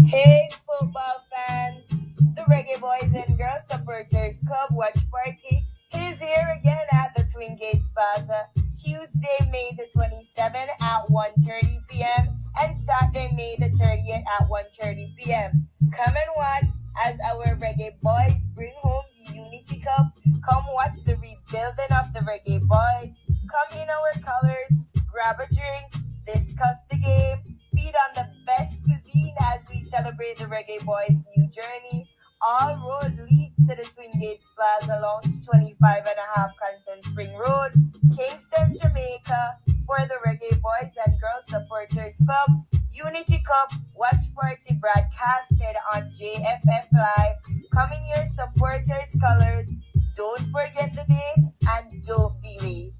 Hey, football fans! The Reggae Boys and Girls Supporters Club Watch Party is here again at the Twin Gates Plaza, Tuesday, May the 27th at 1:30 p.m. and Saturday, May the 30th at 1:30 p.m. Come and watch as our Reggae Boys bring home the Unity Cup. Come watch the rebuilding of the Reggae Boys. Come in our colors, grab a drink, discuss the game, feed on the best cuisine as we celebrate the Reggae Boys' new journey. All road leads to the Twin Gates Plaza Lounge, 25.5 Constant Spring Road, Kingston, Jamaica, for the Reggae Boys and Girls Supporters Club Unity Cup Watch Party broadcasted on JFF Live. Come in your supporters' colors. Don't forget the date and don't be late.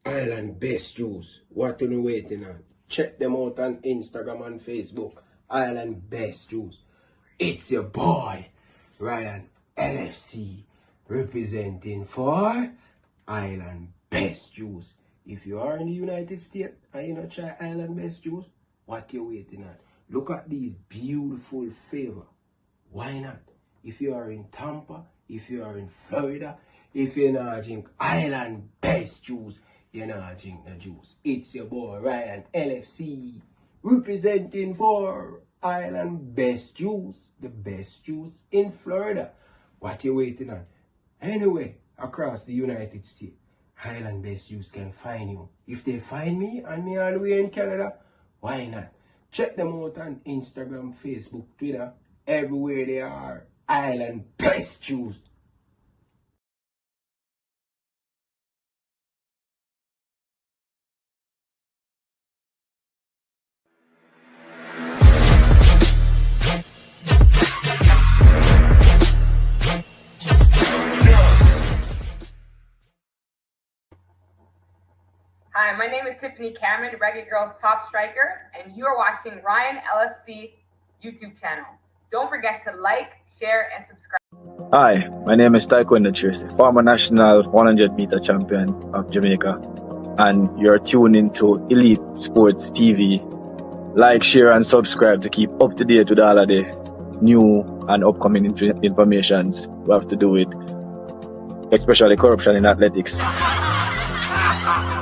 Island Best Juice. What are you waiting on? Check them out on Instagram and Facebook. Island Best Juice. It's your boy, Ryan LFC, representing for Island Best Juice. If you are in the United States and you not try Island Best Juice, what you waiting on? Look at these beautiful flavor. Why not? If you are in Tampa, if you are in Florida, if you not drink Island Best Juice, you not drink the juice. It's your boy Ryan LFC, representing for Island Best Juice, the best juice in Florida. What you waiting on? Anyway, across the United States, Island Best Juice can find you. If they find me and me all the way in Canada, why not? Check them out on Instagram, Facebook, Twitter, everywhere they are. Island Best Juice. Hi, my name is Tiffany Cameron, Reggae Girls top striker, and you are watching Ryan LFC YouTube channel. Don't forget to like, share, and subscribe. Hi, my name is Taekwondo Tracy, former national 100-meter champion of Jamaica, and you're tuned into Elite Sports TV. Like, share, and subscribe to keep up to date with all of the new and upcoming informations we have to do with, especially corruption in athletics.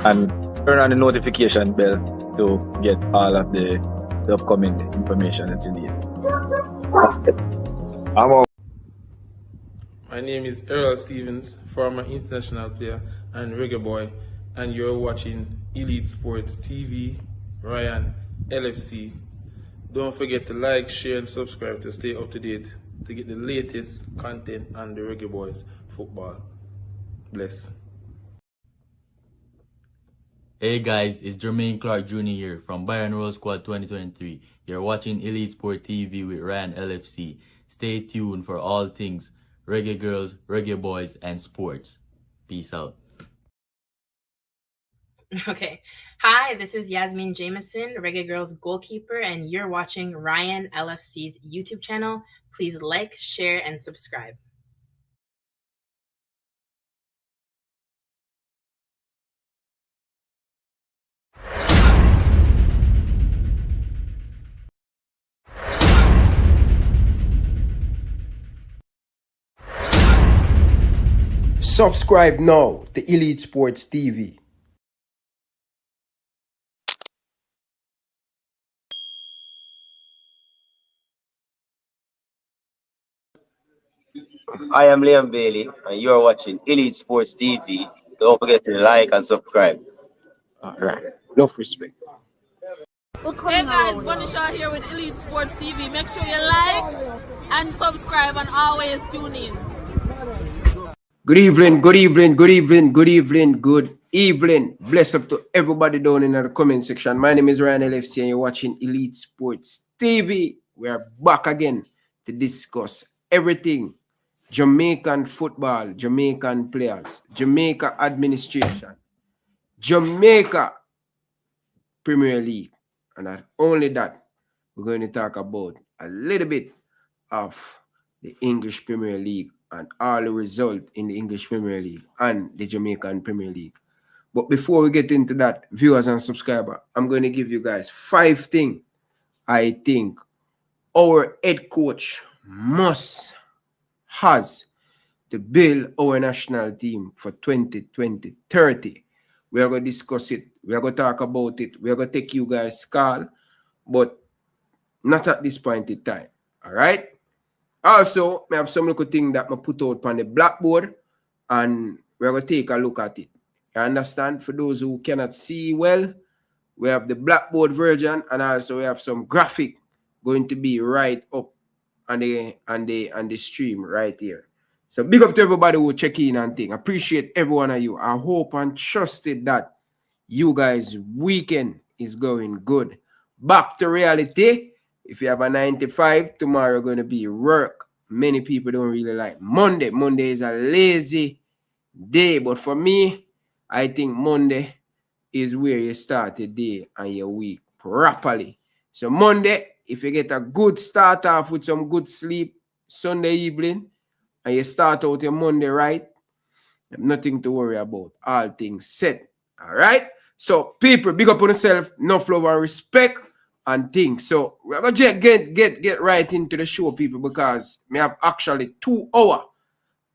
And turn on the notification bell to get all of the upcoming information that you need. I'm out. My name is Errol Stevens, former international player and reggae boy, and you're watching Elite Sports TV, Ryan LFC. Don't forget to like, share, and subscribe to stay up to date to get the latest content on the Reggae Boys football. Bless. Hey guys, it's Jermaine Clark Jr. here from Byron Roll Squad 2023. You're watching Elite Sport TV with Ryan LFC. Stay tuned for all things Reggae Girls, Reggae Boys, and sports. Peace out. Okay. Hi, this is Yasmin Jameson, Reggae Girls goalkeeper, and you're watching Ryan LFC's YouTube channel. Please like, share, and subscribe. Subscribe now to Elite Sports TV. I am Liam Bailey, and you are watching Elite Sports TV. Don't forget to like and subscribe. All right. Enough respect. Hey guys, Bunny Shaw here with Elite Sports TV. Make sure you like and subscribe and always tune in. Good evening, good evening, good evening, good evening, good evening. Bless up to everybody down in the comment section. My name is Ryan LFC and you're watching Elite Sports TV. We are back again to discuss everything Jamaican football, Jamaican players, Jamaica administration, Jamaica Premier League. And not only that, we're going to talk about a little bit of the English Premier League and all the result in the English Premier League and the Jamaican Premier League. But before we get into that, viewers and subscribers, I'm going to give you guys 5 things I think our head coach has to build our national team for 2020-30. We are going to discuss it. We are going to talk about it. We are going to take you guys call, but not at this point in time. All right? Also, I have some little thing that I put out on the blackboard, and we're going to take a look at it. You understand? For those who cannot see well, we have the blackboard version, and also we have some graphic going to be right up on the stream right here. So big up to everybody who check in and thing. Appreciate every one of you. I hope and trusted that you guys' weekend is going good. Back to reality. If you have a 95, tomorrow going to be work. Many people don't really like Monday. Monday is a lazy day. But for me, I think Monday is where you start the day and your week properly. So Monday, if you get a good start off with some good sleep Sunday evening, and you start out your Monday right, nothing to worry about. All things set. All right? So people, big up on yourself, enough love and respect and things. So we're going to get right into the show, people, because we have actually 2 hours,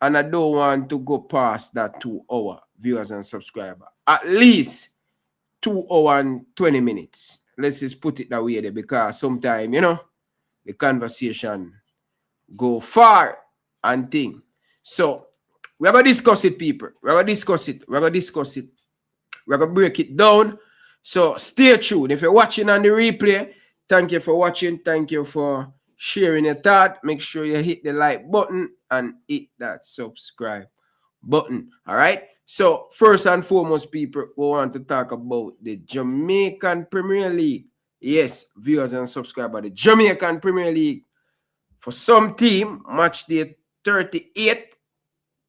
and I don't want to go past that 2 hour, viewers and subscribers. At least 2 hours and 20 minutes. Let's just put it that way there, because sometimes, the conversation go far and thing. So we're going to discuss it, people. We're going to discuss it. We're going to break it down. So stay tuned. If you're watching on the replay, thank you for watching. Thank you for sharing your thought. Make sure you hit the like button and hit that subscribe button. All right? So first and foremost, people, we want to talk about the Jamaican Premier League. Yes, viewers and subscribers, the Jamaican Premier League. For some team, match day 38,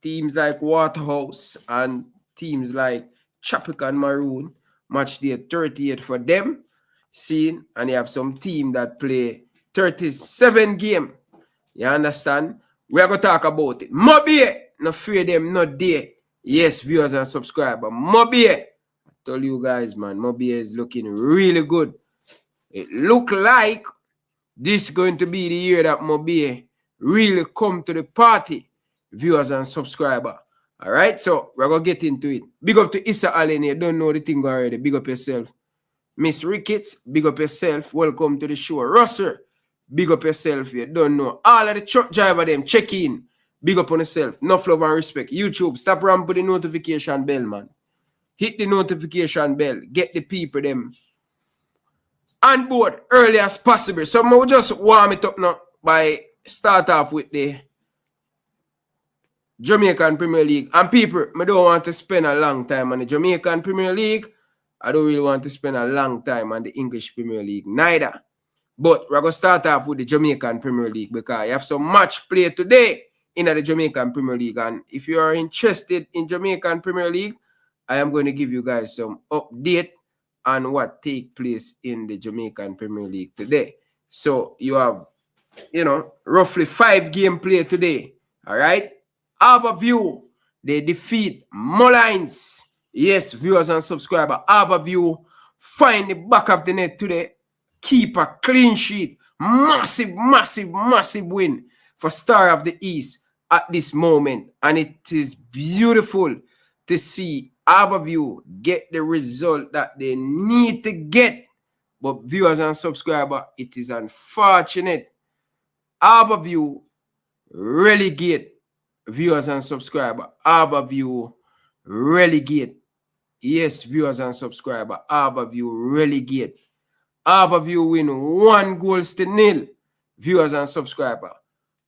teams like Waterhouse and teams like Tropic and Maroon, match day 38 for them. And you have some team that play 37 game. You understand? We are going to talk about it. Mobile, no fear them, not there. Yes, viewers and subscribers. Mobile, I told you guys, man, Mobile is looking really good. It look like this is going to be the year that Mobile really come to the party, viewers and subscribers. All right, so we're going to get into it. Big up to Issa Allen. You don't know the thing already. Big up yourself. Miss Ricketts, big up yourself. Welcome to the show. Russell, big up yourself. You don't know. All of the truck driver them, check in. Big up on yourself. Enough love and respect. YouTube, stop around with the notification bell, man. Hit the notification bell. Get the people them on board early as possible. So we'll just warm it up now by start off with the Jamaican Premier League. And people, I don't want to spend a long time on the Jamaican Premier League. I don't really want to spend a long time on the English Premier League neither. But we're going to start off with the Jamaican Premier League because I have some match play today in the Jamaican Premier League. And if you are interested in Jamaican Premier League, I am going to give you guys some update on what take place in the Jamaican Premier League today. So you have, roughly 5 game play today. All right. Harbourview, they defeat Mullines. Yes, viewers and subscribers. Harbourview find the back of the net today. Keep a clean sheet. Massive, massive, massive win for Star of the East at this moment. And it is beautiful to see Harbourview get the result that they need to get. But viewers and subscribers, it is unfortunate. Harbourview relegate. Viewers and subscribers. Harbourview relegate. Yes, viewers and subscribers. Harbourview relegate. Harbourview win 1-0. Viewers and subscribers.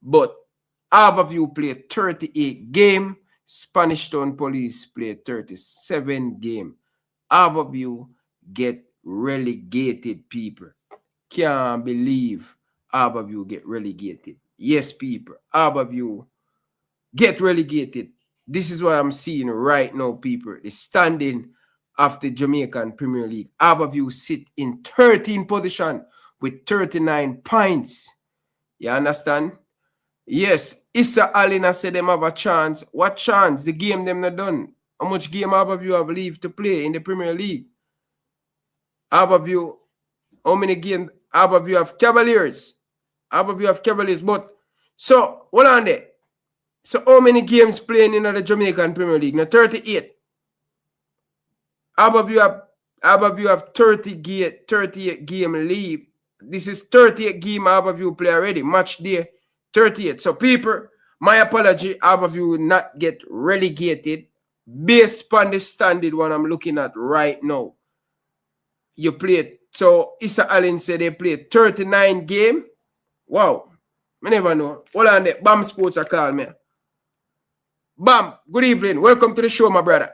But Harbourview play 38 game. Spanish Town Police play 37 game. Harbourview get relegated, people. Can't believe Harbourview get relegated. Yes, people. Harbourview get relegated. This is what I'm seeing right now, people. The standing of the Jamaican Premier League. Harbourview sit in 13th position with 39 points. You understand? Yes, Issa Alina said them have a chance. What chance? The game them not done. How much game Aberview have leave to play in the Premier League? Aberview, how many games? Aberview have Cavaliers. Aberview have Cavaliers, but so hold on there. So how many games playing in the Jamaican Premier League? Now 38. Aberview have 38 game leave. This is 38 game Aberview play already. Match day 38. So people, my apology, Aberview will not get relegated based on the standard one I'm looking at right now. You played. So Issa Allen said they played 39 game. Wow. I never know. Hold on there. Bam Sports are call me. Bam, good evening. Welcome to the show, my brother.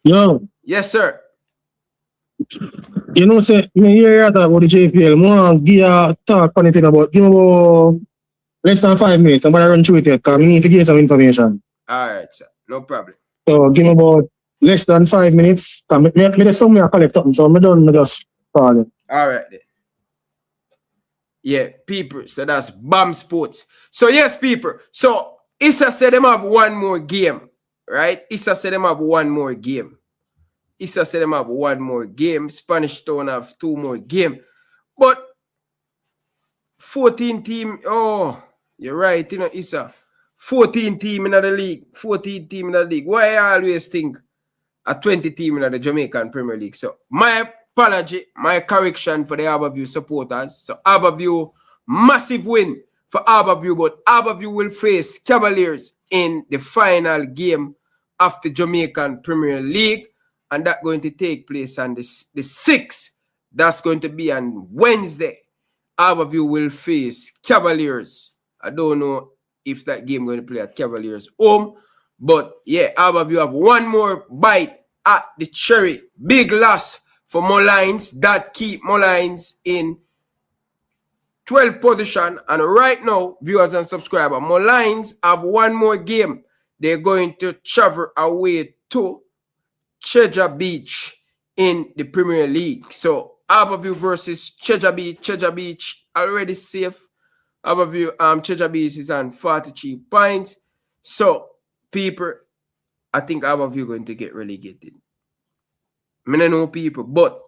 Yo. Yes, sir. You know, say, you hear that about the JPL. More give a talk on it about, give me about less than 5 minutes. I'm going to run through it because we need to get some information. All right, sir. No problem. So, give me about less than 5 minutes. There's something I collect up, so I'm done just call it. All right, then. Yeah, people. So that's Bam Sports. So, yes, people. So, Issa said them have one more game, right? Issa said them have one more game. Issa said them have one more game. Spanish Town have 2 more game. But 14 team, oh, you're right, you know, Issa. 14 team in the league. 14 team in the league. Why I always think a 20 team in the Jamaican Premier League? So my apology, my correction for the Aberview supporters. So Aberview, massive win for Aberview, but Aberview will face Cavaliers in the final game of the Jamaican Premier League. And that's going to take place on the 6th. That's going to be on Wednesday. Aberview will face Cavaliers. I don't know if that game going to play at Cavaliers home. But yeah, Aberview have one more bite at the cherry. Big loss for Mullines. That keep Mullines in 12th position. And right now, viewers and subscribers, Mullines have one more game. They're going to travel away to Treasure Beach in the Premier League. So Aberview versus Treasure Beach. Treasure Beach already safe. Aberview, Treasure Beach is on 43 points. So people, I think Aberview going to get relegated. I don't know people, but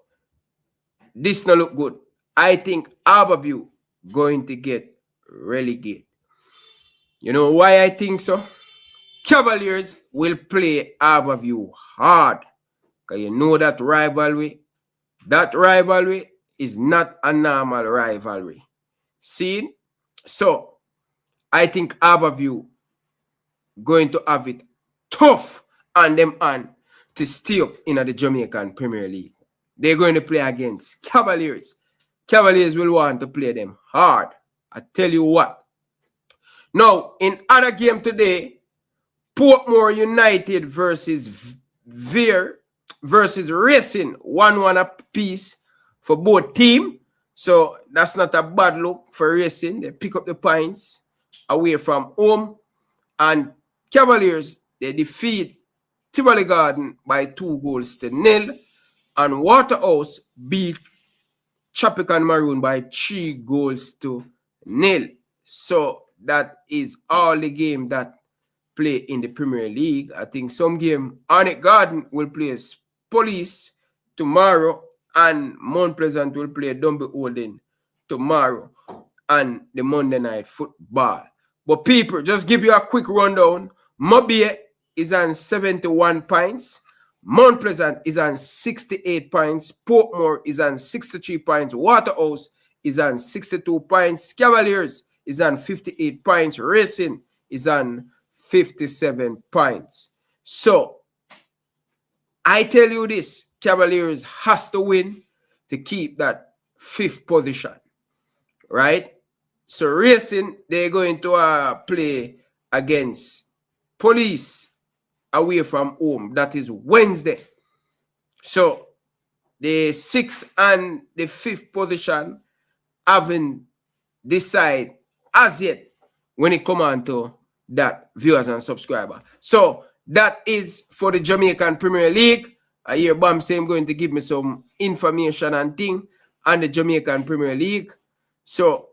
this not look good. I think Aberview going to get relegated. You know why I think so? Cavaliers will play Aberview hard. Because you know that rivalry. That rivalry is not a normal rivalry. See? So, I think Aberview going to have it tough on them and to stay up in the Jamaican Premier League. They're going to play against Cavaliers. Cavaliers will want to play them hard. I tell you what. Now, in other game today, Portmore United versus Veer versus Racing, 1-1 apiece for both teams. So that's not a bad look for Racing. They pick up the points away from home. And Cavaliers, they defeat Tivoli Garden by 2-0. And Waterhouse beat Tropical Maroon by 3-0. So that is all the game that play in the Premier League. I think some game Arnett Garden will play Police tomorrow and Mount Pleasant will play Dumby Holden tomorrow and the Monday night football. But people, just give you a quick rundown. Mobile is on 71 points. Mount Pleasant is on 68 points. Portmore is on 63 points. Waterhouse is on 62 points. Cavaliers is on 58 points. Racing is on 57 points. So, I tell you this, Cavaliers has to win to keep that 5th position, right? So, Racing, they're going to play against Police away from home. That is Wednesday. So, the 6th and the 5th position haven't decided as yet when it comes on to that, viewers and subscribers. So that is for the Jamaican Premier League. I hear Bam saying going to give me some information and thing on the Jamaican Premier League. So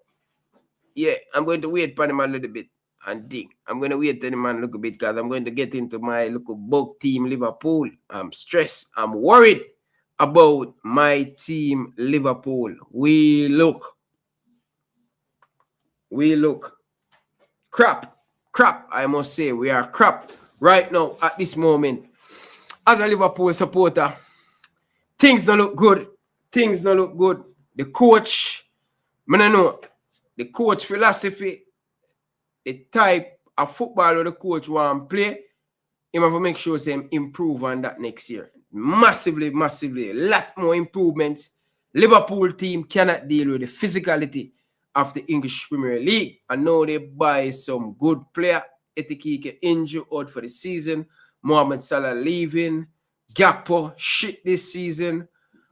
Yeah, I'm going to wait for him a little bit and think. I'm going to wait for him a little bit because I'm going to get into my little bug team, Liverpool. I'm stressed. I'm worried about my team, Liverpool. We look crap. I must say, we are crap right now at this moment. As a Liverpool supporter, things don't look good. The coach, I don't know, the coach philosophy, the type of football where the coach want to play, he have to make sure him improve on that next year. Massively. A lot more improvements. Liverpool team cannot deal with the physicality of the English Premier League. I know they buy some good player. Etikike injured out for the season. Mohamed Salah leaving. Gakpo shit this season.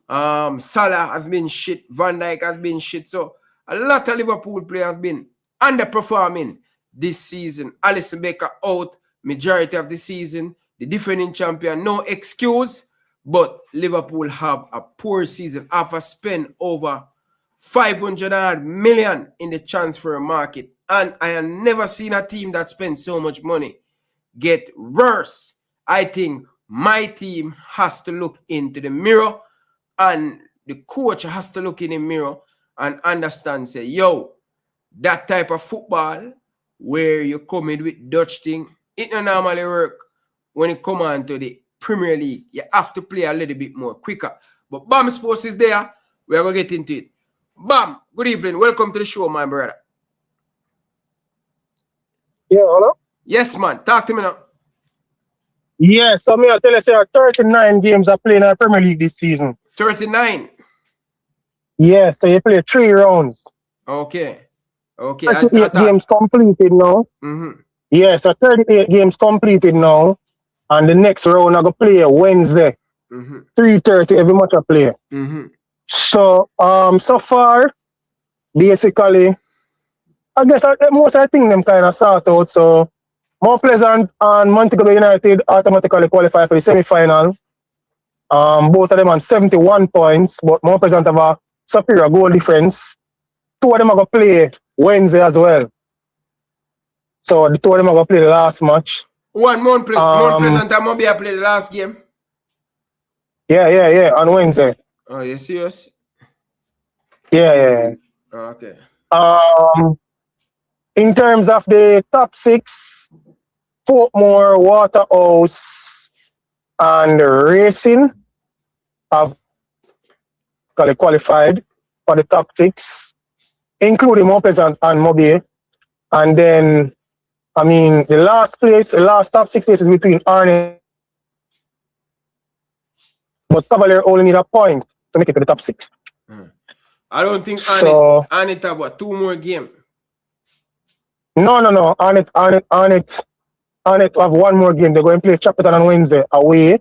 Salah has been shit. Van Dijk has been shit. So a lot of Liverpool players have been underperforming this season. Alisson Becker out majority of the season. The defending champion, no excuse. But Liverpool have a poor season after spend over 500 million in the transfer market. And I have never seen a team that spends so much money get worse. I think my team has to look into the mirror and the coach has to look in the mirror and understand, say, yo, that type of football where you come in with Dutch thing, it don't normally work when it come on to the Premier League. You have to play a little bit more quicker. But Bam Sports is there. We are going to get into it. Bam, good evening. Welcome to the show, my brother. Yeah, hello? Yes, man. Talk to me now. Yeah, so me I tell you, sir, 39 games are playing in the Premier League this season. 39? Yeah, so you play 3 rounds. Okay. 38 games completed now. Mm-hmm. Yeah, so 38 games completed now. And the next round I go play Wednesday. 3:30 every match I play. So so far, basically, I guess most of the things them kind of sort out. So Mount Pleasant and Montego Bay United automatically qualify for the semi-final. Both of them on 71 points, but Mount Pleasant have a superior goal difference. 2 of them are going to play Wednesday as well. So the 2 of them are going to play the last match. Mount Pleasant and Mobile play the last game? Yeah, on Wednesday. Oh, you serious? Yeah. Oh, okay. In terms of the top 6, Portmore, Waterhouse, and Racing have qualified for the top 6, including Mount Pleasant and Mobile. And then, I mean, the last top 6 places between Arnie, but Cavalier only need a point to make it to the top 6. I don't think Arnett have what, 2 more games. No. Arnett have 1 more game. They're going to play Chapelton on Wednesday away,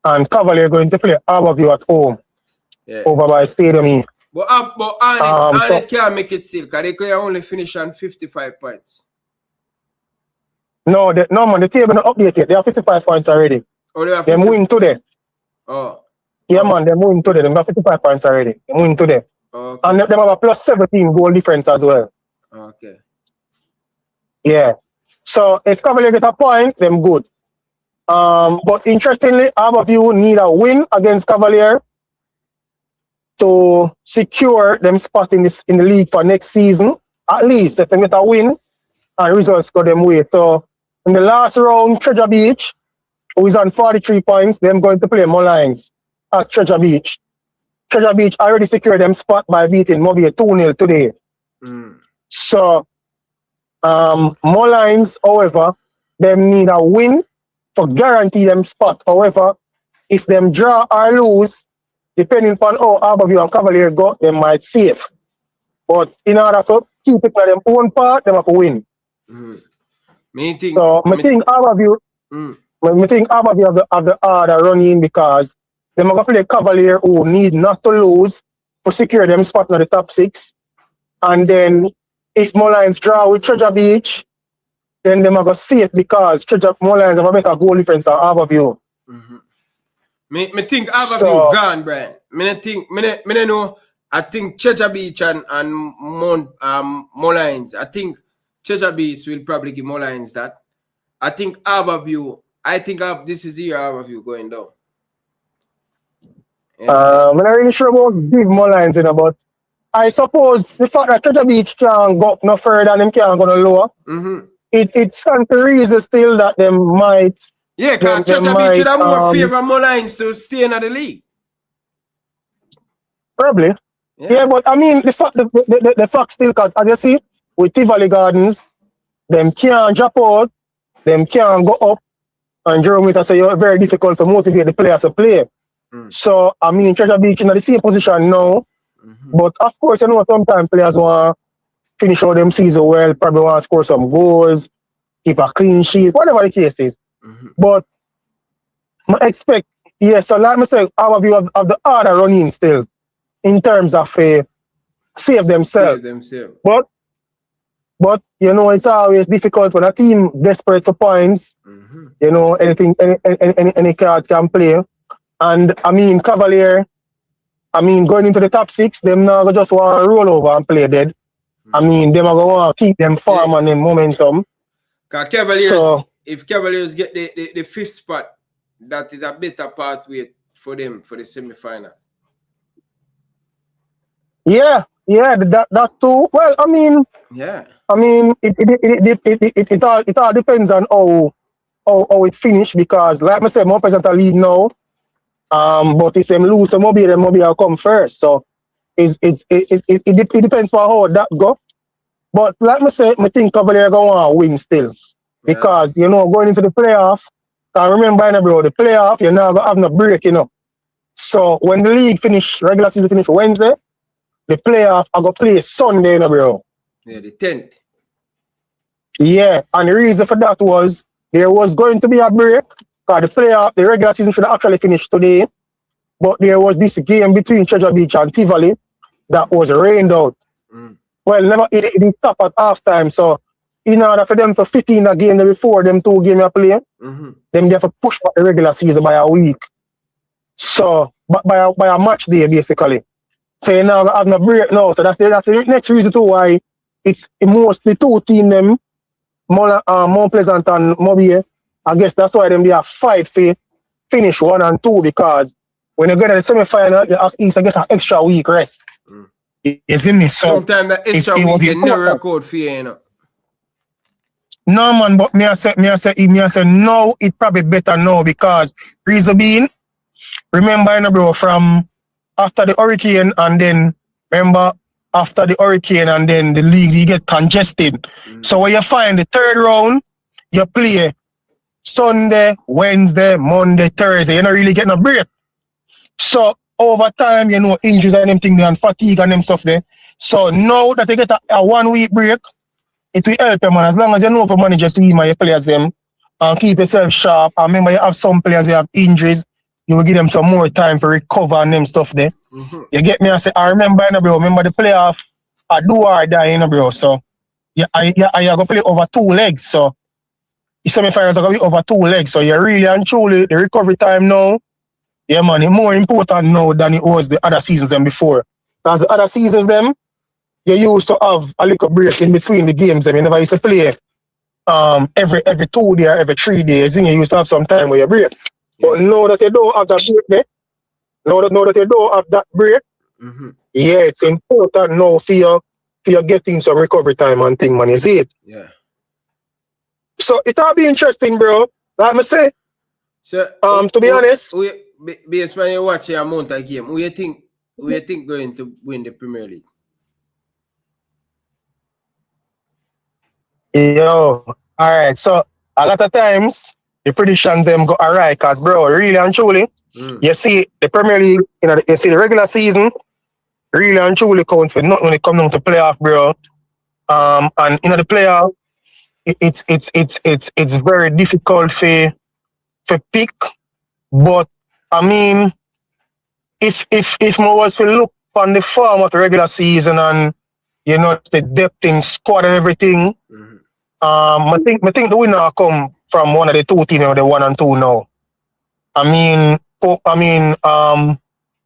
and Cavalier going to play Harborview at home over by Stadium. But Arnett can't make it still because they can only finish on 55 points. No, man, the table not updated. They have 55 points already. Oh, they have They win today. Oh. Yeah, man, they win today. They have 55 points already. They win today. Okay. And they have a plus 17 goal difference as well. Okay. Yeah. So if Cavalier get a point, them good. But interestingly, Harborview need a win against Cavalier to secure them spot in the league for next season. At least if they get a win and results go them way. So in the last round, Treasure Beach, who is on 43 points, them going to play Mullines at Treasure Beach. Treasure Beach already secured them spot by beating Mobile 2-0 today. So Mullines, however, them need a win to guarantee them spot. However, if them draw or lose, depending upon how Harborview and Cavalier go, they might save. But in order to keep it on them own part, they have to win. I think Harborview have the order running because they are going to play Cavalier who need not to lose to secure them spot in the top 6. And then if Mullines draw with Treasure Beach, then they are going to see it because Mullines have a better goal difference than Harborview. Me think Harborview gone, Brian. Me know I think Checha Beach and Moulins. I think Checha Beach will probably give Moulins that. I think Harbourview. This is here Harbourview going down. Yeah. I'm not really sure about big Moulins, but I suppose the fact that Checha Beach can't go up no further and them can't go no lower, it stands to reason still that they might. Yeah, because Checha Beach should have more favour Moulins to stay in the league. Probably. Yeah, but I mean the fact still, because as you see, with Tivoli Gardens, them can't drop out, them can't go up, and Jerome Witter say it's very difficult to motivate the players to play. So I mean Checha Beach in the same position now. But of course, you know, sometimes players want to finish out them season well, probably want to score some goals, keep a clean sheet, whatever the case is. But I expect, so like I say, our view of the order running still in terms of save themselves. But you know, it's always difficult when a team desperate for points. You know, any cards can play. And I mean, Cavalier, going into the top 6, them now just want to roll over and play dead. I mean, them are going to want to keep them form and them momentum. Because Cavaliers, if Cavaliers get the 5th spot, that is a better pathway for them for the semi-final. Yeah, that too. Well, I mean, it all depends on how it finish, because like I said, more present a lead now. But if them lose to Mobile, then Mobile will come first. So it depends on how that go. But like I said, I think Cavalier going to win still. Because, you know, going into the playoff, I remember, bro, the playoff, you're not going to have no break, you know. So when the league finish, regular season finish Wednesday, the playoff I go play Sunday, you know, bro. Yeah, the 10th. Yeah, and the reason for that was there was going to be a break, because the playoff, the regular season should actually finish today, but there was this game between Treasure Beach and Tivoli that was rained out. Well, it didn't stop at halftime, so in order for them to fit in a game before them 2 games are playing, them they have to push back the regular season by a week. So, by a match day, basically. So you now have no break now. So that's the next reason too why it's mostly 2 teams, them, Mount Pleasant and Mobile. I guess that's why them they have fight for finish 1 and 2, because when you get to the semi-final, you have I guess an extra week rest. You see me? So sometimes the extra week they never record for you, you know. No man, but me I say no, it probably better now, because reason being, remember, you know, bro, from after the hurricane and then after the hurricane and then the league you get congested. So when you find the 3rd round, you play Sunday, Wednesday, Monday, Thursday. You're not really getting a break. So over time, you know, injuries and them things and fatigue and them stuff there. So now that you get a 1 week break, it will help you, man. As long as you know for manage your team and your players them and keep yourself sharp. And remember, you have some players who have injuries, you will give them some more time for recover and them stuff there. You get me? I say, I remember, you know, bro, remember the playoff, I do or die, you know, bro. So I go play over 2 legs. So the semi-finals are going to be over 2 legs. So you really and truly, the recovery time now, yeah, man, it's more important now than it was the other seasons than before. Because the other seasons, them, you used to have a little break in between the games. I mean, never used to play every 2 days, every 3 days, and you used to have some time where you break. But now that you don't have that break there, now that you don't have that break, yeah, it's important now for you getting some recovery time and thing, man. You see it? Yeah. So it'll be interesting, bro. Like I say. So to be honest, based on you watch a amount of game, who you think going to win the Premier League? Yo, all right. So a lot of times the predictions them go alright, cause bro, really and truly, you see the Premier League, you know, you see the regular season, really and truly counts for nothing when it comes down to playoff, bro. And you know the playoff, it's very difficult for pick, but I mean, if I was to look on the form of the regular season and you know the depth in squad and everything, I think the winner come from one of the 2 teams, you know, the 1 and 2 now. I mean,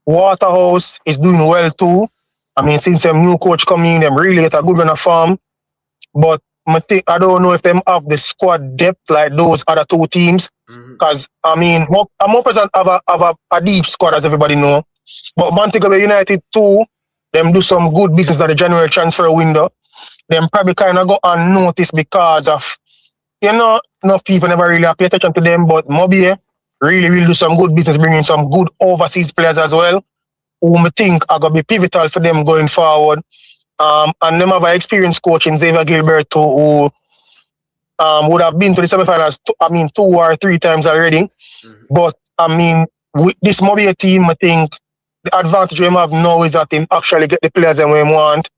Waterhouse is doing well too. I mean, since them new coach coming, them really get a good run of form. But I don't know if them have the squad depth like those other two teams. Because, I mean, I'm more present have a deep squad, as everybody know. But Montego United too, them do some good business at the January transfer window. Them probably kind of go unnoticed because of, enough people never really pay attention to them. But Mobie really do some good business, bringing some good overseas players as well, who I think are going to be pivotal for them going forward. And them have an experienced coach in Xavier Gilberto, who would have been to the semifinals, 2 or 3 times already. But, I mean, with this Mobie team, I think the advantage we have now is that him actually get the players that we want.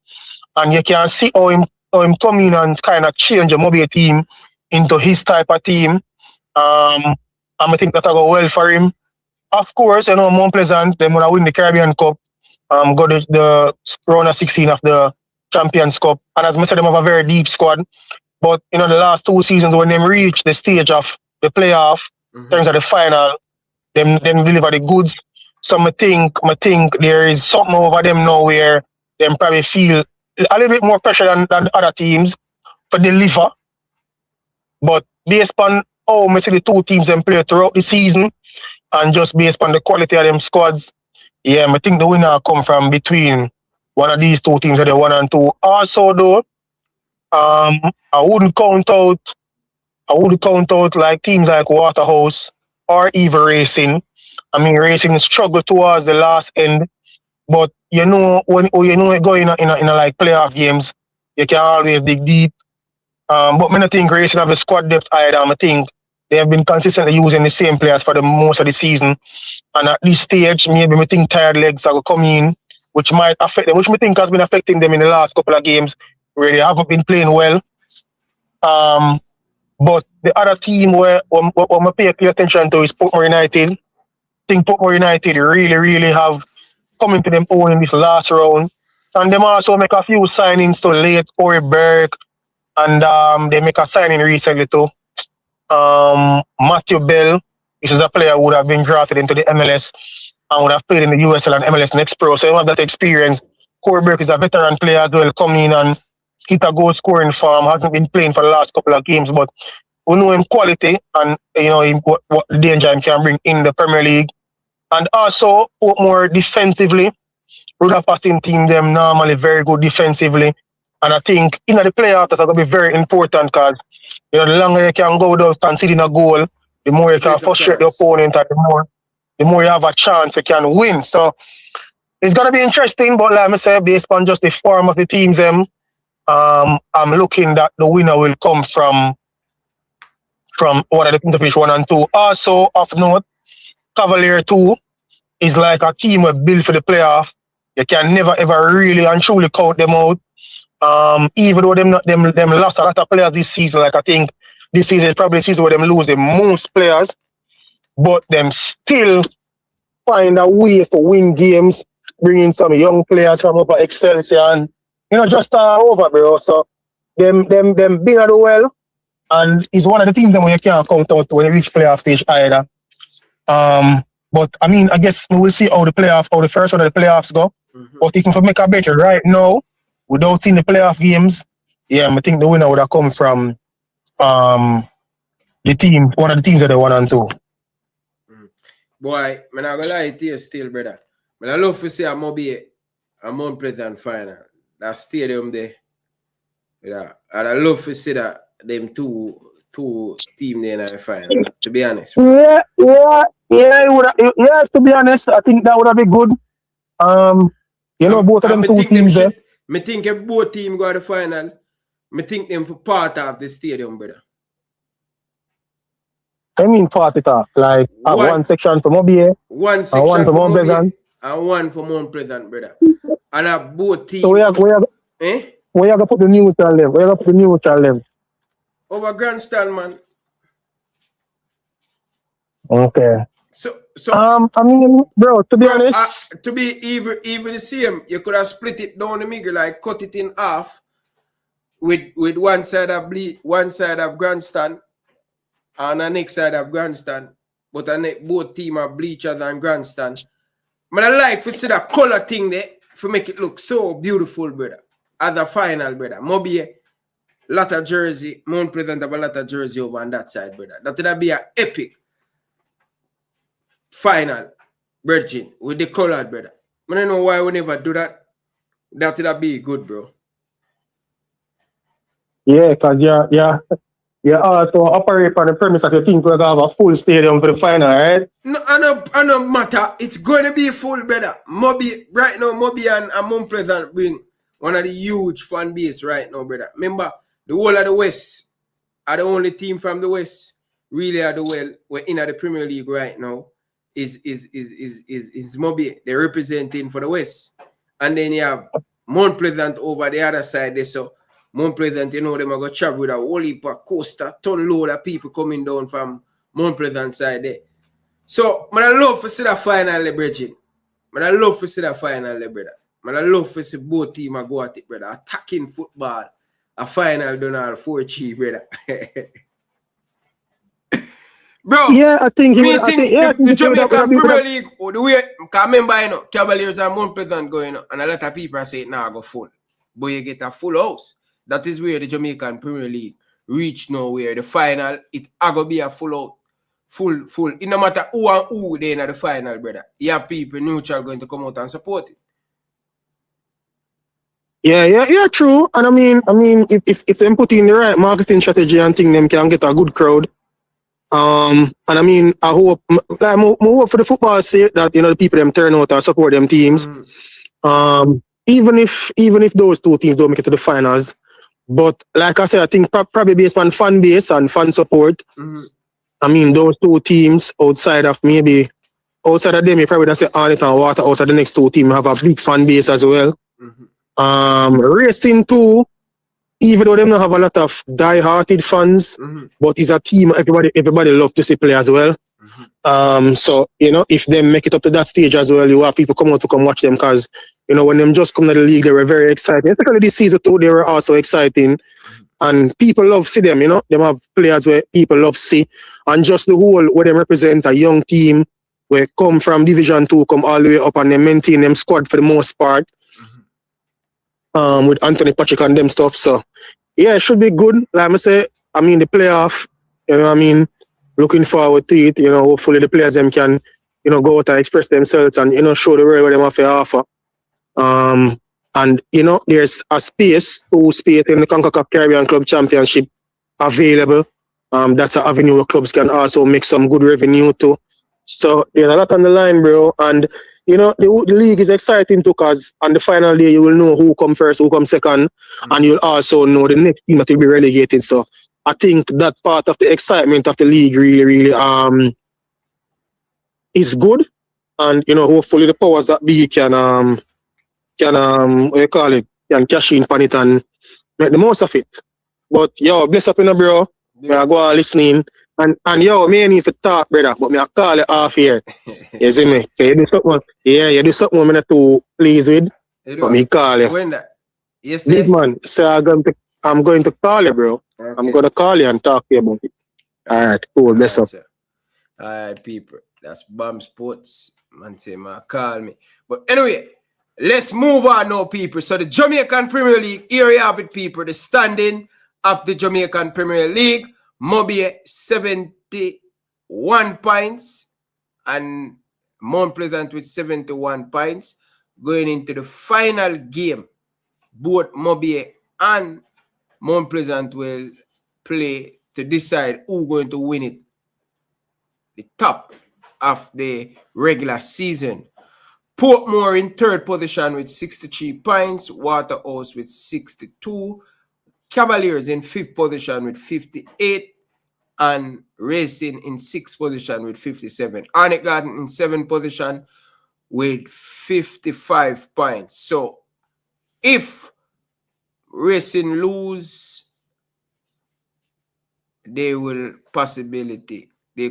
And you can see how him come in and kind of change the Mobie team into his type of team. And I think that'll go well for him. Of course, Mount Pleasant, they're going to win the Caribbean Cup, go to the round of 16 of the Champions Cup. And as I said, they have a very deep squad. But, the last 2 seasons when they reach the stage of the playoff, in terms of the final, them deliver the goods. So I think there is something over them now where them probably feel a little bit more pressure than other teams for deliver. But based on how I see the 2 teams them play throughout the season, and just based on the quality of them squads, I think the winner come from between one of these 2 teams, the 1 and 2. Also, though, I wouldn't count out like teams like Waterhouse or even Racing. I mean, Racing struggled towards the last end, but when it going in a like playoff games, you can always dig deep. But I think Racing have the squad depth either. I think they have been consistently using the same players for the most of the season. And at this stage, maybe I think tired legs are going to come in, which might affect them, which I think has been affecting them in the last couple of games where they haven't been playing well. But the other team where I pay attention to is Portmore United. I think Portmore United really have come into them own in this last round. And them also make a few signings to late Corey Burke, and they make a signing recently too. Matthew Bell, this is a player who would have been drafted into the MLS and would have played in the USL and MLS Next Pro. So he have that experience. Corey Burke is a veteran player as well, come in and hit a goal scoring form, hasn't been playing for the last couple of games, but we know him quality and what danger he can bring in the Premier League. And also, more defensively, Rudolph Austin team them normally very good defensively. And I think in the playoffs that's going to be very important because the longer you can go without conceding a goal, the more you can frustrate the opponent, and the more you have a chance you can win. So it's going to be interesting, but like I say, based on just the form of the teams, I'm looking that the winner will come from one of the teams to finish 1 and 2. Also, of note, Cavalier 2 is like a team built for the playoff. You can never ever really and truly count them out. Even though them lost a lot of players this season, like I think this season is probably the season where them lose the most players, but them still find a way to win games, bringing some young players from Upper Excelsior and just over, bro. So them being at the well, and it's one of the teams that you can't count out when you reach playoff stage either. But I mean, I guess we will see how the first one of the playoffs go. But if we make a better right now, without seeing the playoff games, I think the winner would have come from the team, one of the teams that are 1 and 2. Boy, I'm not gonna lie to you still, brother. But I love to see a Mobie a Mount Pleasant final. That stadium there. Yeah. And I love to see that them two team there in the final, to be honest. Yeah, to be honest, I think that would have been good. Both of them 2 teams there. I think if both teams go to the final, I think them for part of the stadium, brother. I mean part it off. Like one section for Mobie, one section one for Mount Pleasant, and one for Mount Pleasant, brother. And both teams. So where you going to put the neutral level? Where you going to put the neutral level? Over grandstand, man. Okay. So I mean, bro, to be honest, to be even the same, you could have split it down the middle, like cut it in half, with one side of grandstand and the next side of grandstand, but both team have bleachers and grandstand. But I like to see that color thing there. to make it look so beautiful, brother. As a final, brother. Maybe lot of jersey, Mount Pleasant have a lot of jersey over on that side, brother. That would be an epic final, virgin, with the colored, brother. I don't know why we never do that. That would be good, bro. Yeah, because you also operate on the premise that you think we're going to have a full stadium for the final, right? No, I no matter. It's going to be full, brother. Moby, right now, Moby and Mount Pleasant bring one of the huge fan base right now, brother. Remember, the whole of the West are the only team from the West really are the well. We're in the Premier League right now. Is Moby. They're representing for the West. And then you have Mount Pleasant over the other side there. So Mount Pleasant, you know, them are going to travel with a whole heap of coaster, ton load of people coming down from Mount Pleasant side there. So, I love to see the final, Bridget. I love to see the final, brother. I love to see both teams go at it, brother. Attacking football. A final done all 4-3, brother. Bro, yeah, I think the Jamaican Premier League, or the way, because remember, you know, Cavaliers and Mount Pleasant going, and a lot of people say, nah, go full. But you get a full house. That is where the Jamaican Premier League reach now, where the final, it going to be a full out. Full. It no matter who and who they in the final, brother. You have people neutral going to come out and support it. Yeah, true. And I mean, if them put in the right marketing strategy and think them can get a good crowd. And I mean, I hope, like, more hope for the football sake that, you know, the people them turn out and support them teams. Even if those two teams don't make it to the finals. But like I said, I think probably based on fan base and fan support. I mean, those two teams outside of them, you probably don't say Arnett and Water outside the next two teams have a big fan base as well. Racing too, even though they don't have a lot of die-hearted fans, but it's a team everybody love to see play as well. So, you know, if they make it up to that stage as well, you have people come out to come watch them because, you know, when them just come to the league, they were very exciting. Especially this season too, they were also exciting. And people love see them, you know. Them have players where people love see. And just the whole where they represent a young team where come from Division 2, come all the way up and they maintain them squad for the most part. With Anthony Patrick and them stuff. So yeah, it should be good. Like I say, I mean the playoff, you know what I mean? Looking forward to it, you know, hopefully the players them can, you know, go out and express themselves and, you know, show the world what they have to offer. And, you know, there's a space in the CONCACAF Caribbean Club Championship available. That's an avenue where clubs can also make some good revenue too. So there's a lot on the line, bro. And, you know, the league is exciting too because on the final day, you will know who come first, who come second, and you'll also know the next team that will be relegated. So I think that part of the excitement of the league really is good. And, you know, hopefully the powers that be can cash in on it and make the most of it. But yo, bless up in the bro. Yeah. I go on listening. And yo, me need to talk, brother, but me I call it off here. You see me? Okay, you do something. Yeah, you do something I'm not too pleased with. But me call you. When that? Yesterday? Big man, so I'm going to call you, bro. Okay. I'm gonna call you and talk to you about it. Alright, cool, bless up. Alright, people. That's Bomb Sports. Man say man call me. But anyway, let's move on now, people. So the Jamaican Premier League, here you have it, people. The standing of the Jamaican Premier League. Moby 71 points and Mount Pleasant with 71 points. Going into the final game, both Moby and Mount Pleasant will play to decide who's going to win it. The top of the regular season. Portmore in third position with 63 points. Waterhouse with 62. Cavaliers in fifth position with 58. And Racing in sixth position with 57. Arnett Garden in seventh position with 55 points. So if Racing lose, they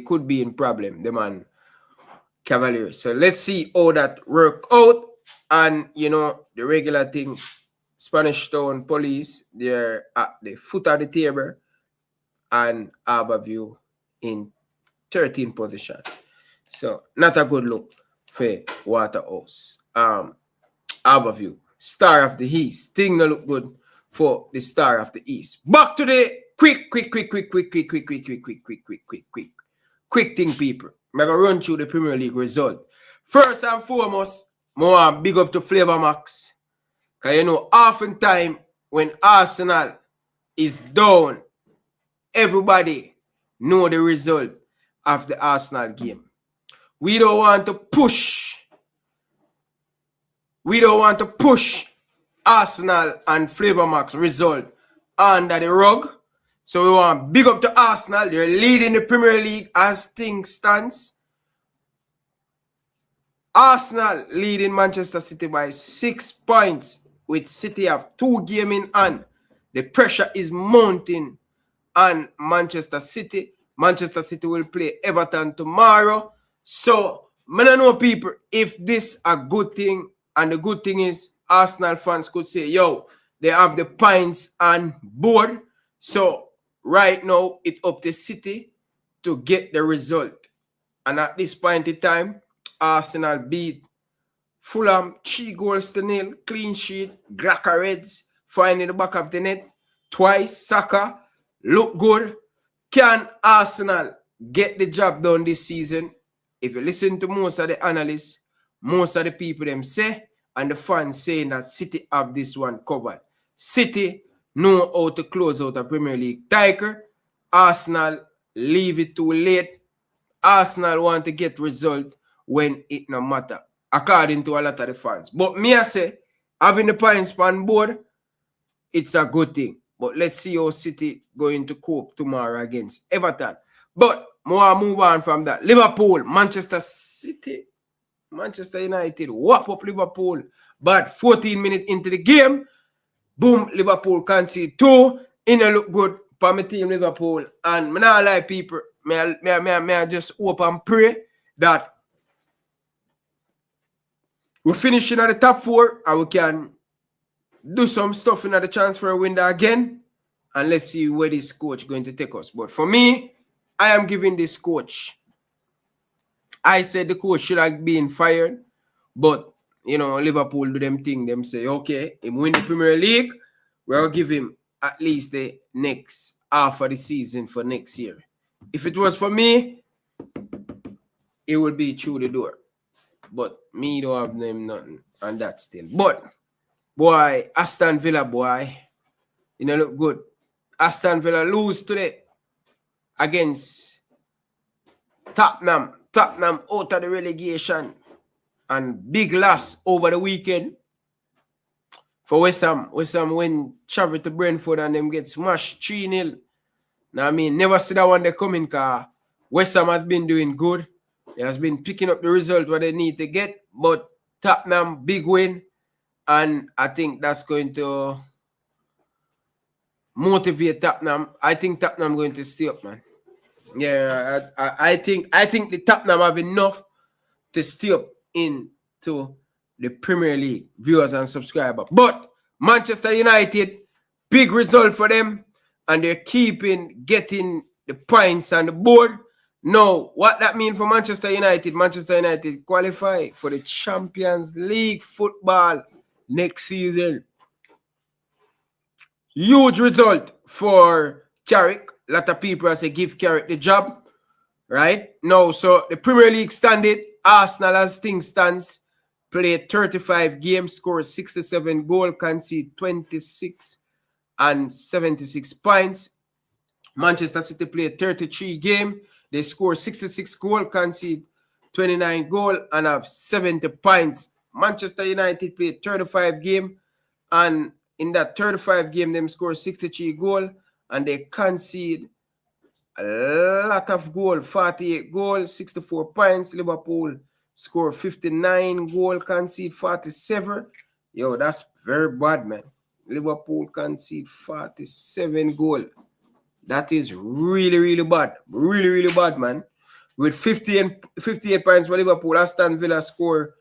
could be in problem, the man Cavaliers. So let's see how that work out. And you know, the regular thing, Spanish Town Police, they're at the foot of the table, and Harborview in 13th position. So not a good look for Waterhouse. Aberview, Star of the East. Thing no look good for the Star of the East. Back to the quick thing, people. I'm going to run through the Premier League result. First and foremost, more big up to Flavor Max. Because you know, oftentimes when Arsenal is down, everybody know the result of the Arsenal game. We don't want to push Arsenal and Flavor Max result under the rug. So we want big up to Arsenal. They're leading the Premier League as things stands. Arsenal leading Manchester City by 6 points, with City have 2 games in hand. The pressure is mounting on Manchester City. Manchester City will play Everton tomorrow. So, I don't know, people, if this a good thing, and the good thing is Arsenal fans could say, yo, they have the points on board. So, right now, it's up to City to get the result. And at this point in time, Arsenal beat Fulham 3-0, clean sheet, Glaka Reds, finding the back of the net twice. Saka look good. Can Arsenal get the job done this season? If you listen to most of the analysts, most of the people them say, and the fans saying that City have this one covered. City know how to close out a Premier League title. Arsenal leave it too late. Arsenal want to get result when it no matter, according to a lot of the fans. But me, I say, having the points on board, it's a good thing. But let's see how City going to cope tomorrow against Everton. But more move on from that. Liverpool, Manchester City, Manchester United, whop up Liverpool. But 14 minutes into the game, boom, Liverpool concede 2. In a look good for my team Liverpool. And me not like people, may I just hope and pray that we're finishing at the top 4 and we can do some stuff in the transfer window again. And let's see where this coach is going to take us. But for me, I am giving this coach. I said the coach should have been fired. But, you know, Liverpool do them thing. Them say, okay, him win the Premier League. We'll give him at least the next half of the season for next year. If it was for me, it would be through the door. But me don't have them nothing on that still. But, boy, Aston Villa, boy, you know, look good. Aston Villa lose today against Tottenham. Tottenham out of the relegation. And big loss over the weekend for West Ham. West Ham win travel to Brentford and them get smashed 3-0. Now, I mean, never see that one they coming because West Ham has been doing good. They has been picking up the result what they need to get. But Tottenham, big win. And I think that's going to motivate Tottenham. I think Tottenham going to stay up, man. Yeah, I think the Tottenham have enough to stay up into the Premier League, viewers and subscribers. But Manchester United, big result for them. And they're getting the points on the board. Now, what that means for Manchester United? Manchester United qualify for the Champions League football next season. Huge result for Carrick. A lot of people say give Carrick the job. Right? Now, so the Premier League standard, Arsenal as things stands, played 35 games, scored 67 goals, conceded 26 and 76 points. Manchester City played 33 games. They scored 66 goals, conceded 29 goals, and have 70 points. Manchester United played 35 games, and in that 35 game, them scored 63 goals, and they conceded a lot of goals, 48 goals, 64 points. Liverpool scored 59 goals, conceded 47. Yo, that's very bad, man. Liverpool conceded 47 goals. That is really, really bad. Really, really bad, man. With 58 points for Liverpool, Aston Villa score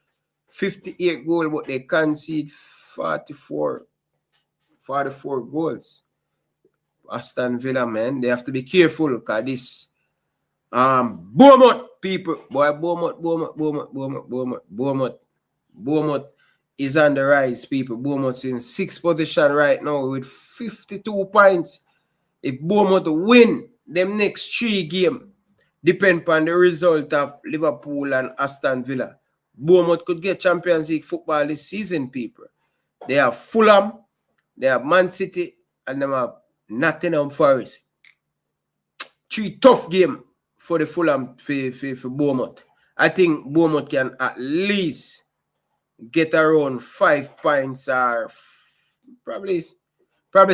58 goals, but they concede 44 goals. Aston Villa, man, they have to be careful because this Bournemouth people, boy, Bournemouth is on the rise, people. Bournemouth's in 6th position right now with 52 points. If Bournemouth win them next 3 games, depend on the result of Liverpool and Aston Villa, Bournemouth could get Champions League football this season, people. They have Fulham, they have Man City, and they have Nottingham Forest. 3 tough games for the Fulham for Bournemouth. I think Bournemouth can at least get around 5 points or probably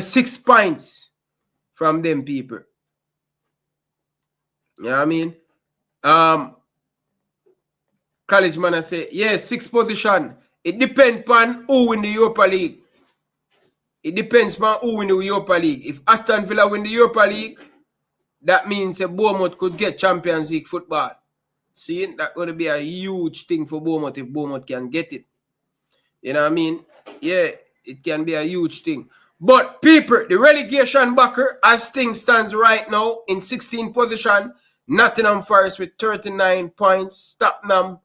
6 points from them people. You know what I mean? College man, I say, yeah, 6th position. It depends on who win the Europa League. It depends on who win the Europa League. If Aston Villa win the Europa League, that means Bournemouth could get Champions League football. See, that's going to be a huge thing for Bournemouth if Bournemouth can get it. You know what I mean? Yeah, it can be a huge thing. But people, the relegation backer, as things stands right now, in 16th position, Nottingham Forest with 39 points, Tottenham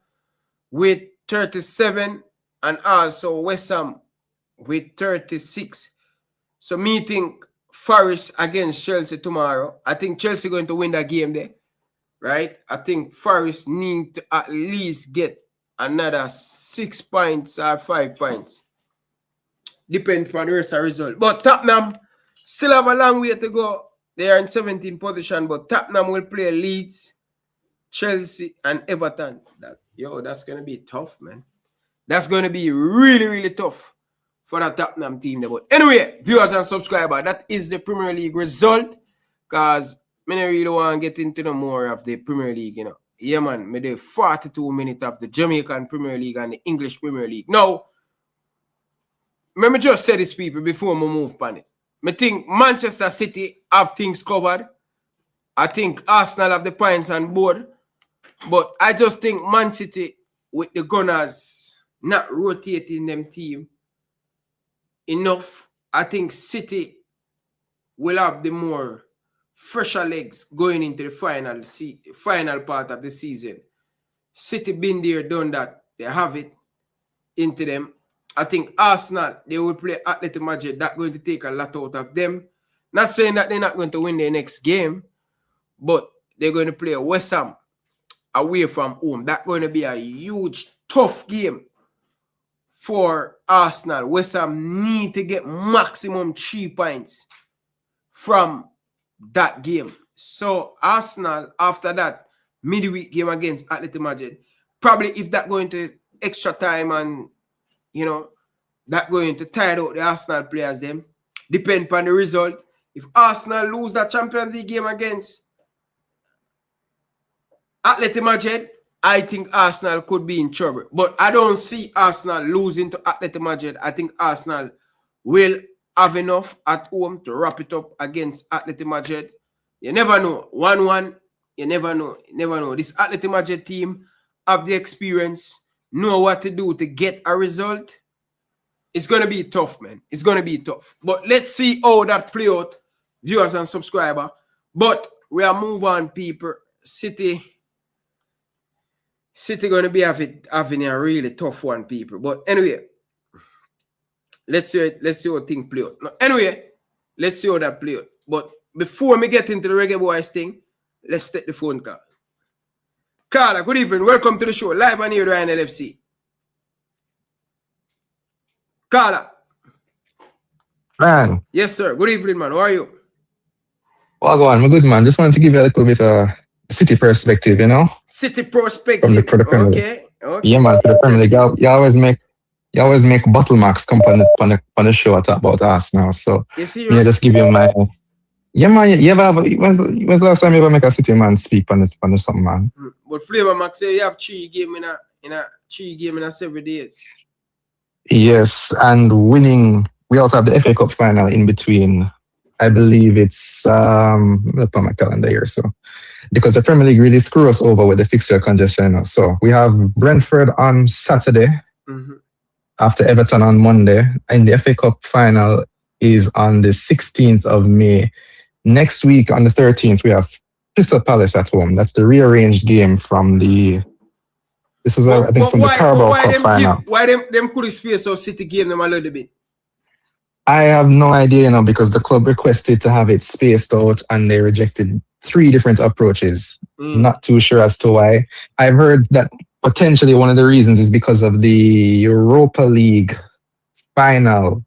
with 37, and also West Ham with 36. So me think Forest against Chelsea tomorrow. I think Chelsea going to win that game there, right? I think Forest need to at least get another 6 points or 5 points. Depends on the rest of the result. But Tottenham still have a long way to go. They are in 17th position, but Tottenham will play Leeds, Chelsea, and Everton. That's going to be tough, man. That's going to be really, really tough for that Tottenham team. But anyway, viewers and subscribers, that is the Premier League result. Because I don't really want to get into the more of the Premier League, you know. Yeah, man, me do 42 minutes of the Jamaican Premier League and the English Premier League. Now, let me just say this, people, before we move on it. I think Manchester City have things covered. I think Arsenal have the points on board. But I just think Man City, with the Gunners not rotating them team enough, I think City will have the more fresher legs going into the final part of the season. City been there, done that. They have it into them. I think Arsenal, they will play Atletico Madrid. That's going to take a lot out of them. Not saying that they're not going to win their next game, but they're going to play West Ham away from home. That's going to be a huge, tough game for Arsenal. West Ham need to get maximum 3 points from that game. So Arsenal, after that midweek game against Atletico Madrid, probably if that going to extra time and, you know, that going to tire out the Arsenal players, them, depend on the result. If Arsenal lose that Champions League game against Atletico Madrid, I think Arsenal could be in trouble. But I don't see Arsenal losing to Atletico Madrid. I think Arsenal will have enough at home to wrap it up against Atletico Madrid. You never know. 1-1, you never know. You never know. This Atletico Madrid team have the experience, know what to do to get a result. It's going to be tough, man. It's going to be tough. But let's see how that play out, viewers and subscribers. But we are move on, people. City going to be having a really tough one, people. But anyway, let's see how things play out. No, anyway, let's see how that play out. But before we get into the Reggae Boyz thing, let's take the phone call. Carla, good evening. Welcome to the show. Live on here, Ryan LFC. Carla. Man. Yes, sir. Good evening, man. How are you? Well, go on. I'm good, man. Just wanted to give you a little bit of City perspective, you know? City perspective. For the Premier League. Okay. Yeah, man. For the Premier League, you always make bottle marks come on the show talk about Arsenal. So, yeah, just give you my... Yeah, man. You ever have... When's the last time you ever make a City man speak on something, man? But Flavor Max say you have 3 games in a 7 days. Yes, and winning. We also have the FA Cup final in between. I believe it's look on my calendar here, so because the Premier League really screw us over with the fixture congestion. You know? So we have Brentford on Saturday, after Everton on Monday, and the FA Cup final is on the 16th of May. Next week on the 13th, we have Crystal Palace at home. That's the rearranged game from the This was, I think, from the Carabao Cup final. Why them could space out City game them a little bit? I have no idea, because the club requested to have it spaced out and they rejected 3 different approaches. Not too sure as to why. I've heard that potentially one of the reasons is because of the Europa League final.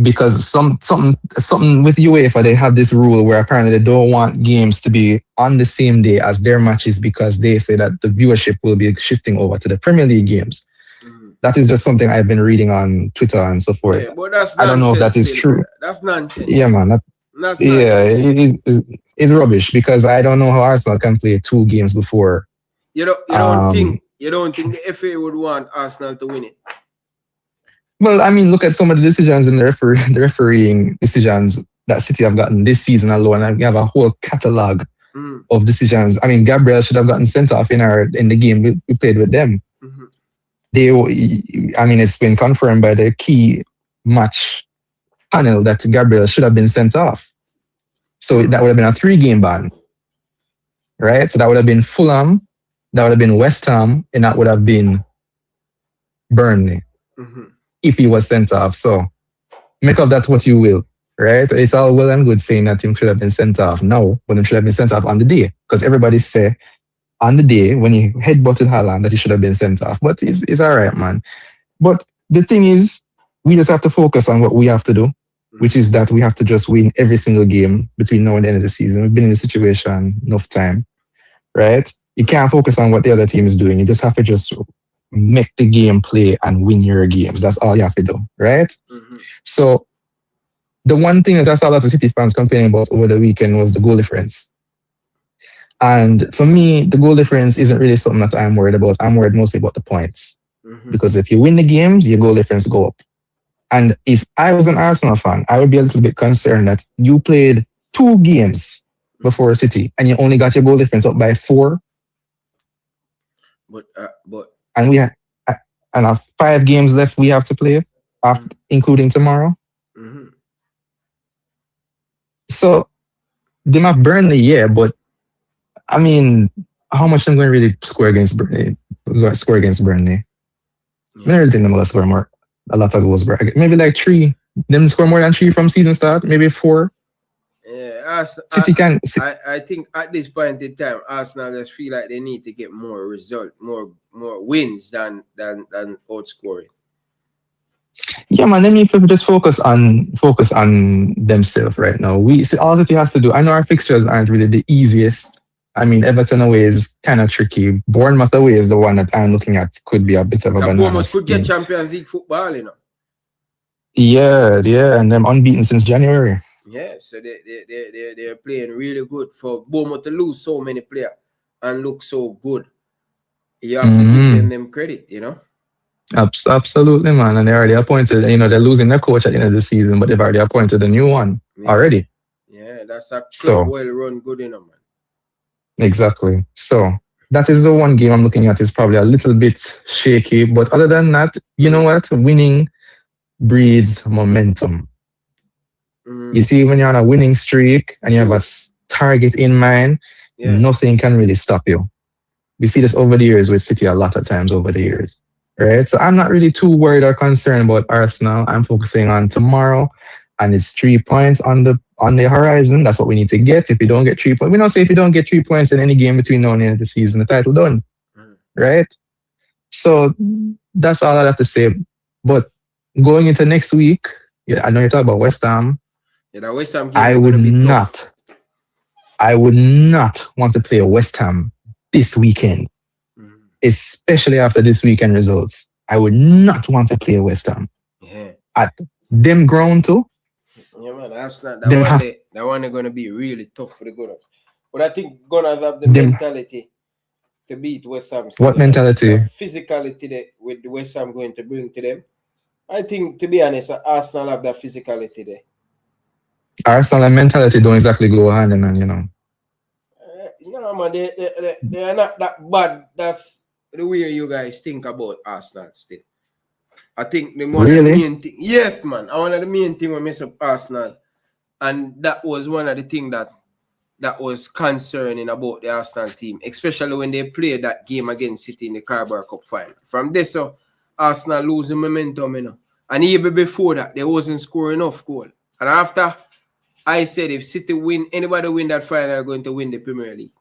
Because something with UEFA, they have this rule where apparently they don't want games to be on the same day as their matches because they say that the viewership will be shifting over to the Premier League games. That is just something I've been reading on Twitter and so forth. Yeah, but that's I don't know if that is true. That's nonsense. Yeah, man. That's nonsense. It's rubbish because I don't know how Arsenal can play 2 games before. You don't think the FA would want Arsenal to win it? Well, I mean, look at some of the decisions in the refereeing decisions that City have gotten this season alone. And we have a whole catalogue of decisions. I mean, Gabriel should have gotten sent off in the game we played with them. It's been confirmed by the key match panel that Gabriel should have been sent off. So that would have been a 3-game ban, right? So that would have been Fulham, that would have been West Ham, and that would have been Burnley. If he was sent off. So make of that what you will, right? It's all well and good saying that him should have been sent off now, but him should have been sent off on the day. Because everybody say on the day when he headbutted Haaland that he should have been sent off. But it's all right, man. But the thing is, we just have to focus on what we have to do, which is that we have to just win every single game between now and the end of the season. We've been in this situation enough time, right? You can't focus on what the other team is doing. You just have to just make the game play and win your games. That's all you have to do, right? So the one thing that I saw a lot of City fans complaining about over the weekend was the goal difference. And for me, the goal difference isn't really something that I'm worried about. I'm worried mostly about the points. Because if you win the games, your goal difference go up. And if I was an Arsenal fan, I would be a little bit concerned that you played 2 games before City and you only got your goal difference up by 4. And we have 5 games left we have to play, including tomorrow. So they have Burnley, yeah, but I mean, how much I'm going to really score against Burnley? I don't really think they're going to score more. A lot of goals, maybe like 3. Them score more than 3 from season start, maybe 4. Yeah, I think at this point in time, Arsenal just feel like they need to get more more wins than outscoring. Yeah, man. Let me just focus on themselves right now. All that he has to do. I know our fixtures aren't really the easiest. I mean, Everton away is kind of tricky. Bournemouth away is the one that I'm looking at. Could be a bit of a banana. Bournemouth could get Champions League football, Yeah, and them unbeaten since January. Yeah, so they're playing really good. For Bournemouth to lose so many players and look so good, you have to give them credit, Absolutely, man. And they already appointed, they're losing their coach at the end of the season, but they've already appointed a new one already. Yeah, that's a club well run, good man. Exactly. So that is the one game I'm looking at is probably a little bit shaky. But other than that, you know what? Winning breeds momentum. You see, when you're on a winning streak and you have a target in mind, nothing can really stop you. We see this over the years with City a lot of times over the years, right? So I'm not really too worried or concerned about Arsenal. I'm focusing on tomorrow, and it's 3 points on the horizon. That's what we need to get. If you don't get 3 points, we don't say if you don't get 3 points in any game between now and the end of the season, the title done, right? So that's all I have to say. But going into next week, I know you talk about West Ham. Yeah, West Ham game I would not want to play West Ham this weekend, especially after this weekend results. I would not want to play West Ham. Yeah. At them ground too. Yeah, man, that's not that one. They're gonna be really tough for the Gunners. But I think Gunners have the mentality to beat West Ham. What mentality? Physicality that with the West Ham going to bring to them. I think, to be honest, Arsenal have that physicality there. Arsenal and mentality don't exactly go hand in hand, man, they are not that bad. That's the way you guys think about Arsenal still. I think the main thing. Yes, man. One of the main thing we mess up Arsenal. And that was one of the things that that was concerning about the Arsenal team, especially when they played that game against City in the Carabao Cup final. From this, so Arsenal losing momentum, you know. And even before that, they wasn't scoring enough goal. And after, I said if City win, anybody win that final, they're going to win the Premier League.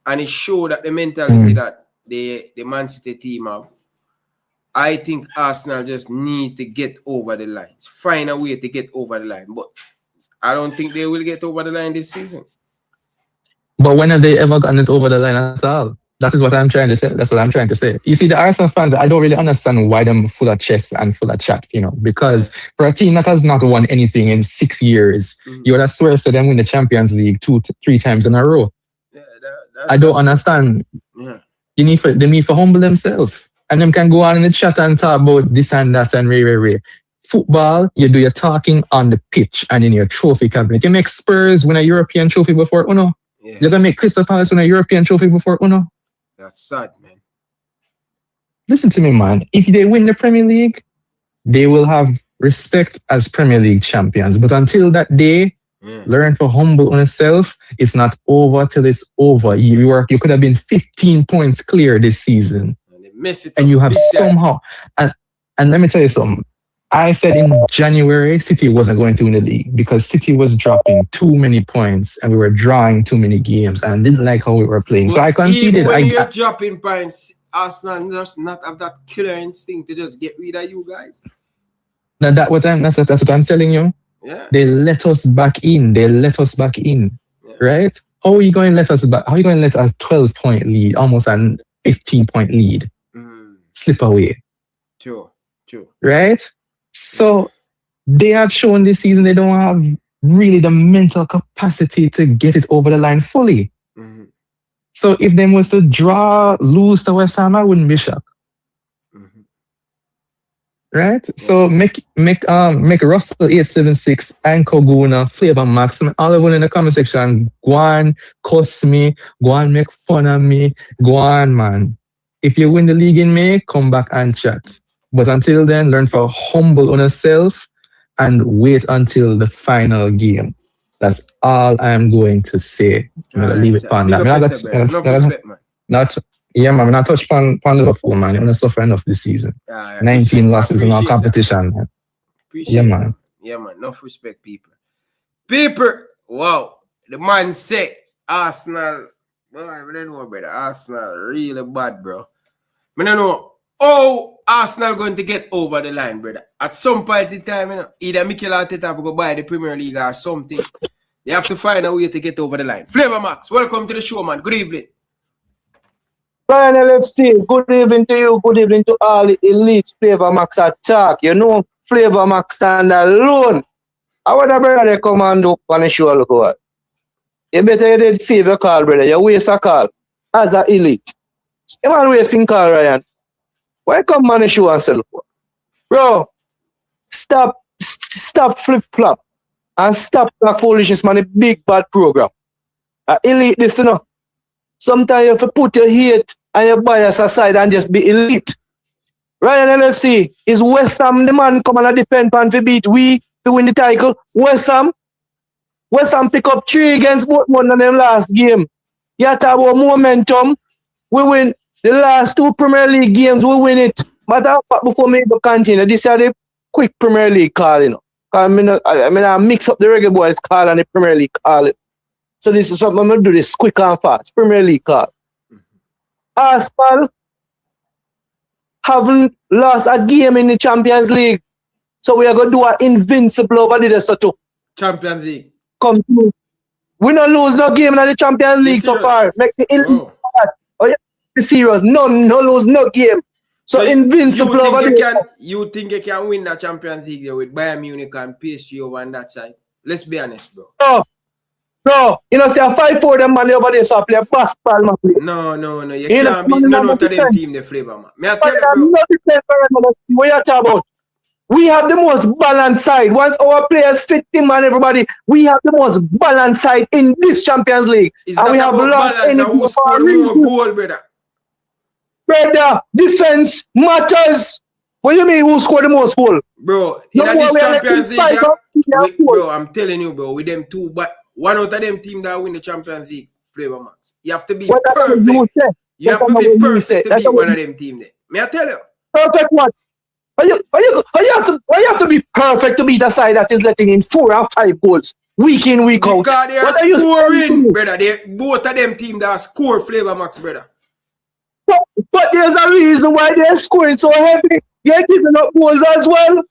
And it showed that the mentality that the Man City team have. I think Arsenal just need to get over the lines. Find a way to get over the line. But I don't think they will get over the line this season. But when have they ever gotten it over the line at all? That is what I'm trying to say. That's what I'm trying to say. You see, the Arsenal fans, I don't really understand why they're full of chess and full of chat, you know, because for a team that has not won anything in 6 years, you would have swear to them win the Champions League 2 to 3 times in a row. Yeah, I don't understand. Yeah. They need to humble themselves. And them can go on in the chat and talk about this and that and rare. Football, you do your talking on the pitch and in your trophy cabinet. You make Spurs win a European trophy before Uno. Yeah. You're going to make Crystal Palace win a European trophy before Uno. That's sad, man. Listen to me, man. If they win the Premier League, they will have respect as Premier League champions. But until that day, learn to humble on yourself. It's not over till it's over. You could have been 15 points clear this season. And you have somehow... And let me tell you something. I said in January, City wasn't going to win the league because City was dropping too many points and we were drawing too many games and didn't like how we were playing. So I conceded. Even when you're dropping points, Arsenal does not have that killer instinct to just get rid of you guys. Now that's what I'm telling you. Yeah. They let us back in. Yeah. Right? How are you going to let us back? How are you going to let us 12-point lead, almost an 15-point lead, slip away? True. Right? So they have shown this season they don't have really the mental capacity to get it over the line fully. So if they was to lose to West Ham, I wouldn't be shocked. Right? So make Russell 876 and Koguna, Flavor Max, all of them in the comment section. Go on, cuss me, go on, make fun of me, go on, man. If you win the league in May, come back and chat. But until then, learn to humble on yourself and wait until the final game. That's all I'm going to say. I'm going to leave it on that. I'm not touch on Liverpool, man. You're going to suffer enough this season. 19 losses in our competition, man. Man. Yeah, man. Enough respect, people. Wow. The man sick. Arsenal. Well, I don't know, brother. Arsenal really bad, bro. I don't know. Oh, Arsenal going to get over the line, brother. At some point in time, you know, either Mikel Arteta will go buy the Premier League or something. They have to find a way to get over the line. Flavor Max, welcome to the show, man. Good evening. Ryan LFC, good evening to you. Good evening to all the elites. Flavor Max attack. You know, Flavor Max stand alone. I want a brother they come and do on the show, look what. You better you did save your call, brother. You waste a call as an elite. You man wasting call, Ryan. Why come on the show and sell? Bro, stop flip-flop and stop that foolishness, man. A big bad program. Elite this, you know. Sometimes you have to put your hate and your bias aside and just be elite. Ryan LFC is West Ham, the man come and defend pan to beat we to win the title. West Ham pick up 3 against Bournemouth in them last game. You talk about momentum. We win the last 2 Premier League games, we win it. But before me to continue, this is the quick Premier League call, you know. I mix up the Reggae Boyz call and the Premier League call. So this is something I'm going to do this quick and fast. Premier League call. Arsenal haven't lost a game in the Champions League. So we are going to do an invincible over there. So to Champions League. Come through. We don't lose no game in the Champions League so far. Make the elite. Oh, yeah. Be serious. No lose no game. So invincible over there. You think you can win the Champions League with Bayern Munich and PSG over on that side? Let's be honest, bro. No, you know, say a 5-4 them man over there, so I play a basketball, man. No. You can't beat none of them team, the flavor, man. Me I tell you, bro. What you talking about? We have the most balanced side. Once our players fit in, man, everybody, we have the most balanced side in this Champions League. And we have lost any who scored more goal, brother. Brother, defense matters. What do you mean who scored the most goal? Bro, in this Champions League, bro, I'm telling you, bro, with them two one out of them team that win the Champions League flavor max. You have to be What that's what you perfect. say. You have That's to what be you perfect say. to That's beat what one you- of them team there. May I tell you? Perfect what? Why you have to be perfect to beat a side that is letting in 4 and 5 goals week in, week out? Because they What are are you saying to scoring, me? brother. Both of them team that score flavor max, brother. But there's a reason why they're scoring so heavy. They're giving up goals as well.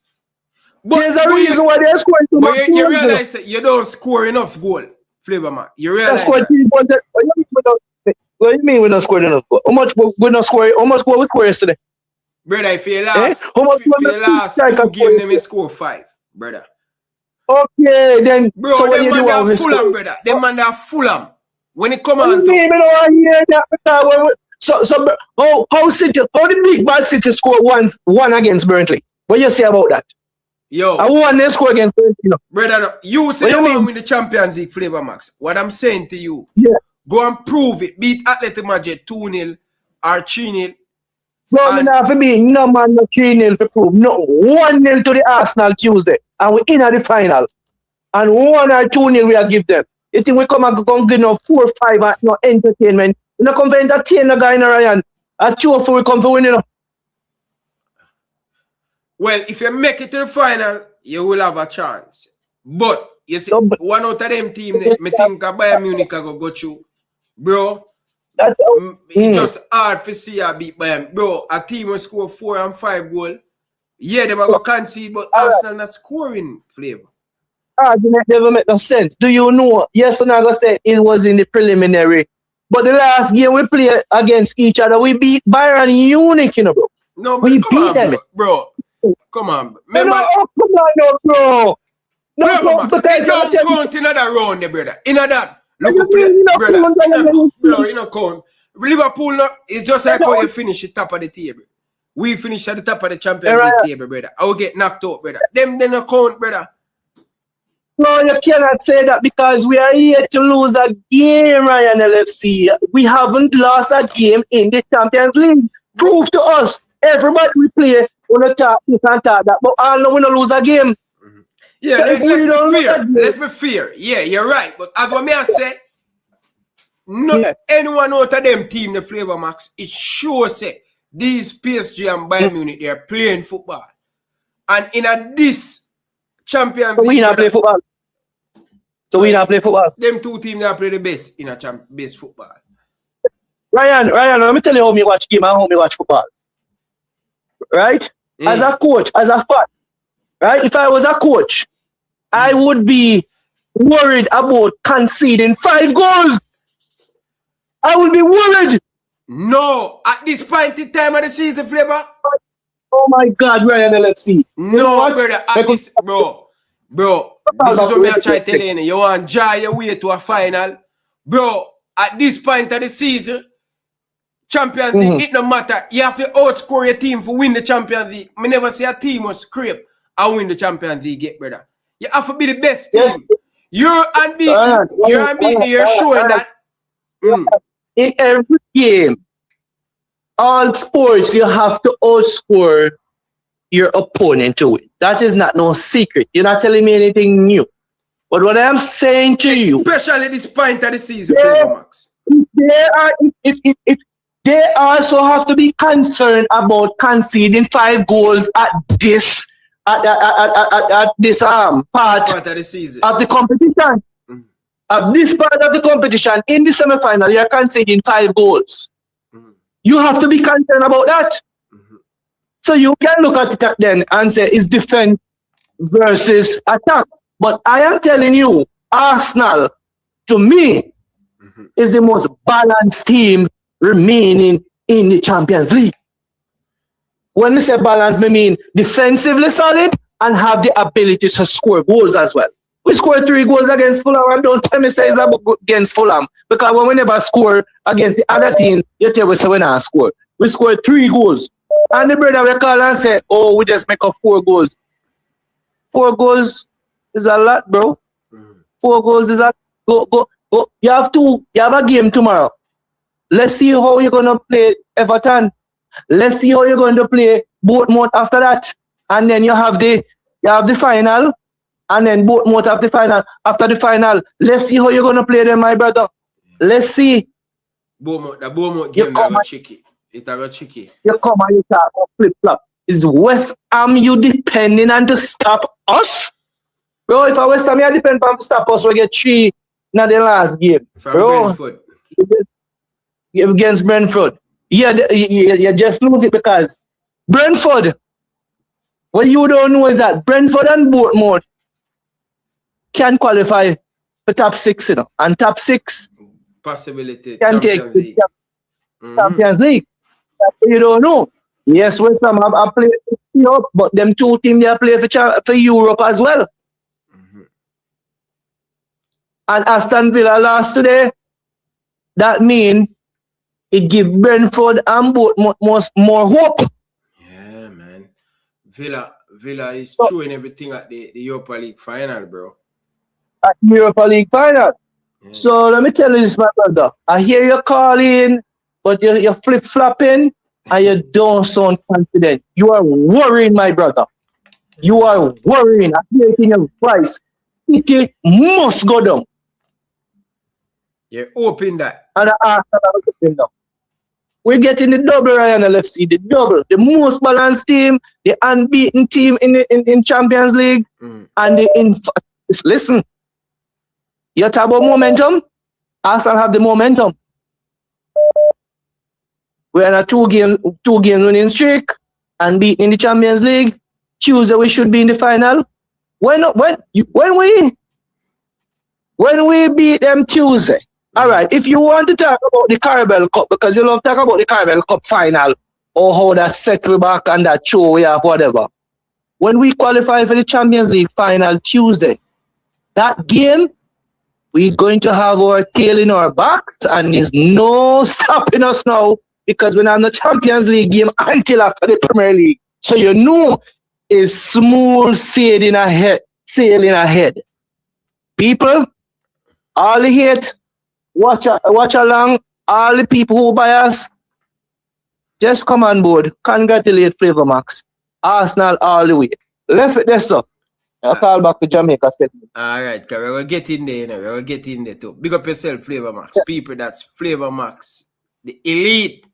There's a reason why they're scoring so much But you goals. realize that you don't score enough goal, flavor max. You They realize scored that? 3 goals. What do you mean we don't score enough goals? How much we not score? How much goal we score yesterday? Brother, if you last, How much for your last 2 games, them you score 5, brother. Okay, then. Bro, so what them you man do are with Fulham, score? brother. Them man are Fulham. When it come What on do you mean? to I don't hear that. How City? How the big bad City score one against Burnley? What you say about that? yo, I won they score against Burnley. You know. brother, no, you say What you you want to mean? win the Champions League flavor max. What I'm saying to you, Yeah. go and prove it. Beat Atletico Madrid 2-0 or 3-0. Bro, we And- not have to be no man no 3-0 to prove. No, 1-0 to the Arsenal Tuesday. And we in at the final. And 1 or 2-0 we are give them. You think we come and go give no 4 or 5 and no entertainment? We not come to entertain the guy in Ryan. A 2-4 we come to win, you know. Well, if you make it to the final, you will have a chance. But you see, one out of them team, me think Bayern Munich go through. Bro, That's it's just hard to see a beat Bayern. Bro, a team will score 4 and 5 goals. Yeah, they will concede, but Arsenal not scoring flavor. Argument never make no sense. Do you know? Yes, I'm not gonna say it was in the preliminary, but the last game we played against each other, we beat Bayern Munich, you know, bro. No, we come beat on, them. bro. Come on. Remember, come on, no, bro. No, It don't count in another round, there, brother. In that, look up, brother. You know, count. Liverpool, no, it's just like how you finish at the top of the table. We finish at the top of the Champions League table, brother. I will get knocked out, brother. Them no count, brother. No, you cannot say that because we are here to lose a game, Ryan LFC. We haven't lost a game in the Champions League. Prove to us. Everybody we play, we don't talk this and talk that, but all know we don't lose a game. Yeah, So let's if we be don't lose fair. a game- Let's be fair. Yeah, you're right. But as what me I say, not anyone out of them team, the flavor max, it sure say these PSG and Bayern Munich, they are playing football. And in this Champions So we League, not play football. So we not play football. them two teams that play the best in a best football. Ryan, let me tell you how me watch game and how me watch football. Right? As a coach, as a fan, right? If I was a coach, I would be worried about conceding 5 goals. I would be worried. No, at this point in time of the season, flavor. Oh my God, Ryan LFC. No, brother, at this, bro, this is what me I try to tell you. You want to draw your way to a final, bro. At this point of the season, Champions League, it no matter. You have to outscore your team for win the Champions League. Me never see a team was scrape and win the Champions League yet, brother. You have to be the best team. Yes. You're unbeaten. You're unbeaten. You're showing that. In every game, all sports, you have to outscore your opponent to win. That is not no secret. You're not telling me anything new. But what I'm saying to you, especially this point of the season, Flavor Max. They also have to be concerned about conceding 5 goals at this part of the season of the competition. At this part of the competition, in the semi-final, you're conceding 5 goals. You have to be concerned about that. So you can look at it then and say it's defense versus attack. But I am telling you, Arsenal, to me, is the most balanced team remaining in the Champions League. When I say balance, I mean defensively solid and have the ability to score goals as well. We scored 3 goals against Fulham, and don't tell me say it's against Fulham. Because when we never score against the other team, you tell us we not score. We scored 3 goals. And the brother will call and say, oh, we just make up 4 goals. 4 goals is a lot, bro. 4 goals is a go. You have a game tomorrow. Let's see how you're gonna play Everton. Let's see how you're going to play Bournemouth after that. And then you have the final. And then Bournemouth after the final. Let's see how you're gonna play them, my brother. Let's see. The Bournemouth game that got tricky. It got tricky. You come and you talk about flip-flop. Is West Ham you depending on to stop us? Bro, if I West Ham you depend on to stop us, we get 3 in the last game. From bro, Brentford. Against Brentford. You just lose it because Brentford, what you don't know is that Brentford and Bournemouth can qualify for top 6, you know, and top 6 possibility can Champions take League. Champions League. That's what you don't know. Yes, West Ham have played Europe, but them 2 teams they play for Europe as well. And Aston Villa lost today. That means it gives Brentford and Bournemouth more hope. Yeah, man. Villa is throwing everything at the Europa League final, bro. At the Europa League final. Yeah. So let me tell you this, my brother. I hear you calling, but you're flip-flopping and you don't sound confident. You are worrying, my brother. You are worrying. I hear it in your voice. City must go down. You're hoping that. And we're getting the double, Ryan LFC, the double. The most balanced team, the unbeaten team in Champions League. And listen, you talk about momentum, Arsenal have the momentum. We're on a 2-game winning streak and beating in the Champions League. Tuesday we should be in the final. When we beat them Tuesday. All right, if you want to talk about the Carabao Cup, because you love to talk about the Carabao Cup final, or how that settle back and that show we have, whatever. When we qualify for the Champions League final Tuesday, that game, we're going to have our tail in our backs, and there's no stopping us now, because we're not in the Champions League game until after the Premier League. So you know it's smooth sailing ahead. People, all the hate, watch along, all the people who buy us, just come on board. Congratulate Flavor Max. Arsenal all the way. Left it there, so. I'll call back to Jamaica. Alright, because we'll get in there, you know. We'll get in there too. Big up yourself, Flavor Max. Yeah. People, that's Flavor Max. The elite.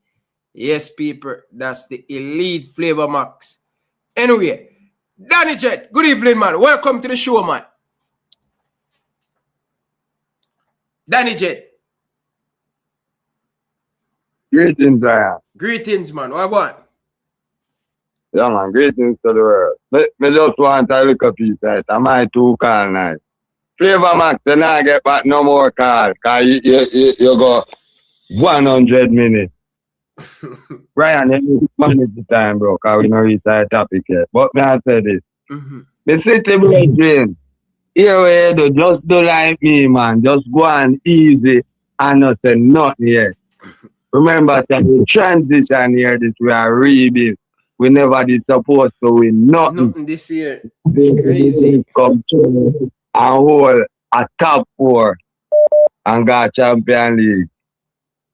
Yes, people, that's the elite Flavor Max. Anyway, Danny Jet, good evening, man. Welcome to the show, man. Danny Jet. Greetings, Ryan. Greetings, man. What going? Yeah, man. Greetings to the world. Me just want a little piece right. Am I too call night? Flavor Max, you not get back no more call. Because you go 100 minutes. Ryan, you need to manage the time, bro. Because we don't reach that topic yet. But me I say this. The city brethren, here we do, just do like me, man. Just go on easy and not say nothing yet. Remember that the transition here, this we are rebuild. We never did supposed to win nothing this year. It's crazy. Come to and hold a top 4 and got Champions League.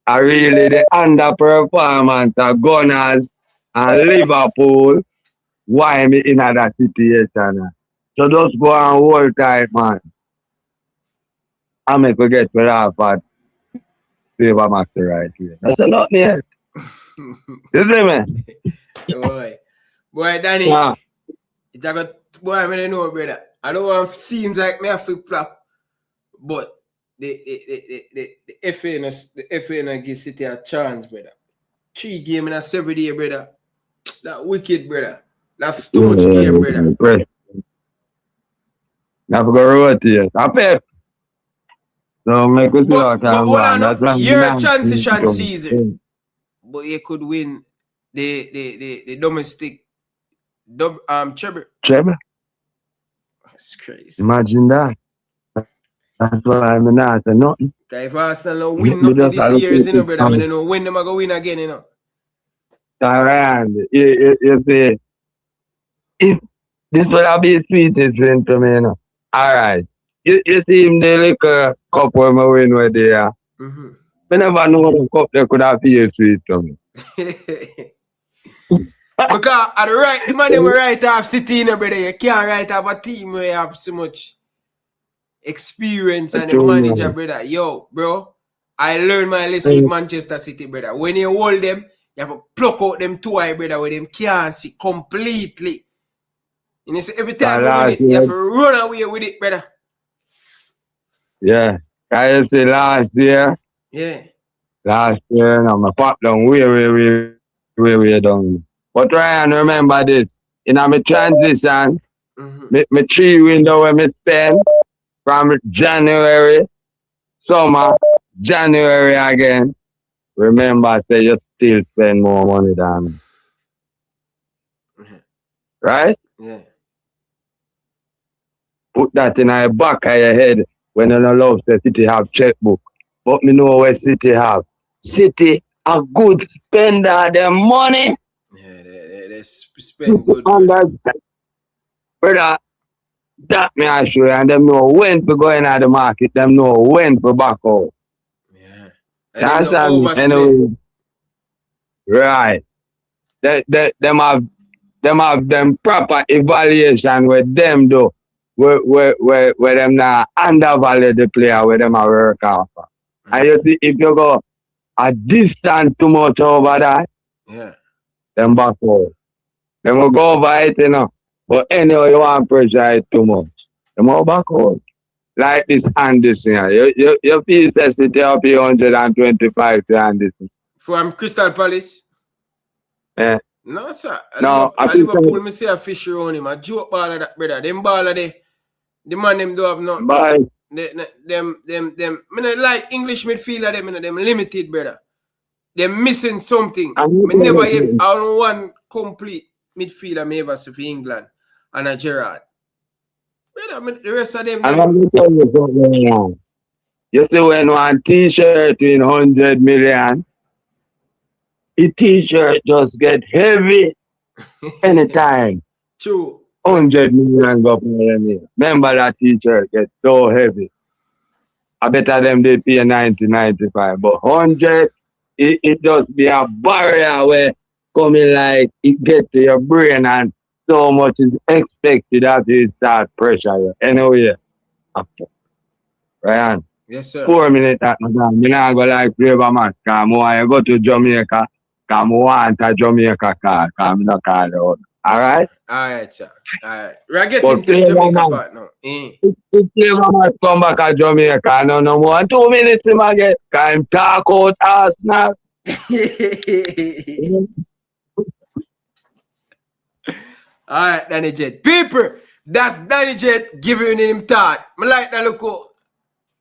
I really the underperformance of Gunners and Liverpool. Why me in that situation? So just go and hold tight, man. I make we get to laugh at Flavor Max right here. That's a lot there. You see me? Boy, Danny. It's a good boy, I don't know, brother. I don't want to seem like me a flip flop, but the FA give City a chance, brother. 3 games in a 7 day, brother. That wicked, brother. That's too much game, brother. Now we go rotate. I pep. So make us see how can go. You're a transition season, but you could win the domestic treble. Treble? That's crazy. Imagine that. That's why I'm not saying nothing. If Arsenal don't win nothing this year, you know, brother, I don't know when them are going to win again, you know. Around, you see, if this will be sweetest thing to me, you know. All right. You see him the little cup when I win with there. I never know the cup they could have been sweet to me. Because the man them write off City, brother. You can't write off a team where you have so much experience and a manager, brother. Yo, bro, I learned my lesson with Manchester City, brother. When you hold them, you have to pluck out them two eye, brother, where them can't see completely. And you see, every time you win it, you have to run away with it, brother. Yeah. Can you see last year? Yeah. Last year, no, my pop down way down. But Ryan, remember this. In my transition, my 3 window where me spend from January, summer, January again. Remember, say you still spend more money than me. Right? Yeah. Put that in the back of your head when you don't love the City have checkbook. But me know where City have. City a good spender of their money. Yeah, they spend good. Brother, that me I show you, and them know when to go in at the market, them know when to back out. Yeah. That's anyway. Right. Them have them proper evaluation with them though. Where them not undervalue the player where them are work off. And you see if you go a distance too much over that, yeah, them back out. Them will go over it, you know. But anyway, you want pressure it too much. Them will back out. Like this Anderson. You feel that City up 125 to Anderson. From Crystal Palace? Yeah. No, sir. No, Liverpool, me say a fish around him. A joke ball of that, brother. Them ball of the man them do have no. Them me not like English midfielder, them limited, brother. Them missing something. Me never yet on one complete midfielder me ever see for England and a Gerrard. Brother, the rest of them. I'm going to tell you something. You see when one t-shirt in 100 million, a t-shirt just get heavy anytime. True. 100 million go for me. Remember that t-shirt get so heavy. I better them they pay 90-95. But 100, it just be a barrier where coming like it get to your brain and so much is expected that you start pressure. Anyway. Ryan. Yes, sir. 4 minutes at my time. I not go like flavor match. Come on, you go to Jamaica. Come on to Jamaica card. Come not call out. Alright? Alright, sir. Alright. We're getting to the Jamaica part now. If flavor match come back at Jamaica, no more. 2 minutes him again. Can talk out Arsenal. Alright, Danny Jet. People, that's Danny Jet giving him thought. I like that look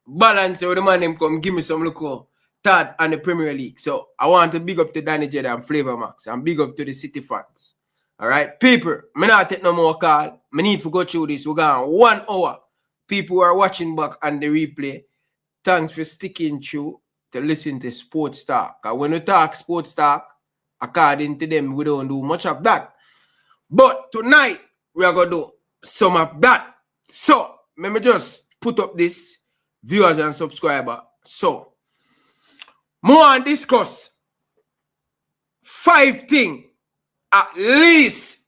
balance with the man him come give me some look thought on the Premier League. So I want to big up to Danny Jet and Flavor Max and big up to the City fans. Alright, people, me not take no more call. Me need to go through this. We're going 1 hour. People who are watching back on the replay, thanks for sticking through to listen to Sports Talk. And when we talk Sports Talk, according to them, we don't do much of that. But tonight, we are going to do some of that. So, let me just put up this, viewers and subscribers. So, more and discuss 5 things at least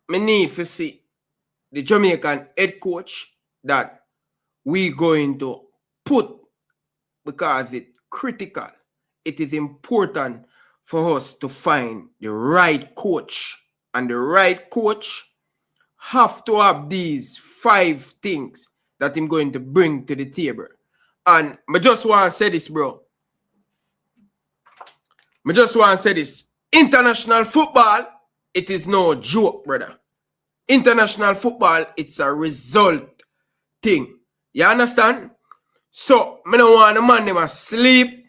me need to see the Jamaican head coach that we going to put because it's critical. It is important for us to find the right coach. And the right coach have to have these 5 things that I'm going to bring to the table. And I just want to say this, bro. I just want to say this. International football, it is no joke, brother. International football, it's a result thing. You understand? So, I don't want the man them sleep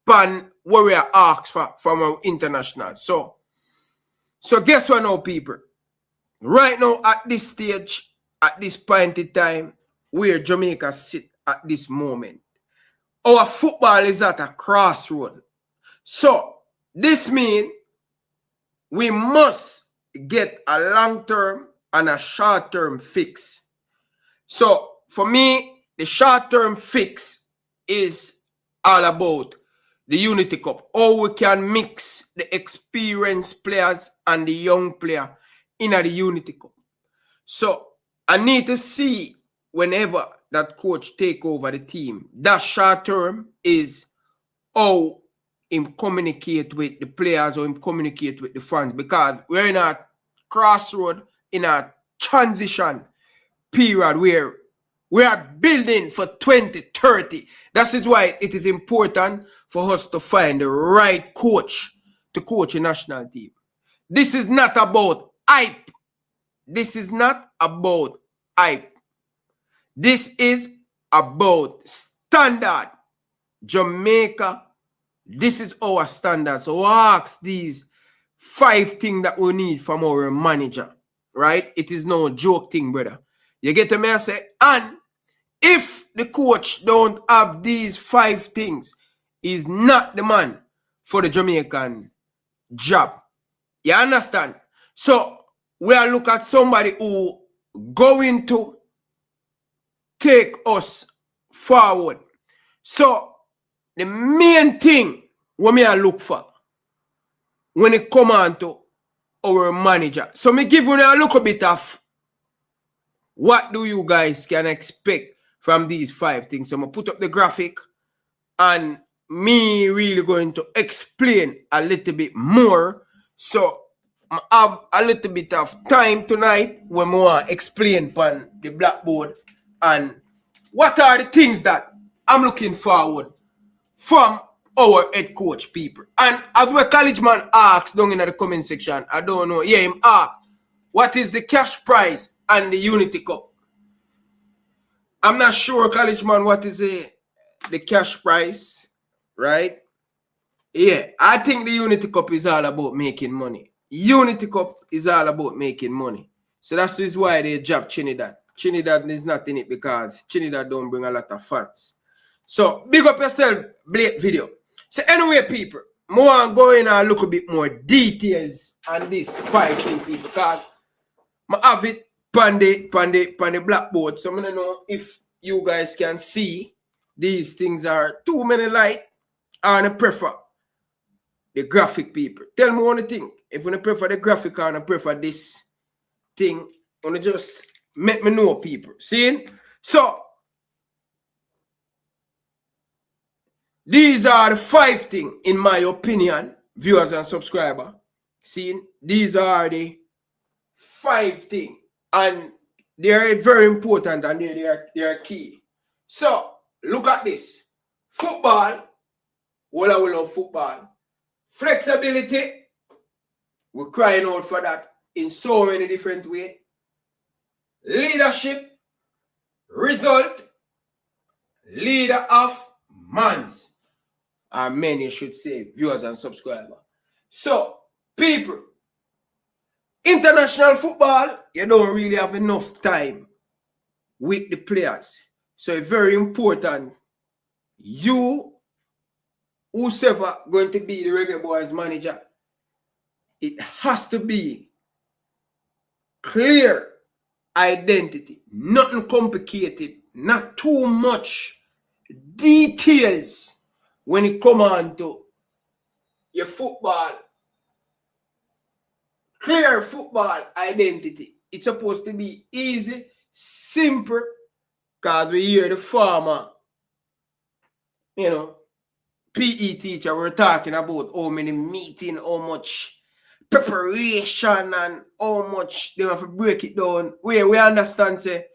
pan what we are asked for from our international. So guess what now, people? Right now, at this stage, at this point in time, where Jamaica sit at this moment, our football is at a crossroad. So, this means we must get a long-term and a short-term fix. So, for me, the short-term fix is all about the Unity Cup, how we can mix the experienced players and the young player in the Unity Cup. So I need to see whenever that coach take over the team, that short term is how him communicate with the players or him communicate with the fans, because we're in a crossroad, in a transition period where we are building for 2030. That is why it is important for us to find the right coach to coach a national team. This is not about hype. This is not about hype. This is about standard. Jamaica, this is our standard. So ask these 5 things that we need from our manager, right? It is no joke thing, brother. You get to me, I say, and if the coach don't have these 5 things, he's not the man for the Jamaican job. You understand? So we are looking at somebody who going to take us forward. So the main thing what me I look for when it come on to our manager. So me give you a little bit of what do you guys can expect from these 5 things. So I'm going to put up the graphic and me really going to explain a little bit more. So I have a little bit of time tonight when I want to explain on the blackboard and what are the things that I'm looking forward from our head coach people. And as well, college man asked down in the comment section, I don't know, yeah, him asked, what is the cash prize and the Unity Cup? I'm not sure, college man, what is the cash prize, right? Yeah, I think the Unity Cup is all about making money. Unity Cup is all about making money. So that's why they drop Trinidad. Trinidad is not in it because Trinidad don't bring a lot of fans. So big up yourself, Blake video. So anyway, people, more going and look a bit more details on this 5 thing, people, because I have it on the blackboard. So I don't know if you guys can see these things are too many light and I prefer the graphic, people. Tell me one thing. If you prefer the graphic and I prefer this thing, I want to just make me know, people. See? So these are the 5 things, in my opinion, viewers and subscribers. See? These are the 5 things. And they are very important and they are key. So, look at this. Football. Well, I love football. Flexibility. We're crying out for that in so many different ways. Leadership. Result. Leader of mans. Or many should say, viewers and subscribers. So, people, international football, you don't really have enough time with the players. So it's very important. You, whoever going to be the Reggae Boyz manager, it has to be clear identity, nothing complicated, not too much details when it comes on to your football. Clear football identity. It's supposed to be easy, simple, because we hear the former, PE teacher, we're talking about how many meeting, how much preparation, and how much they have to break it down. We understand, say,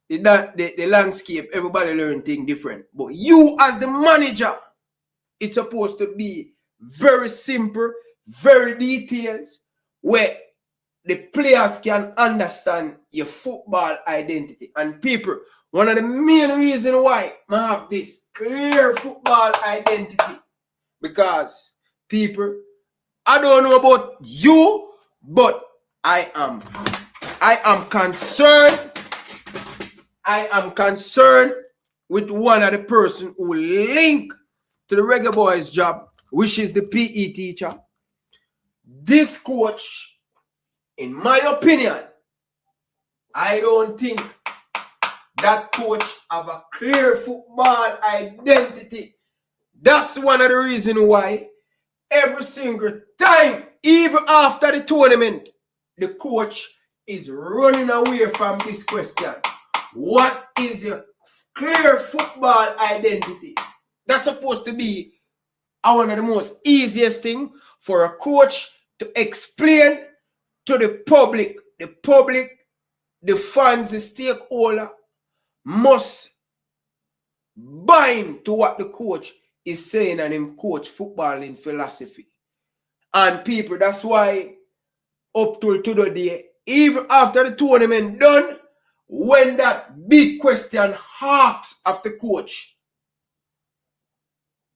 the landscape, everybody learn things different. But you as the manager, it's supposed to be very simple, very detailed, where the players can understand your football identity. And people, one of the main reasons why I have this clear football identity, because people, I don't know about you, but I am concerned. I am concerned with one of the person who link to the Reggae Boyz job, which is the PE teacher. This coach, in my opinion, I don't think that coach have a clear football identity That's one of the reasons why every single time, even after the tournament, the coach is running away from this question. What is your clear football identity? That's supposed to be one of the most easiest thing for a coach to explain to the public. The fans, the stakeholder must bind to what the coach is saying and him coach football in philosophy. And people, that's why up till today, even after the tournament done, when that big question asks of the coach,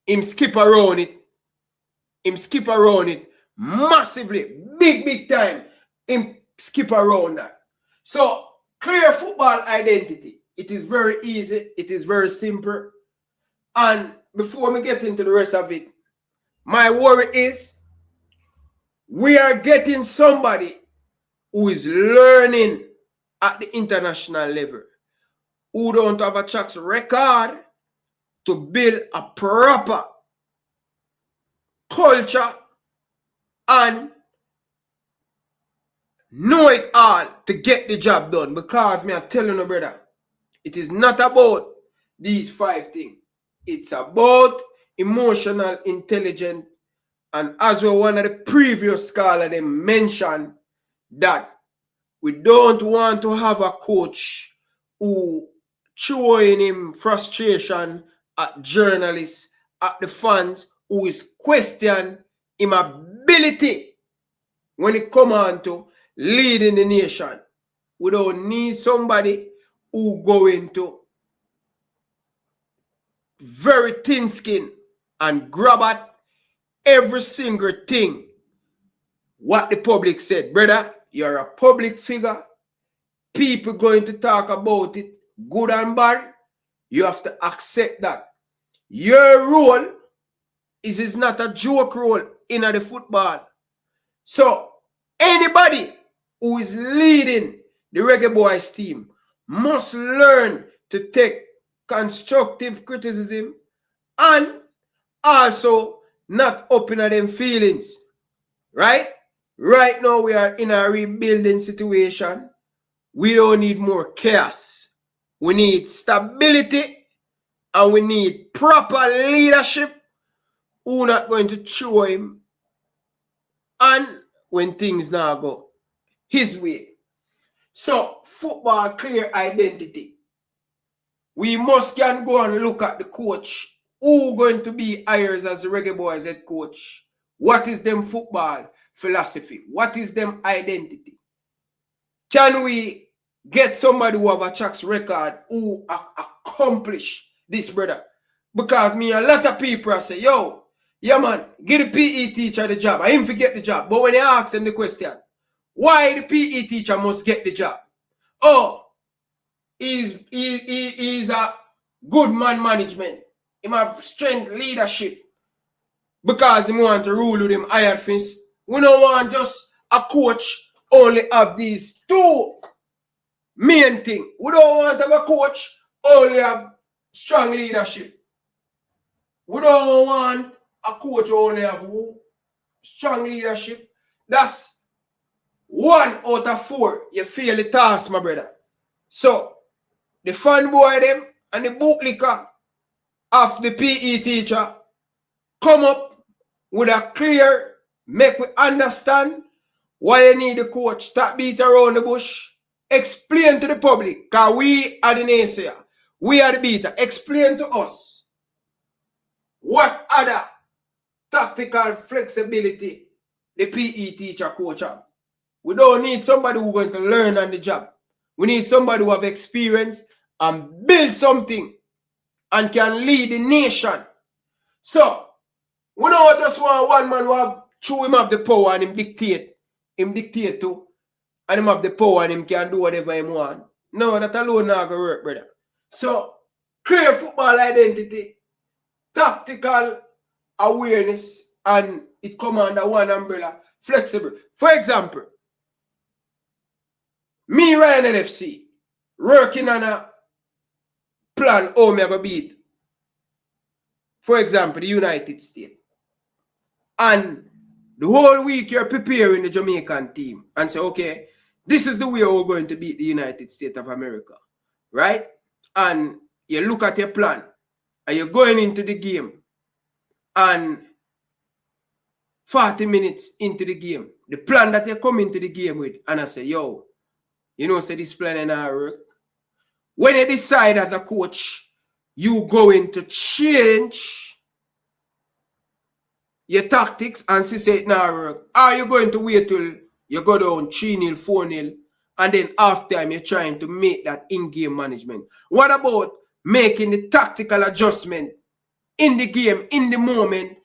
him skip around it. Him skip around it massively, big time. Him skip around that. So, clear football identity. It is very easy. It is very simple. And before we get into the rest of it, my worry is we are getting somebody who is learning at the international level, who don't have a track record to build a proper culture and know it all to get the job done. Because me, I'm telling you, brother, it is not about these 5 things. It's about emotional intelligence. And as well, one of the previous scholars they mentioned that we don't want to have a coach who showing him frustration at journalists, at the fans, who is question his ability when it comes on to leading the nation. We don't need somebody who go into very thin skin and grab at every single thing what the public said. Brother, you're a public figure. People going to talk about it, good and bad. You have to accept that. Your role is not a joke role in the football. So, anybody who is leading the Reggae Boyz team must learn to take constructive criticism and also not open at them feelings. Right? Right now, we are in a rebuilding situation. We don't need more chaos. We need stability and we need proper leadership who not going to show him and when things now go his way. So, football clear identity. We must can go and look at the coach who going to be hired as the Reggae Boyz head coach. What is them football philosophy? What is them identity? Can we get somebody who have a track record who accomplish this, brother? Because me, a lot of people say, yo, yeah man, give the PE teacher the job. I him forget the job. But when they ask him the question, why the PE teacher must get the job? Oh, he's a good man management. He have strength leadership. Because he want to rule with him iron fist. We don't want just a coach only have these 2 main things. We don't want to have a coach only have strong leadership. We don't want a coach only have strong leadership. That's 1 out of 4. You fail the task, my brother. So, the fanboy them and the bootlicker of the PE teacher come up with a clear, make we understand why you need the coach. Stop beat around the bush. Explain to the public, because we are the naysayer. We are the beater. Explain to us what other tactical flexibility the PE teacher coach have. We don't need somebody who's going to learn on the job. We need somebody who have experience and build something and can lead the nation. So, we don't just want one man who have chew him have the power and him dictate. Him dictate too. And him have the power and him can do whatever him want. No, that alone not gonna work, brother. So, clear football identity, tactical awareness, and it come under one umbrella, flexible. For example, me Ryan LFC, working on a plan how me go beat for example, the United States, and the whole week you're preparing the Jamaican team and say, okay, this is the way we're going to beat the United States of America, right? And you look at your plan and you're going into the game and 40 minutes into the game, the plan that you come into the game with, and I say, yo, you know, say this plan ain't not work. When you decide as a coach, you going to change your tactics and say it not work. Are you going to wait till you go down 3-0, 4-0, and then half time you're trying to make that in-game management? What about making the tactical adjustment in the game, in the moment,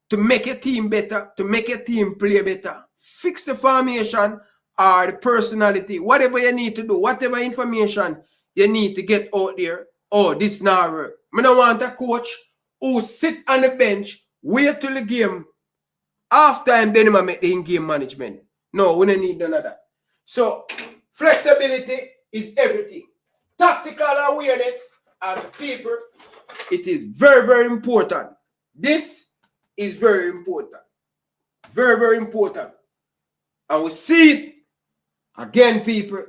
to make your team better, to make your team play better? Fix the formation or the personality, whatever you need to do, whatever information you need to get out there. Oh, this not work. I don't want a coach who sit on the bench, wait till the game, half time, then I make the in-game management. No, we don't need none of that. So, flexibility is everything. Tactical awareness as people, it is very, very important. This is very important. Very, very important. And we see it again, people.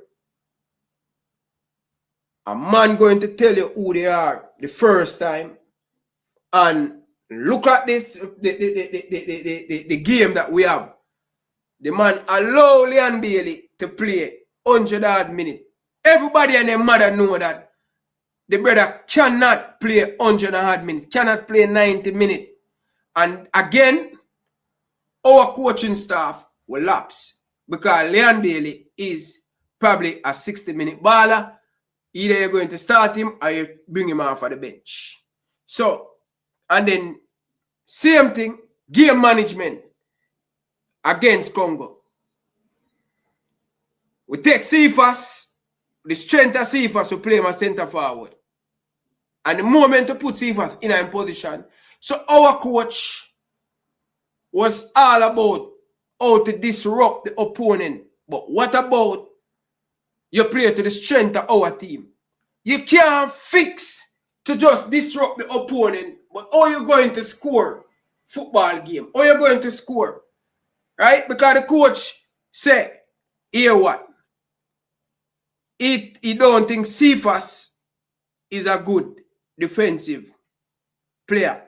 A man going to tell you who they are the first time. And look at this, the game that we have. The man allow Leon Bailey to play 100 odd minutes. Everybody and their mother know that the brother cannot play 100 odd minutes, cannot play 90 minutes. And again, our coaching staff will lapse because Leon Bailey is probably a 60-minute baller. Either you're going to start him or you bring him off of the bench. So, and then same thing, game management against Congo. We take Cephas, the strength of Cephas to play him as center forward. And the moment to put Cephas in a position. So our coach was all about how to disrupt the opponent. But what about you play to the strength of our team? You can't fix to just disrupt the opponent, but how you going to score football game? How you going to score? Right? Because the coach said, here what? He don't think Cephas is a good defensive player.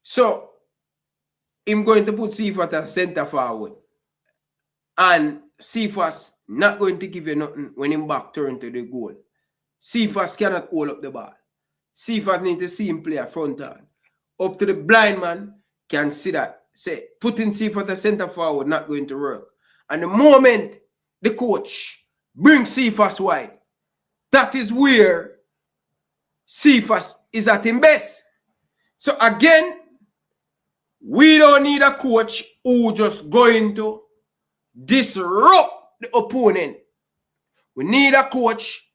So, I'm going to put Cephas as center forward. And Cephas not going to give you nothing when him back turn to the goal. Cephas cannot hold up the ball. Cephas need to see him play a front hand. Up to the blind man can see that. Say, putting Cephas as center forward not going to work. And the moment the coach brings Cephas wide, that is where Cephas is at his best. So again, we don't need a coach who just going to disrupt the opponent. We need a coach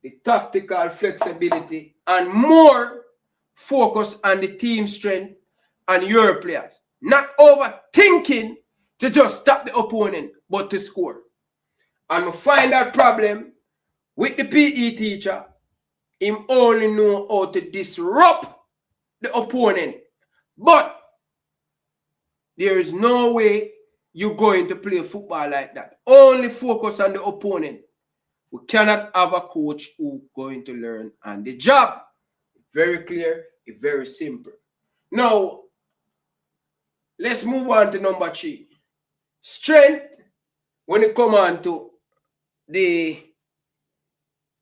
with tactical flexibility and more focus on the team strength and your players. Not overthinking to just stop the opponent, but to score. And we find that problem with the PE teacher. Him only know how to disrupt the opponent. But there is no way you're going to play football like that. Only focus on the opponent. We cannot have a coach who's going to learn on the job. Very clear, it's very simple. Now, let's move on to number 3. Strength when it comes on to the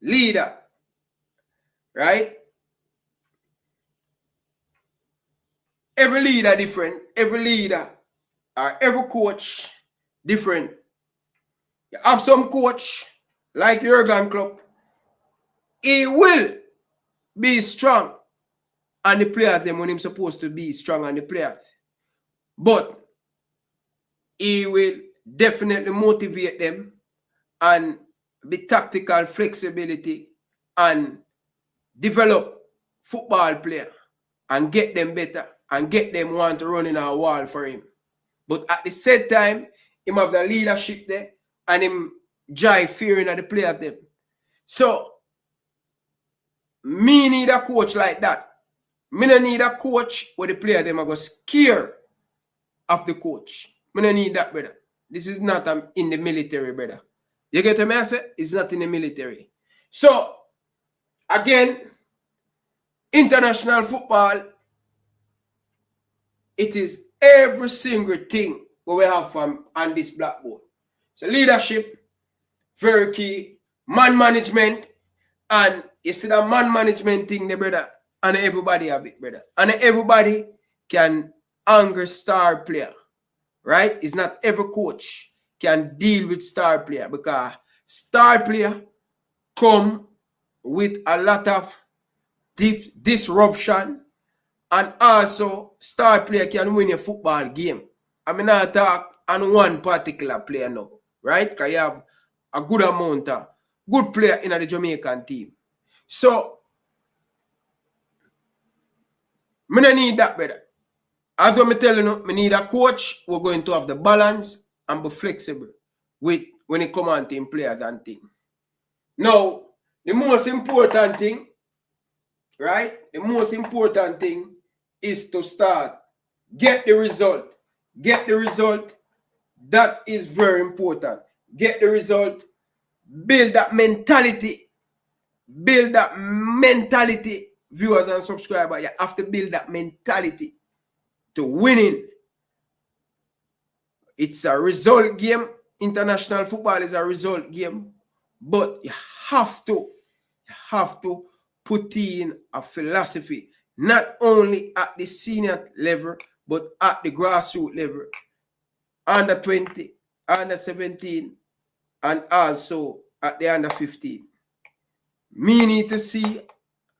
leader. Right? Every leader different. Every leader or every coach different. You have some coach like Jurgen Klopp. He will be strong on the players them when he's supposed to be strong on the players. But he will definitely motivate them and be tactical flexibility and develop football player and get them better and get them want to run in a wall for him. But at the same time, him have the leadership there and him drive fearing of the players them. So, me need a coach like that Me no need a coach where the player them are go scare of the coach. Me no need that, brother. This is not in the military, brother. You get what I say? It's not in the military. So, again, international football, it is every single thing what we have from on this blackboard. So leadership, very key, man management, and you see that man management thing there, brother, and everybody have it, brother. And everybody can anger star player, right? It's not every coach can deal with star player because star player come with a lot of disruption, and also star player can win a football game. I mean, I talk on one particular player now, right? Because you have a good amount of good player in the Jamaican team. So, I don't need that, brother. As I'm telling you, I need a coach who's going to have the balance and be flexible with when it comes on team players and things. Now, the most important thing, right? The most important thing is to start. Get the result. Get the result. That is very important. Get the result. Build that mentality. Build that mentality. Viewers and subscribers, you have to build that mentality to winning. It's a result game. International football is a result game. But you have to put in a philosophy, not only at the senior level, but at the grassroots level. Under 20, under 17, and also at the under 15. Me need to see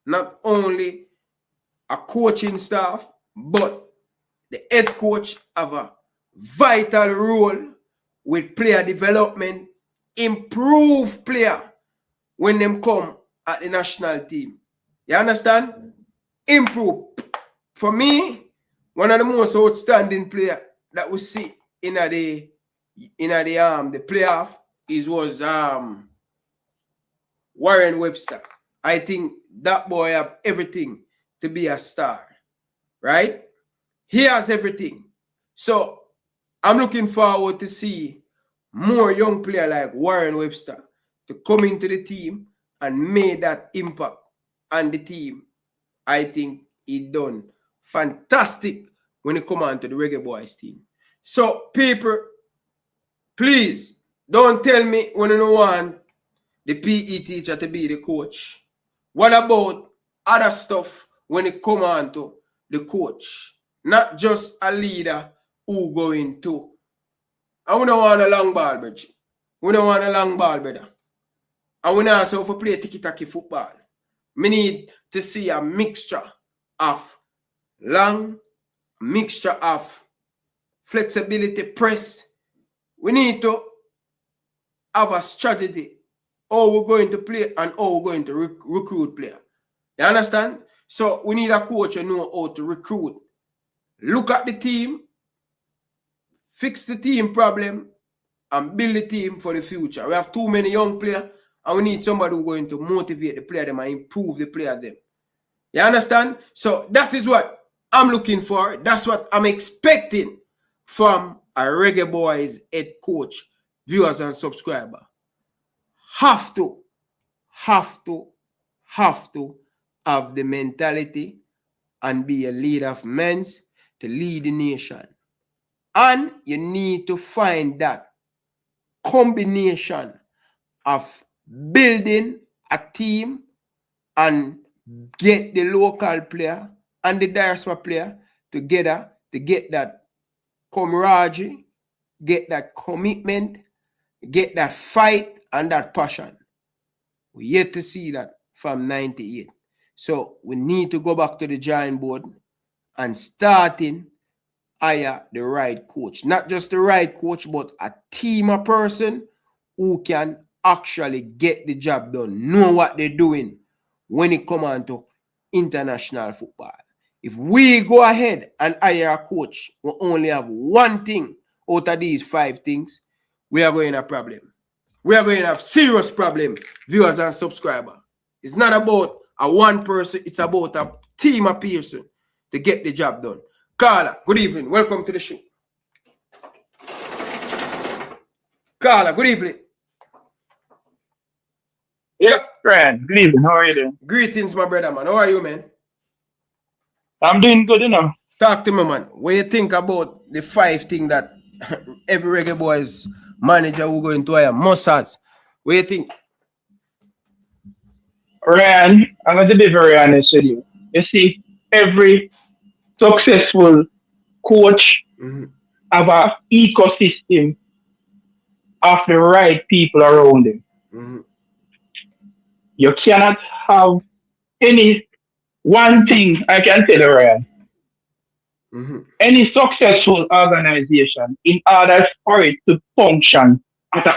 not only a coaching staff, but the head coach have a vital role with player development, improve player when them come at the national team. You understand? Improve. For me, one of the most outstanding player that we see in the playoff was Warren Webster. I think that boy have everything to be a star, right? He has everything. So I'm looking forward to see more young player like Warren Webster to come into the team and make that impact on the team. I think he done fantastic when he come on to the Reggae Boyz team. So people, please don't tell me when you don't want the PE teacher to be the coach. What about other stuff when it come on to the coach? Not just a leader who going to. And we don't want a long ball, brother. We don't want a long ball, brother. And we don't also for play tiki-taki football. We need to see a mixture of long, mixture of flexibility, press. We need to have a strategy how we're going to play and how we're going to recruit player. You understand? So we need a coach who know how to recruit. Look at the team, fix the team problem, and build the team for the future. We have too many young players, and we need somebody who's going to motivate the player them and improve the player them. You understand? So that is what I'm looking for. That's what I'm expecting from a Reggae Boyz head coach, viewers and subscribers. Have to have the mentality and be a leader of men to lead the nation. And you need to find that combination of building a team and get the local player and the diaspora player together to get that camaraderie, get that commitment, get that fight and that passion. We yet to see that from 98. So we need to go back to the drawing board and starting hire the right coach. Not just the right coach, but a team of person who can actually get the job done, know what they're doing when it comes on to international football. If we go ahead and hire a coach who only have one thing out of these 5 things, we are going to have a problem. We are going to have serious problem, viewers and subscribers. It's not about a one person, it's about a team of Pearson to get the job done. Carla, good evening. Welcome to the show. Carla, good evening. Yeah, Brian. Good evening. How are you doing? Greetings, my brother, man. How are you, man? I'm doing good, you know. Talk to me, man. What you think about the 5 things that every Reggae Boyz manager who going to hire must has? What you think? Ryan, I'm going to be very honest with you. You see, every successful coach have an ecosystem of the right people around him. You cannot have any one thing I can tell you, Ryan. Any successful organization, in order for it to function at an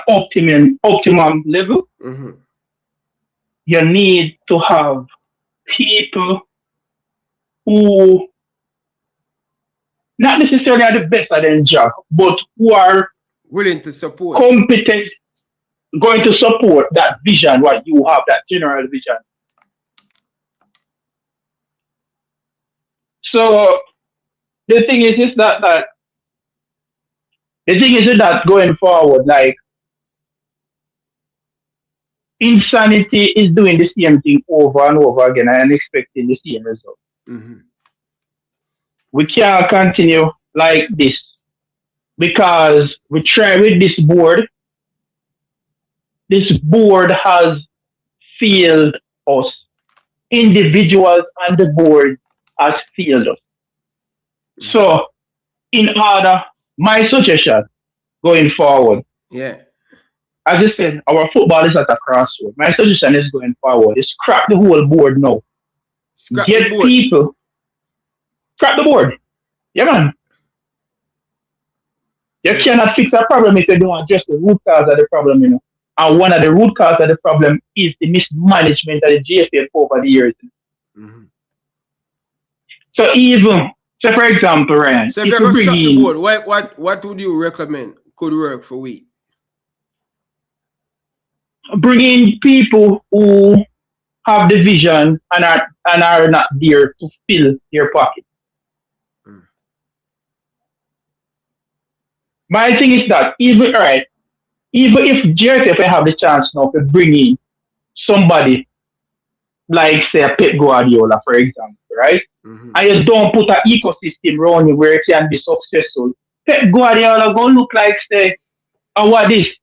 optimum level, you need to have people who not necessarily are the best at their job, but who are willing to support, competent, going to support that vision, what you have, that general vision. So the thing is that going forward, like, insanity is doing the same thing over and over again and expecting the same result. We can't continue like this because we try with this board. This board has failed us. Individuals on the board has failed us. So, in order, my suggestion going forward, as I said, our football is at a crossroads. My suggestion is going forward is scrap the whole board now. Get people, scrap the board. Yeah, man. You cannot fix a problem if you don't address the root cause of the problem, you know. And one of the root cause of the problem is the mismanagement of the GFF over the years. So even, so for example, Ryan, so if you bring in, the board, what would you recommend could work for we? Bring in people who have the vision and are not there to fill their pocket. My thing is that even if JFF have the chance now to bring in somebody like, say, a Pep Guardiola, for example, right? And you don't put an ecosystem around you where it can be successful, Pep Guardiola gonna look like, say, what this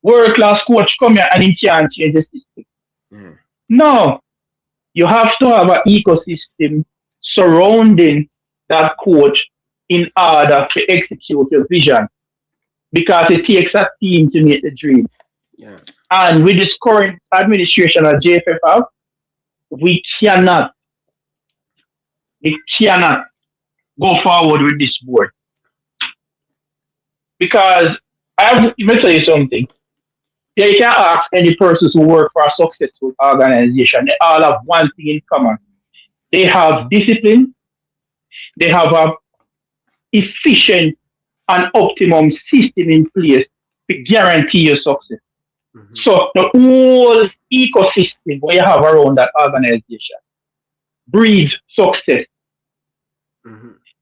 world-class coach come here and he can't change the system. No. You have to have an ecosystem surrounding that coach in order to execute your vision. Because it takes a team to make the dream. And with this current administration of JFF, we cannot go forward with this board. Because let me tell you something. Yeah, you can ask any person who work for a successful organization. They all have one thing in common. They have discipline. They have an efficient and optimum system in place to guarantee your success. So the whole ecosystem where you have around that organization breeds success.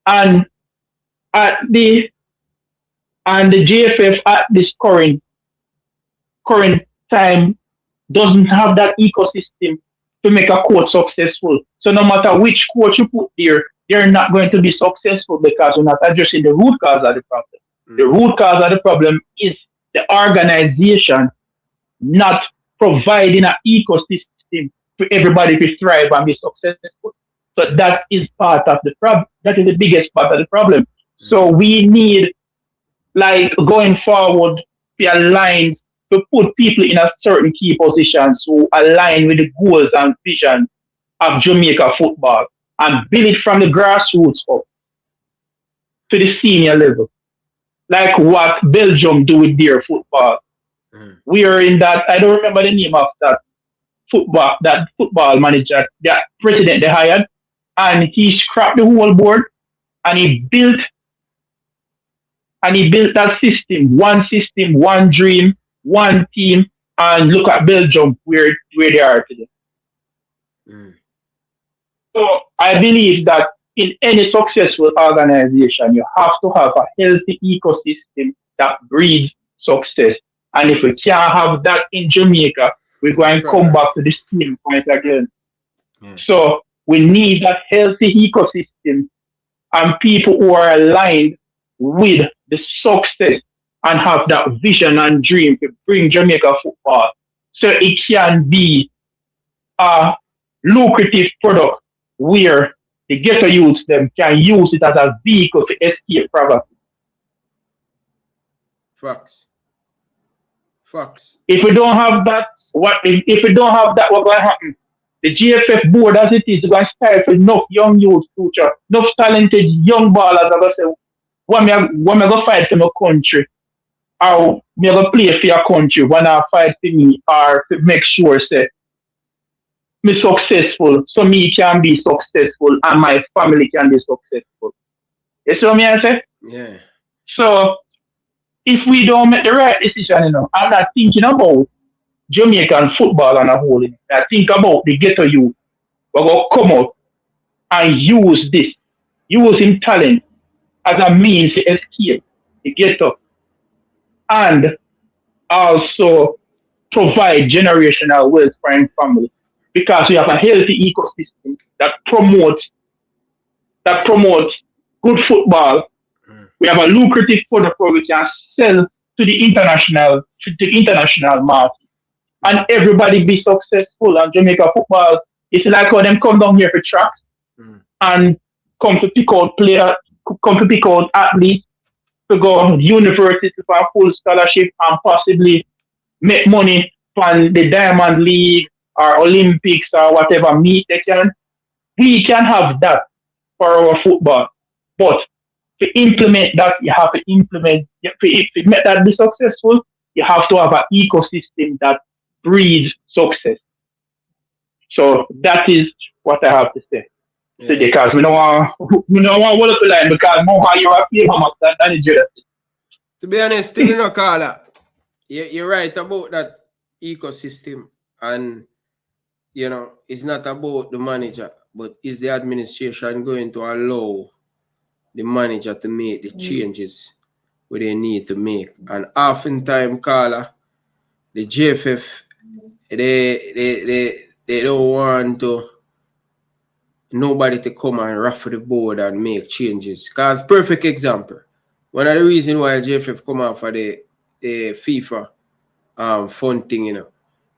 And the JFF at this current time doesn't have that ecosystem to make a coach successful. So no matter which coach you put there, they're not going to be successful because you're not addressing the root cause of the problem. The root cause of the problem is the organization not providing an ecosystem for everybody to thrive and be successful. So that is part of the problem. That is the biggest part of the problem. So we need, like, going forward, be aligned to put people in a certain key positions who align with the goals and vision of Jamaica football and build it from the grassroots up to the senior level. Like what Belgium do with their football. We are in that, I don't remember the name of that football manager, that president they hired, and he scrapped the whole board and he built that system, one dream, one team, and look at Belgium where they are today. So I believe that in any successful organization, you have to have a healthy ecosystem that breeds success. And if we can't have that in Jamaica, we're going to come back to the same point again. Yeah. So we need that healthy ecosystem and people who are aligned with the success and have that vision and dream to bring Jamaica football so it can be a lucrative product where the ghetto youths them can use it as a vehicle to escape poverty. Facts. If we don't have that, what's going to happen? The GFF board as it is going to start with enough young youth future, enough talented young ballers are going to say, when I go fight for my country, or me go play for your country, when I fight for me, or to make sure say me successful, so me can be successful and my family can be successful. You see what I say? Yeah. So if we don't make the right decision, I'm not thinking about Jamaican football on a whole. I think about the ghetto youth. We're going to come out and use him talent as a means to escape the ghetto and also provide generational wealth for our family because we have a healthy ecosystem that promotes good football. We have a lucrative product where we can sell to the international market. And everybody be successful. And Jamaica football is like how them come down here for tracks and come to pick out athletes to go to university for a full scholarship and possibly make money from the Diamond League or Olympics or whatever meet they can. We can have that for our football. But to implement that, you have to implement, to make that be successful, you have to have an ecosystem that breeds success. So that is what I have to say today, because we don't want to hold up the line because more you're a favor than the jersey. To be honest, still Carla, you're right about that ecosystem, and it's not about the manager, but is the administration going to allow the manager to make the changes where they need to make? And oftentimes, Carla, the JFF, they don't want nobody to come and ruffle the board and make changes. Because perfect example, one of the reasons why JFF come out for the FIFA fund thing,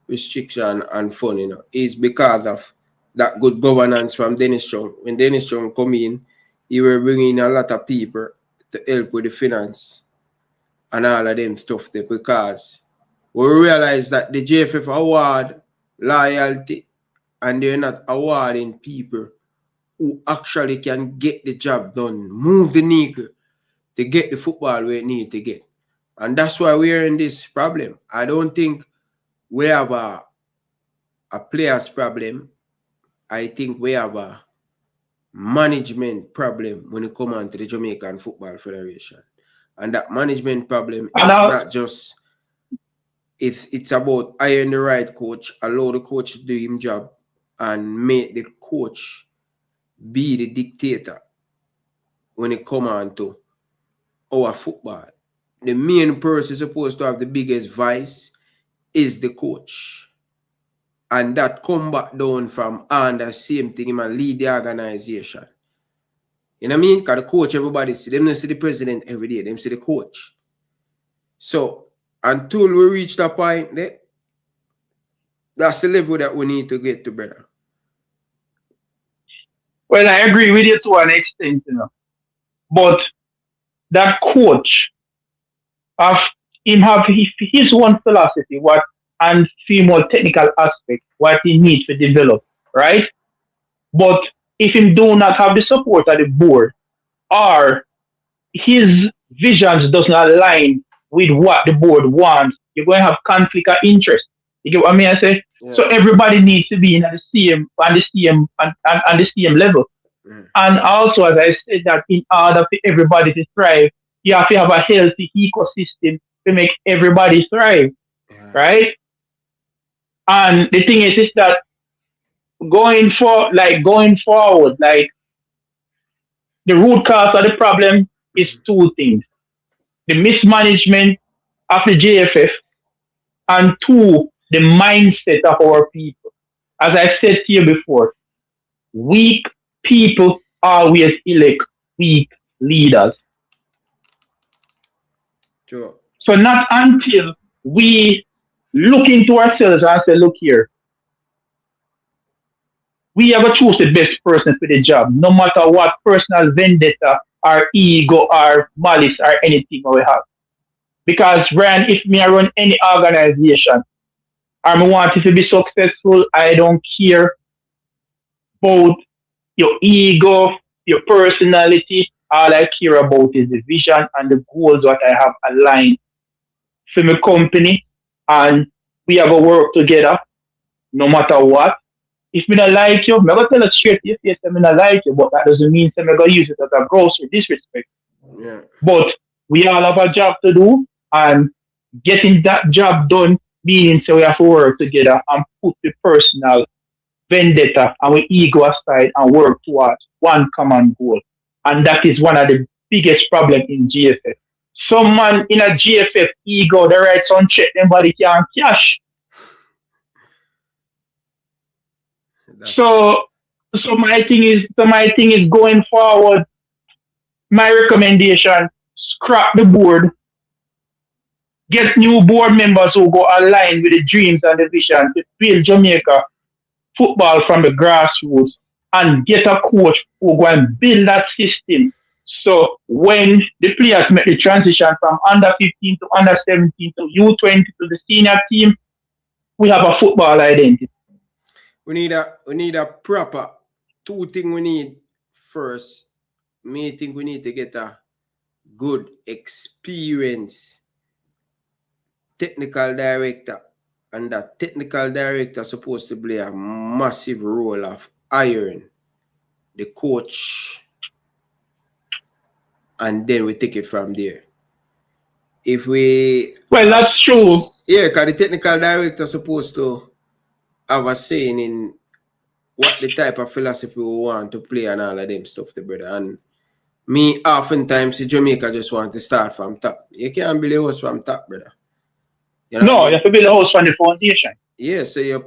restriction and fund, is because of that good governance from Dennis Strong. When Dennis Strong come in, he were bringing a lot of people to help with the finance and all of them stuff there, because we realize that the JFF award loyalty and they're not awarding people who actually can get the job done, move the needle to get the football where it need to get. And that's why we're in this problem. I don't think we have a players problem. I think we have a management problem when it comes on to the Jamaican Football Federation. And that management problem is not just, it's about hiring the right coach, allow the coach to do his job, and make the coach be the dictator when it comes on to our football. The main person supposed to have the biggest vice is the coach. And that come back down from under the same thing, him and lead the organization. You know what I mean? Because the coach, everybody see, them don't see the president every day, them see the coach. So until we reach that point there, that's the level that we need to get to, brother. Well, I agree with you to an extent, But that coach have his own philosophy, and few more technical aspects, what he needs to develop, right? But if he do not have the support of the board, or his visions does not align with what the board wants, you're going to have conflict of interest. You get what I mean? I say, so everybody needs to be in the same on the same level. And also, as I said, that in order for everybody to thrive, you have to have a healthy ecosystem to make everybody thrive, right? And the thing is that going forward, like the root cause of the problem is two things: the mismanagement of the JFF, and two, the mindset of our people. As I said to you before, weak people always elect weak leaders. Sure. So not until we look into ourselves and say, look here, we have to choose the best person for the job, no matter what personal vendetta or ego or malice or anything we have. Because Brian, if me I run any organization or me want it to be successful, I don't care about your ego, your personality. All I care about is the vision and the goals that I have aligned for my company, and we have to work together no matter what. If me not like you, I'm going to tell you straight to your face that I not like you, but that doesn't mean I'm going to use it as a grocery disrespect. Yeah. But we all have a job to do, and getting that job done means we have to work together and put the personal vendetta and we ego aside and work towards one common goal. And that is one of the biggest problems in GFF. Some man in a GFF ego, they write some check, them body can't cash. So my thing is going forward, my recommendation, scrap the board, get new board members who go align with the dreams and the vision to build Jamaica football from the grassroots, and get a coach who go and build that system. So when the players make the transition from under 15 to under 17 to U20 to the senior team, we have a football identity. We need a proper two things we need. First, me think we need to get a good experience technical director, and that technical director supposed to play a massive role of iron the coach, and then we take it from there. If we that's true. Yeah, because the technical director supposed to have a saying in what the type of philosophy we want to play and all of them stuff, the brother. And me, oftentimes, in Jamaica just want to start from top. You can't build a house from top, brother. You know you have to build a house from the foundation. Yeah, so you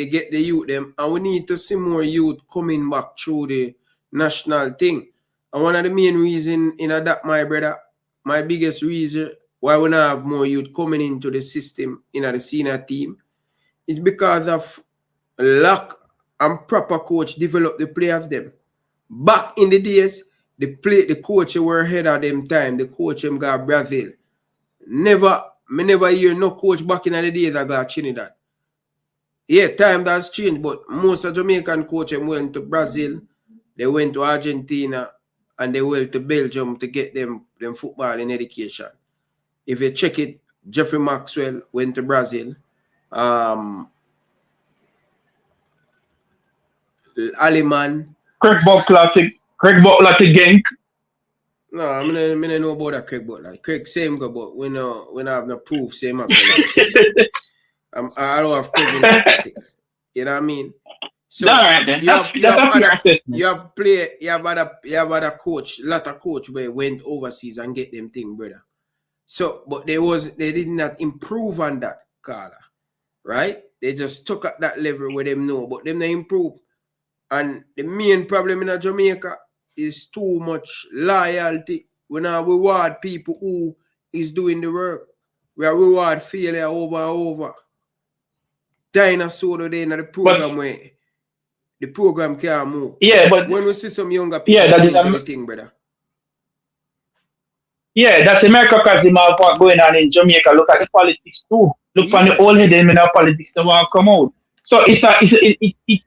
get the youth them, and we need to see more youth coming back through the national thing. And one of the main reasons in that, my brother, my biggest reason why we not have more youth coming into the system in the senior team is because of lack and proper coach develop the players them. Back in the days, the coach were ahead of them time. The coach them got Brazil. Me never hear no coach back in the days that got Trinidad. Yeah, time has changed, but most of Jamaican coaches went to Brazil, they went to Argentina, and they went to Belgium to get them football in education. If you check it, Jeffrey Maxwell went to Brazil. Aliman. Craig Butler to Genk. No, I don't know about that Craig Butler. Craig same go, but we don't have no proof same up. I don't have Craig in the you know what I mean? So all right, then. You have other coach, lot of coach where went overseas and get them thing, brother. So, but they did not improve on that, Carla. Right? They just stuck at that level where them know, but them they improve. And the main problem in Jamaica is too much loyalty. We now reward people who is doing the work. We are reward failure over and over. Dinosaur today in the program where the program can't move. Yeah, but when we see some younger people that into is the thing, brother. Yeah, that's the microcosm of what's going on in Jamaica. Look at the politics too. Look for the old headed men of politics that want to come out. So it's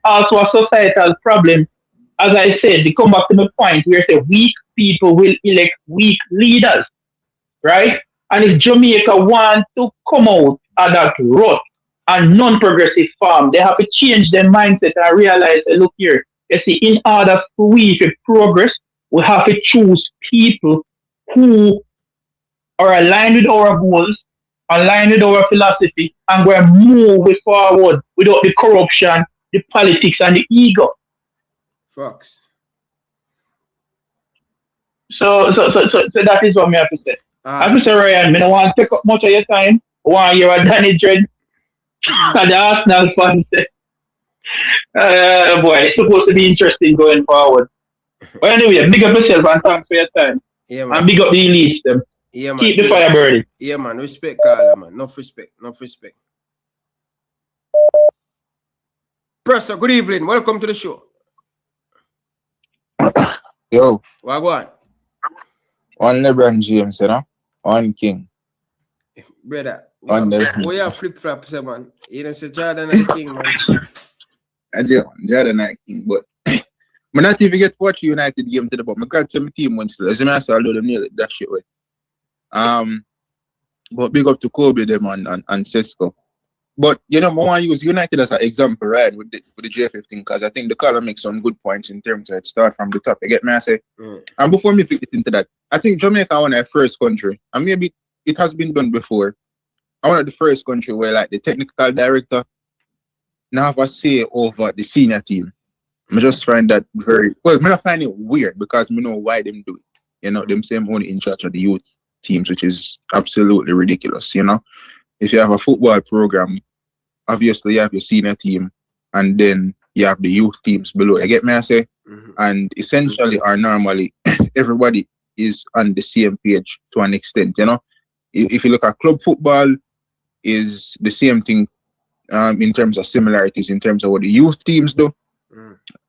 also a societal problem. As I said, they come back to the point where say weak people will elect weak leaders, right? And if Jamaica want to come out of that rut and non-progressive farm, they have to change their mindset and realize, look here, you see, in order for we to progress, we have to choose people who are aligned with our goals, aligned with our philosophy, and we're move forward without the corruption the politics and the ego. Fox. So that is what me have to say. I have to say, Ryan, I don't want to take up much of your time. I want to hear what Danny Dread and the Arsenal fans say. Boy, it's supposed to be interesting going forward. But anyway, big up yourself and thanks for your time. Yeah, man. And big up the elites, them. Yeah, man. Keep the fire burning. Yeah, man. Respect, Carla, man. Enough respect. Enough respect. Presser, good evening. Welcome to the show. Yo. Wagwan. One LeBron James, you know? One King. Brother. One we have flip-flops, man. You don't say Jordan and the King, man. I do. Jordan and King, but I not even get to watch United game today, but I got some team once still. As I saw, I'll do them nail it that shit way. But big up to Kobe them and Sesko. But you know, I want to use United as an example, right, with the JFF thing, because I think the caller makes some good points in terms of it start from the top. You get me? I say, and before me fit into that, I think Jamaica one of the first country, and maybe it has been done before. One of the first country where like the technical director now have a say over the senior team. I just find that very well. I find it weird because I know why them do it. You know, them same only in charge of the youth teams, which is absolutely ridiculous. You know, if you have a football program, obviously you have your senior team, and then you have the youth teams below. You get me? I say, and essentially or normally everybody is on the same page to an extent. You know, if you look at club football, is the same thing in terms of similarities in terms of what the youth teams do.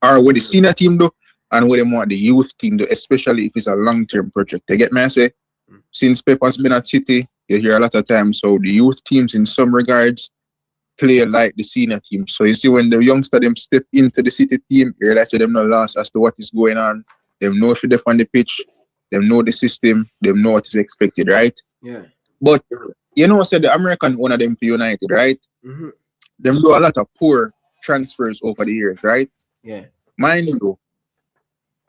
Or what the senior team do, and what they want the youth team do, especially if it's a long-term project. You get me? I say, since Pepper's been at City, you hear a lot of times, so the youth teams in some regards play like the senior team. So you see when the youngster them step into the City team, you realize them not lost as to what is going on. They know if they're on the pitch, they know the system, they know what is expected, right? Yeah. But you know, said the American one of them for United, right? Them do a lot of poor transfers over the years, right? Yeah. Mind you,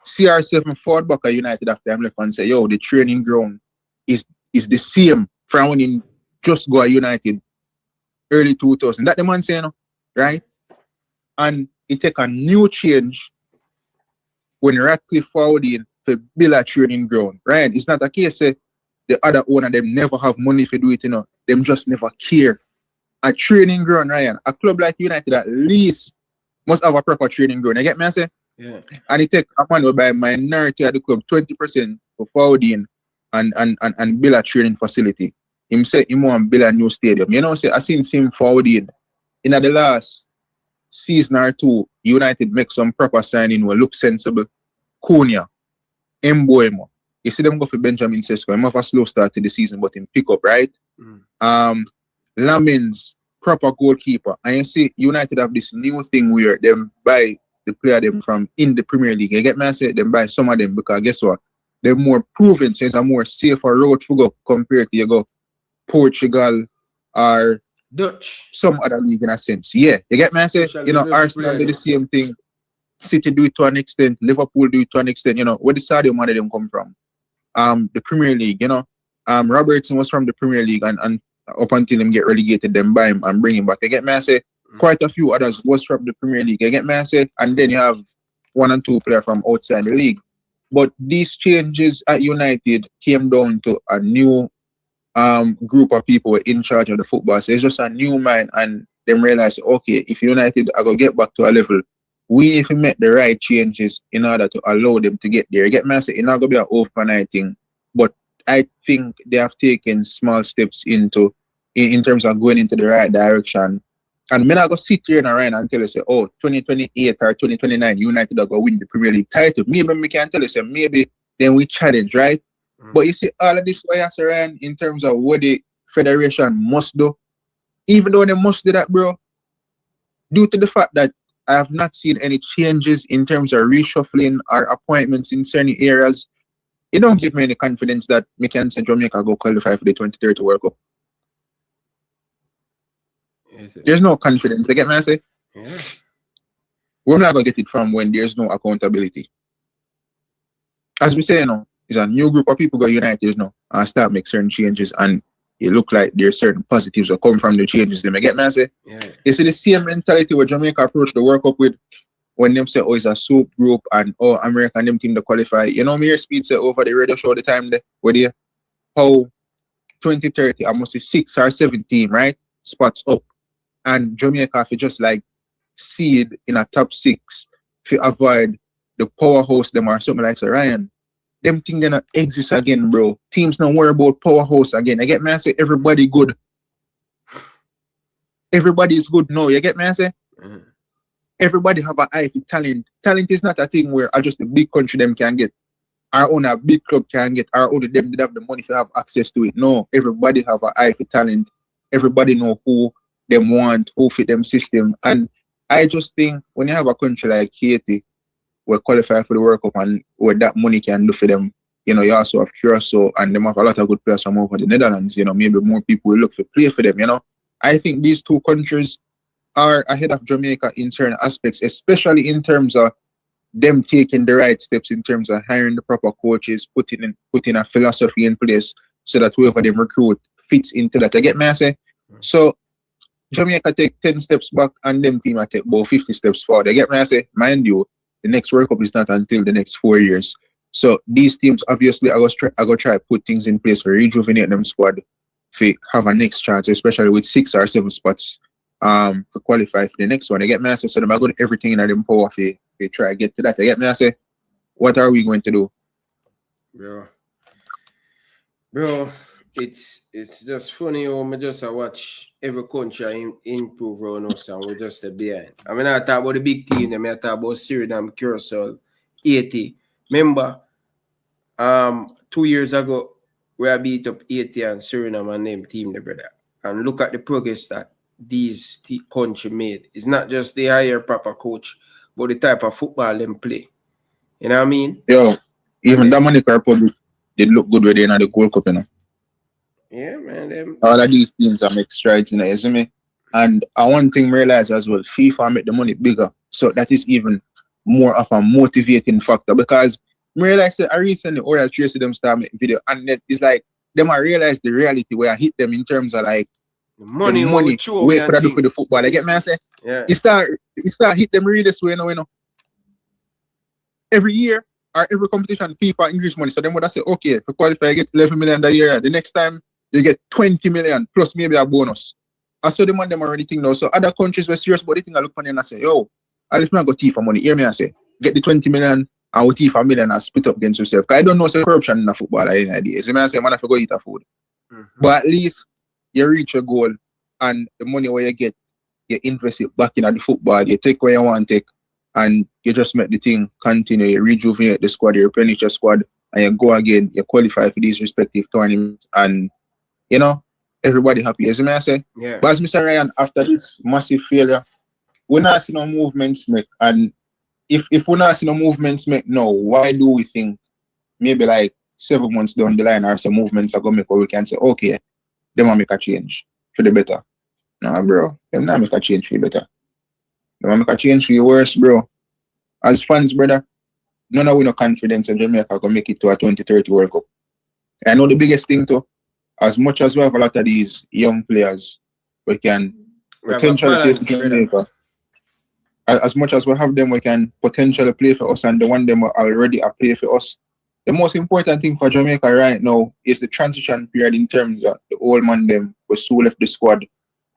CR7 forward back at United after them left and say, yo, the training ground is the same from when he just go at United early 2000. That the man saying, right? And it take a new change when Ratcliffe forward in for build a training ground, right? It's not a case say the other owner them never have money for do it, you know. Them just never care. A training ground, Ryan. A club like United at least must have a proper training ground. You get me? I say? Yeah. And it take a man will buy minority of the club 20% for forwarding and build a training facility. Him say he want build a new stadium. You know, say I seen him forwarding in the last season or two, United make some proper signing will look sensible. Cunha, Mboemo. You see them go for Benjamin Sesko. Him have a slow start to the season, but him pick up, right? Lamins, proper goalkeeper. And you see United have this new thing where them buy the player them from in the Premier League. You get me? I say them buy some of them because guess what? They're more proven, so it's a more safer road to go compared to you go Portugal or Dutch. Some other league in a sense. Yeah. You get me? I say, you know, Arsenal do the same thing. City do it to an extent. Liverpool do it to an extent. You know, where the stadium money them come from? The Premier League, you know. Robertson was from the Premier League and up until him get relegated, them buy him and bring him back. You get me? I say quite a few others was from the Premier League. You get me? I say, and then you have 1 and 2 players from outside the league. But these changes at United came down to a new group of people in charge of the football. So it's just a new mind, and them realize, okay, if United are gonna get back to a level, we need to make the right changes in order to allow them to get there. You get me? I say it's not gonna be an overnight thing, but I think they have taken small steps in terms of going into the right direction. And I'm not going to sit here and tell you, say, oh, 2028 or 2029, United are going to win the Premier League title. Maybe we can tell you, say, maybe then we challenge, right? But you see, all of this, why I say, Ryan, in terms of what the federation must do, even though they must do that, bro, due to the fact that I have not seen any changes in terms of reshuffling or appointments in certain areas, it don't give me any confidence that we can send Jamaica go qualify for the 2030 World Cup. There's no confidence. You get me? I say? Yeah. We're not going to get it from when there's no accountability. As we say, you know, it's a new group of people go United, you know, and start make certain changes. And it look like there's certain positives that come from the changes. Them, I get me, I say? Yeah. You see the same mentality where Jamaica approach the World Cup with when them say, oh, it's a soup group and oh, America and them team to qualify. You know, me hear Speed say over the radio show the time there, where they how 2030, I must say 6 or 7 team, right? Spots up. And Jamaica for just like seed in a top 6 to avoid the powerhouse them or something like Ryan. Them thing gonna exist again, bro. Teams don't worry about powerhouse again. I get me, I say everybody good. Everybody is good now. You get me, I say? Everybody have an eye for talent. Talent is not a thing where just a big country them can get. Our own a big club can get. Our own them did have the money to have access to it. No, everybody have an eye for talent. Everybody know who them want, who fit them system. And I just think when you have a country like Haiti, we qualify for the World Cup and what that money can do for them, you know, you also have Curacao and them have a lot of good players from over the Netherlands, you know, maybe more people will look for play for them, you know. I think these two countries are ahead of Jamaica in certain aspects, especially in terms of them taking the right steps in terms of hiring the proper coaches, putting a philosophy in place so that whoever them recruit fits into that. I get me, I say? So Jamaica take 10 steps back and them team I take about 50 steps forward. I get me, I say? Mind you, the next World Cup is not until the next 4 years. So these teams obviously are going to try to put things in place for rejuvenate them squad to have a next chance, especially with 6 or 7 spots for qualify for the next one. I get me, I say? So them are going to everything in their power to try to get to that. I get me, I say? What are we going to do? Bro, it's just funny how I just watch every country improve around us and we're just behind. I mean, I talk about the big team, I talk about Suriname, Curacao, Haiti. Remember, 2 years ago, we beat up Haiti and Suriname and them team, brother. And look at the progress that these country made. It's not just the higher proper coach, but the type of football them play. You know what I mean? Yo, even Dominican Republic did look good with in the Gold Cup, you know. Yeah, man. All of these teams are make strides in it, isn't it? And one thing I realize as well, FIFA make the money bigger. So that is even more of a motivating factor because I realize that I recently Oral Tracy them start making video and it's like them I realize the reality where I hit them in terms of like the money wait for that do for the football. I get me, I say? Yeah. It start hit them really this way, you know. Every year or every competition, FIFA increase money. So then what I say, okay, for qualify, I get 11 million a year. The next time you get 20 million plus maybe a bonus. I saw them on them already think now. So other countries were serious about the thing I look on and I say, yo, at least I go thief for money. Hear me, I say, get the 20 million and we thief a million and split up against yourself. Because I don't know say corruption in the football or any idea. So I say, man, I go eat a food. But at least you reach your goal and the money where you get, you invest it back in the football, you take where you want to take, and you just make the thing continue, you rejuvenate the squad, you replenish your squad, and you go again, you qualify for these respective tournaments, and you know, everybody happy, as I say. Yeah. But as Mr. Ryan, after this massive failure, we're not seeing no movements make, and if we're not seeing no movements make now, why do we think maybe like 7 months down the line or some movements are going to make where we can say, okay, they want to make a change for the better? Nah, bro, them not make a change for the better. They want to make a change for the worse, bro. As fans, brother, none of we no confidence in Jamaica can make it to a 2030 World Cup. I know the biggest thing too, as much as we have a lot of these young players, we can potentially play for Jamaica. As much as we have them, we can potentially play for us, and the one them already are play for us. The most important thing for Jamaica right now is the transition period in terms of the old man them who soon left the squad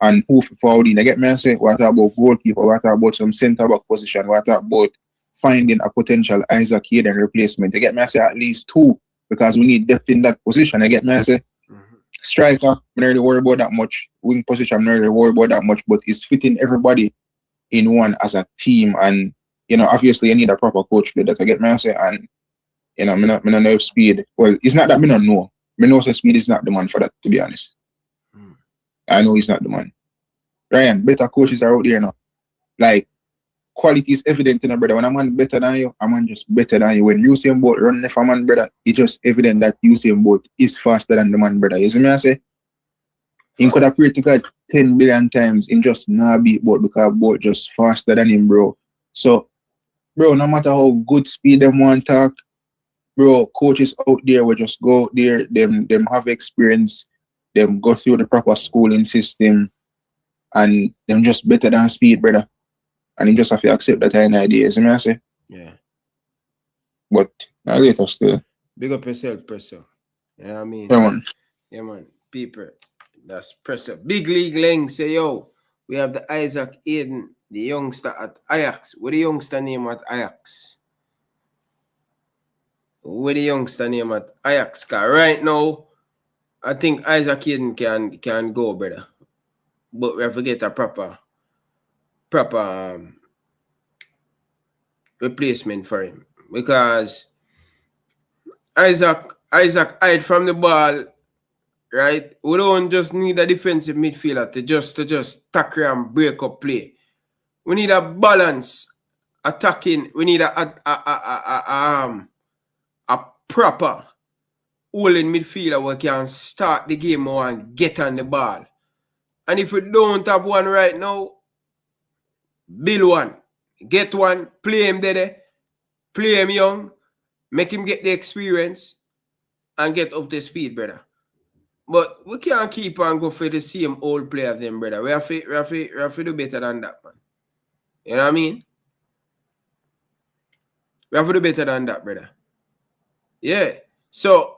and who forward in. I get me and say, what about goalkeeper, what about some centre back position, what about finding a potential Isaac Hayden replacement. I get me and say at least 2 because we need depth in that position. I get me and say striker, I'm not really worry about that much. Wing position, I'm not really worry about that much, but it's fitting everybody in one as a team. And you know, obviously you need a proper coach for that. I get me and say, and you know, I don't know if Speed. Well, it's not that I don't know. I know Speed is not the man for that, to be honest. I know he's not the man. Ryan, better coaches are out there now. Like, quality is evident in a brother. When a man better than you, a man just better than you. When Usain Bolt run for a man, brother, it's just evident that Usain Bolt is faster than the man, brother. You see me I say? He could have practically 10 billion times in just not beat Bolt because Bolt just faster than him, bro. So, bro, no matter how good Speed them want talk, bro, coaches out there will just go out there, them have experience, them go through the proper schooling system, and them just better than speed, brother. And you just have to accept that kind of ideas, you know what I say? Yeah. But I later still. Big up yourself, Presser. You know what I mean? Yeah, man. Yeah, man. People. That's Presser. Big League Leng say, yo, we have the Isaac Aiden, the youngster at Ajax. What the youngster name at Ajax? What the youngster name at Ajax? Cause right now, I think Isaac Aiden can go, brother. But we have to get a proper replacement for him. Because Isaac hide from the ball, right? We don't just need a defensive midfielder to just tackle and break up play. We need a balance attacking. We need a proper holding midfielder who can start the game more and get on the ball. And if we don't have one right now, build one. Get one, play him there, play him young, make him get the experience and get up to speed, brother. But we can't keep on go for the same old players then, brother. We have to do better than that, man. You know what I mean? We have to do better than that, brother. Yeah. So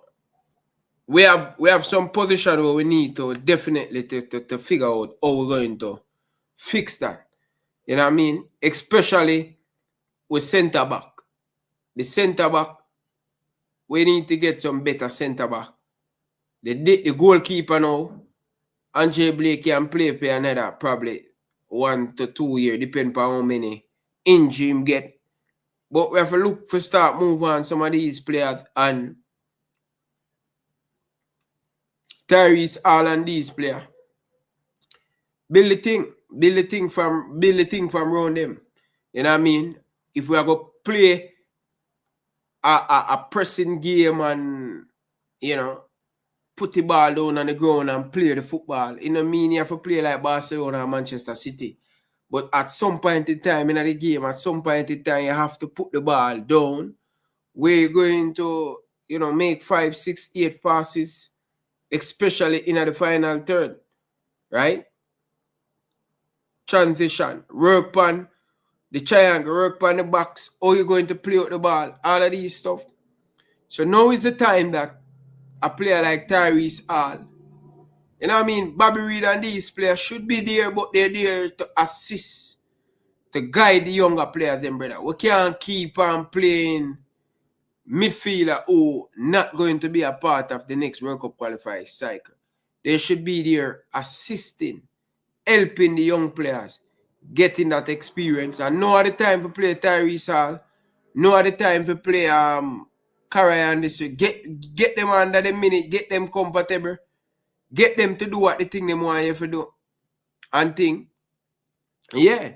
we have some position where we need to definitely to figure out how we're going to fix that. You know what I mean? Especially with centre back. The centre back, we need to get some better centre back. The goalkeeper now, Andre Blake can play for another probably 1 to 2 years, depending on how many injury him get. But we have to look for start move on some of these players and Tyrese Hall and these players. Build the thing from around them. You know what I mean? If we are going to play a pressing game and, you know, put the ball down on the ground and play the football, it don't mean you have to play like Barcelona and Manchester City. But at some point in time in the game, at some point in time, you have to put the ball down. We're going to, you know, make 5, 6, 8 passes, especially in the final third, right? Transition, work on the triangle, work on the box, how you're going to play out the ball, all of these stuff. So now is the time that a player like Tyrese Hall, you know what I mean, Bobby Reed and these players should be there, but they're there to assist, to guide the younger players, them brother. We can't keep on playing midfielder who not going to be a part of the next World Cup qualifying cycle. They should be there assisting, helping the young players, getting that experience. And no other time to play Tyrese Hall, no other time to play Carey and this. Get them under the minute, get them comfortable, get them to do what the thing they want you to do. And thing, yeah,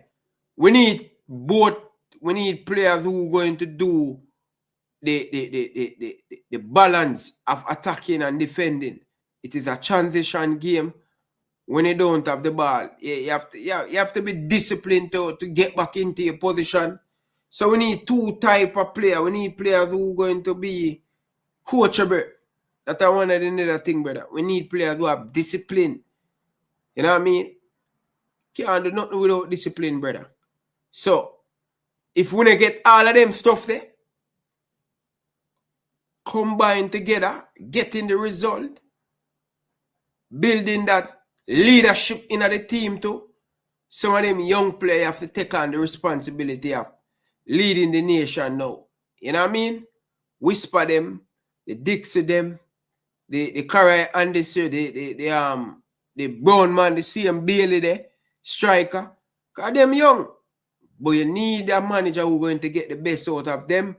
we need players who are going to do the balance of attacking and defending. It is a transition game. When you don't have the ball, you have to be disciplined to get back into your position. So we need 2 types of players. We need players who are going to be coachable. That's one of the other thing, brother. We need players who have discipline. You know what I mean? Can't do nothing without discipline, brother. So if we get all of them stuff there, combine together, getting the result, building that leadership in the team too. Some of them young players have to take on the responsibility of leading the nation now. You know what I mean? Whisper them, the Dixie them, the Carey and the brown man, the CM Bailey there, striker. Because them young. But you need a manager who's going to get the best out of them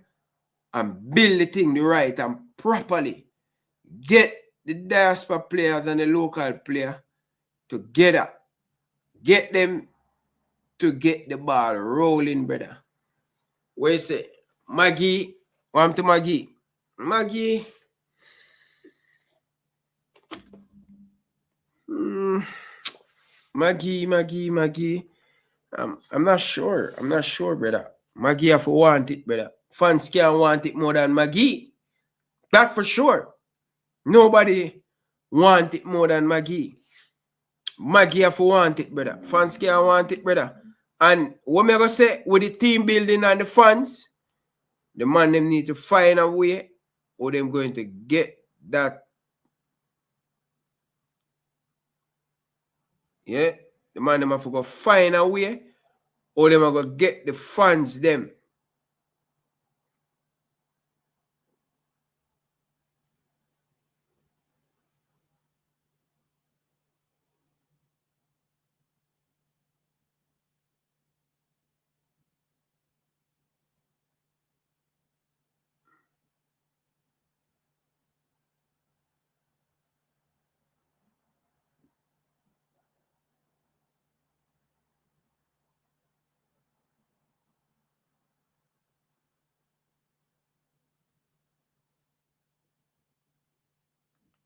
and build the thing the right and properly. Get the Diaspora players and the local player together. Get them to get the ball rolling, brother. Where you say? Maggie. Want to Maggie? Maggie. Maggie. I'm not sure. I'm not sure, brother. Maggie have to want it, brother. Fans can't want it more than Maggie. That for sure. Nobody want it more than Maggie. Maggie have to want it, brother. Fans can't want it, brother. And what me gonna say with the team building and the fans, the man them need to find a way or them going to get that. Yeah, the man them have to go find a way or them are gonna get the fans them.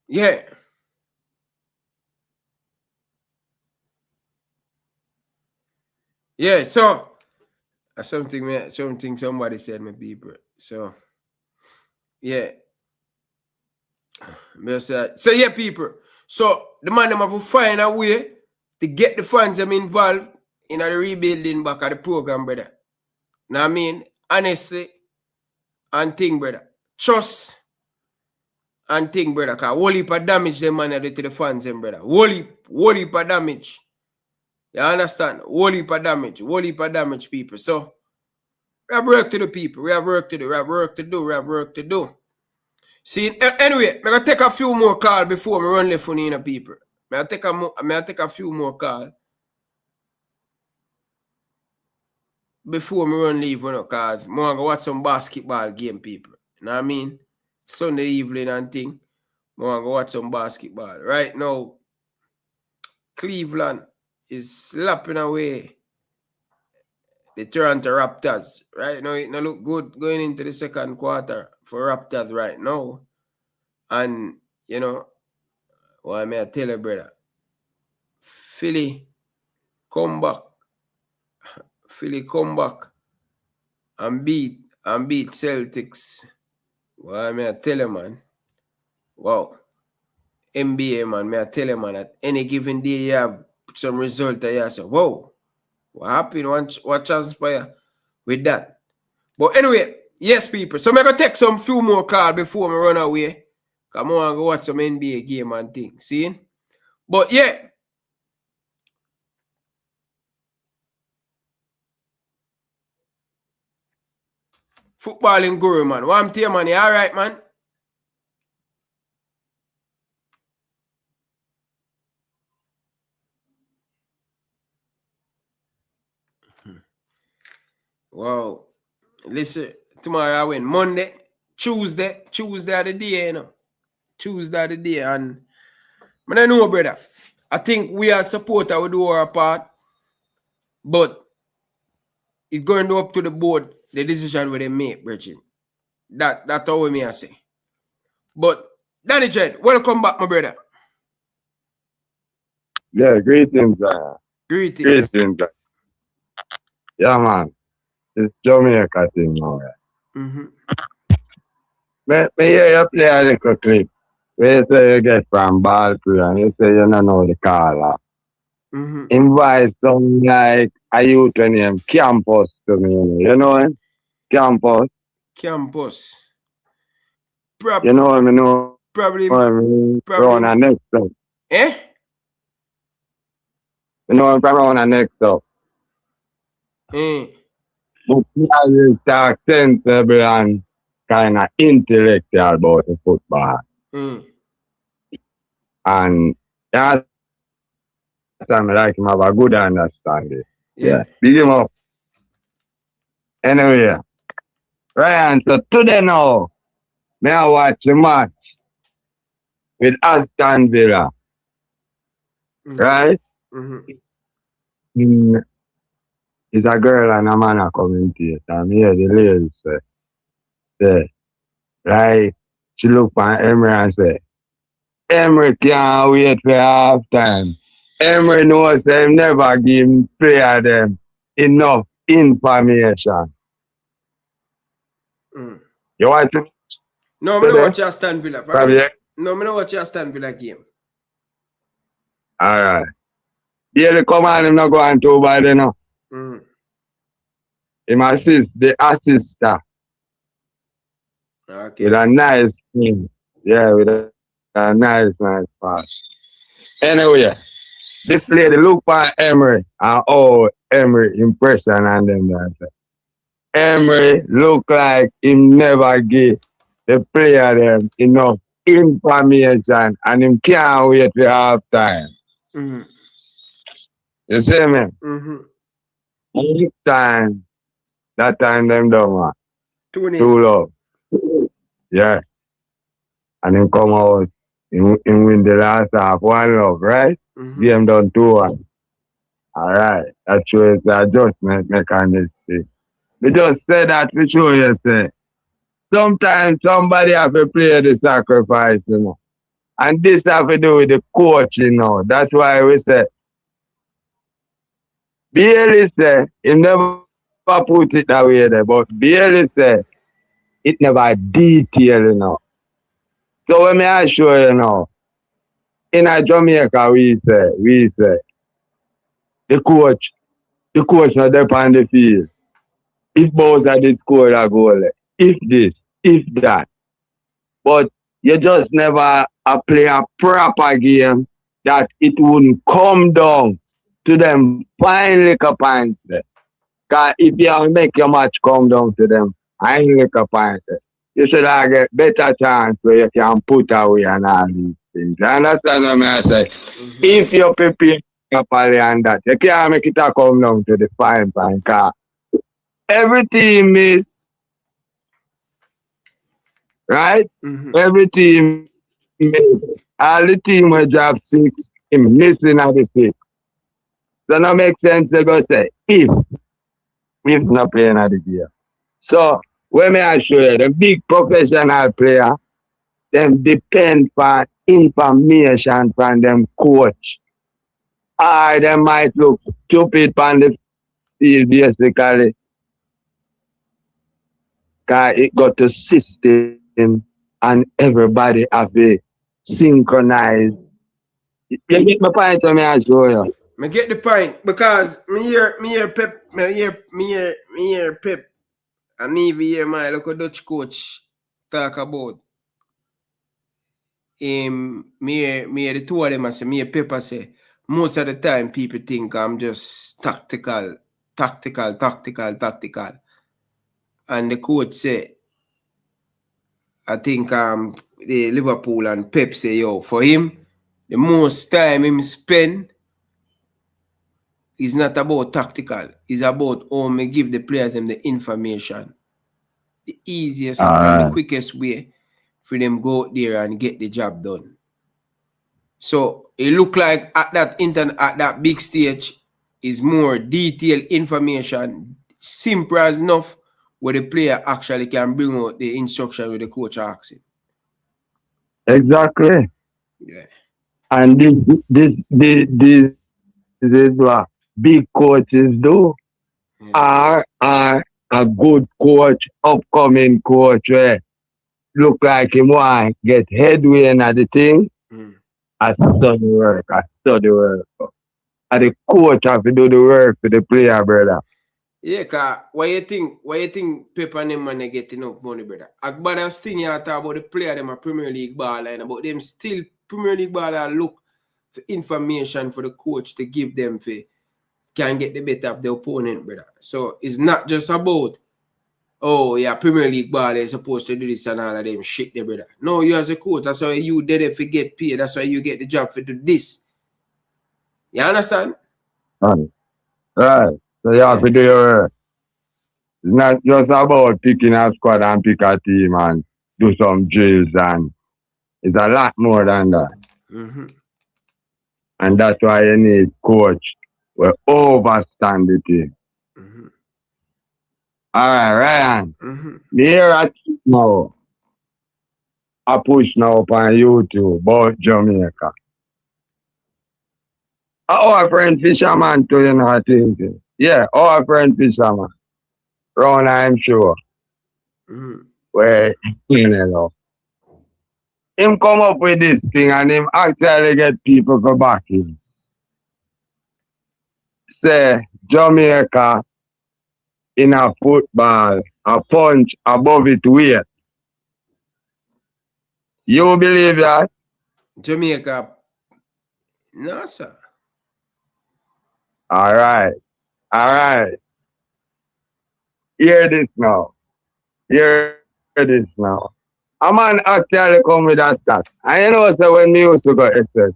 Yeah. Yeah, so something somebody said, my people. So yeah. So yeah, people. So the man them have to find a way to get the fans them involved in the rebuilding back of the program, brother. Now I mean, honestly, and thing, brother. Trust and thing, brother. Cause whole heap of damage them man do to the fans them, brother. Whole heap of damage. You understand? Whole heap of damage, people. So we have work to do, people. We have work to do. See, anyway, I'm gonna take a few more calls before we run left on in people. I'm gonna take a few more calls before we run leave, you know, cause I'm gonna watch some basketball game, people. You know what I mean? Sunday evening and thing. I'm gonna watch some basketball. Right now, Cleveland is slapping away the Toronto Raptors. Right now, it look good going into the second quarter for Raptors right now. And, you know, what I may tell you, brother, Philly come back and beat Celtics. What I may tell you, man. Wow. NBA, man, may I tell you, man, at any given day you have some result that you say, whoa, what happened? What transpire with that? But anyway, yes, people. So I'm going to take some few more calls before we run away. Come on, go watch some NBA game and things. See? But yeah. Footballing guru, man. What I'm telling you, man, you all right, man? Wow. Listen, tomorrow I win. Monday, Tuesday of the day, you know. Tuesday of the day. And I don't know, brother. I think we as supporters will do our part. But it's going to up to the board, the decision where they make, Bridget. That's all me I say. But Danny Jed, welcome back, my brother. Yeah, greetings. Greetings. Yeah, man. It's Jamaica thing now. Mm-hmm. Me hear you play a little clip where you say you get from ball play and you say you don't know the caller. Mm-hmm. Invite some like a youth named Campus to me. You know him? Campus. You know him, you know. Probably. Around the next up. Eh? You know him from around the next up. But he always talk sensible and kind of intellectual about the football. And that's something like him have a good understanding. Yeah. Big him up. Anyway, Ryan, so today now, may I watch the match with Aston Villa. Right? It's a girl and a man a commentate. And here the lady say, right? She look at Emery and say, Emery can't wait for half time. Emery knows them never give player them enough information. You want to? No, I don't watch Aston Villa. No, I don't watch Aston Villa game. Alright. Daily come on, him not going too bad, you know. Him assist the assister Okay. with a nice thing. Yeah, with a nice pass. Anyway, this lady look for Emery and oh Emery impression and them that. Emery look like him never give the player them enough information and him can't wait for half time. You see me? Next time, that time them done man. Too low. Yeah. And him come out, him win the last half 1-0, right? Game done 2-1. Alright. That shows the adjustment mechanism. We just say that to show you, say. Sometimes somebody have to play the sacrifice, you know. And this have to do with the coach, you know. That's why we say, Bailey say, he never put it that way there, but Bailey say, it never detail, you know. So when I show you now, in a Jamaica, we say, the coach not there on the field. If Bowser did score a goal, if this, if that. But you just never play a proper game that it wouldn't come down to them fine liquor points. Because if you make your match come down to them fine liquor points, you should have get better chance where you can put away and all these things. You understand what I say? If you prepare properly and that, you can't make it come down to the fine point. Every team is right? Every team is all the team will drop 6, him missing at the 6. So no make sense to go say if not playing at the game. So when I show you the big professional player, them depend for information from them coach. Or they might look stupid on the field basically. Because it got a system and everybody have a synchronized. You get my point to me I show you. I get the point because me hear Pep and even hear my local Dutch coach talk about me hear the two of them I say, me hear Pepper say, most of the time people think I'm just tactical. And the coach say, I think the Liverpool and Pep say, yo, for him, the most time him spend is not about tactical. It's about how me give the players them the information. The easiest and the quickest way for them go out there and get the job done. So it look like at that big stage is more detailed information, simple as enough where the player actually can bring out the instruction with the coach asks him. Exactly. Yeah. And this is what big coaches do. Are a good coach, upcoming coach where look like him want get headway in the thing. I study work. And the coach have to do the work for the player, brother. Yeah, cause why you think Pep and them man get enough money, brother? But I'm still here talk about the player them a Premier League baller and about them still Premier League baller look for information for the coach to give them for can get the better of the opponent, brother. So it's not just about Premier League baller is supposed to do this and all of them shit there, brother. No, you as a coach, that's why you did it for get paid. That's why you get the job for do this. You understand? Right. So you have to do your work. It's not just about picking a squad and pick a team and do some drills and it's a lot more than that. And that's why you need coach will overstand the team. Alright, Ryan. Here at now. I push now on YouTube about Jamaica. Our friend Fisherman too, you know, I think. Yeah, our friend Fisherman. Ron, I'm sure. Where, you know. Him come up with this thing and him actually get people to back him. say Jamaica in a football a punch above its weight. You believe that? Jamaica. No, sir. All right. Hear this now. A man actually come with a stat. And you know, so when me used to go exercise,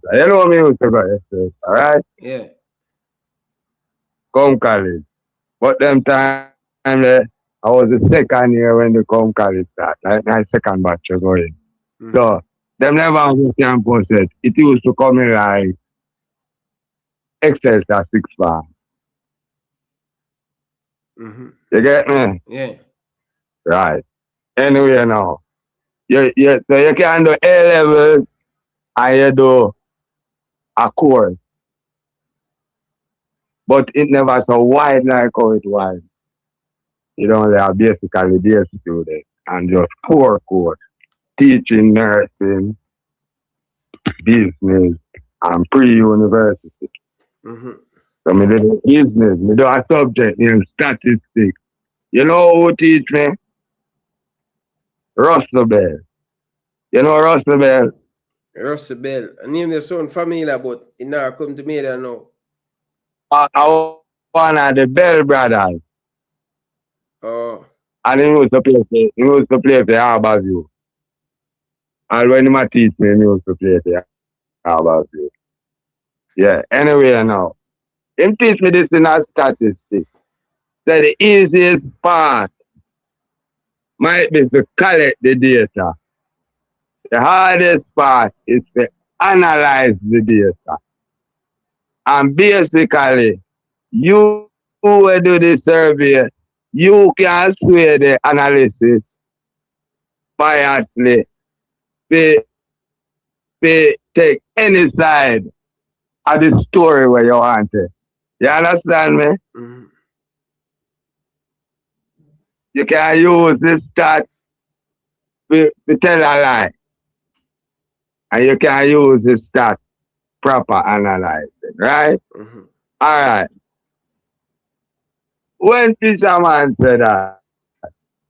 alright? Yeah. Come college. But them time there, I was the second year when the come college start. Like my second batch of going. So them never on campus it. It used to come in like Excel at 6 bar. You get me? Yeah. Right. Anyway now. So you can do A levels and you do a course. But it never so wide like how it was. You know, they are basically their students and just core course. Teaching, nursing, business, and pre-university. So me do business, me do a subject named statistics. You know who teach me? Russell Bell. You know Russell Bell? Russell Bell. I name the son familiar, but it never come to me there now. I one of the Bell brothers. Oh. And he used to play for Harbourview. And when he teach me, he used to play for Harbourview. Yeah, anyway now. He teach me this in a statistic. So the easiest part might be to collect the data. The hardest part is to analyze the data. And basically, you who do the survey, you can sway the analysis biasly to take any side of the story where you want it. You understand me? You can use the stats to tell a lie. And you can use the stats proper analyzing, right? Alright. When fisherman said that,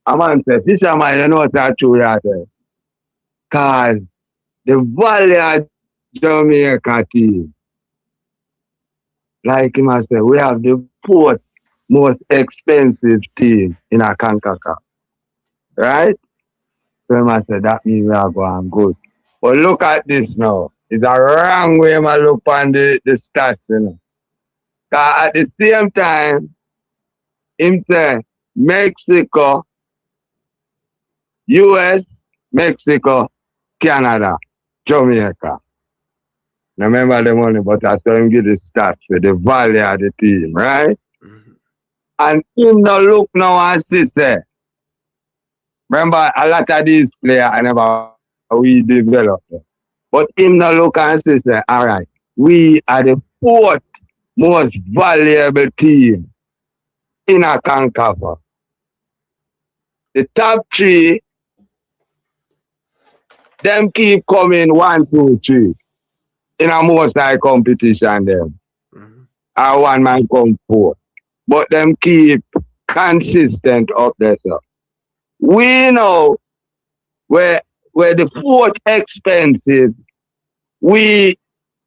a man said, fisherman, you know what's true that? Because the Valley of Jamaica team, like him I said, we have the fourth most expensive team in a CONCACAF. Right? So him I said, that means we are going good. But look at this now. It's a wrong way I look on the stats, you know. Because at the same time, him say Mexico, US, Mexico, Canada, Jamaica. Now remember the money, but I saw him give the stats for the value of the team, right? And him now look now and see, say, remember a lot of these players I never we developed them. But him now look and see, say, all right, we are the fourth most valuable team in a CONCACAF. The top three, them keep coming 1, 2, 3 in a most high competition them. I one man come 4. But them keep consistent up there. So. We know where the fourth expensive, we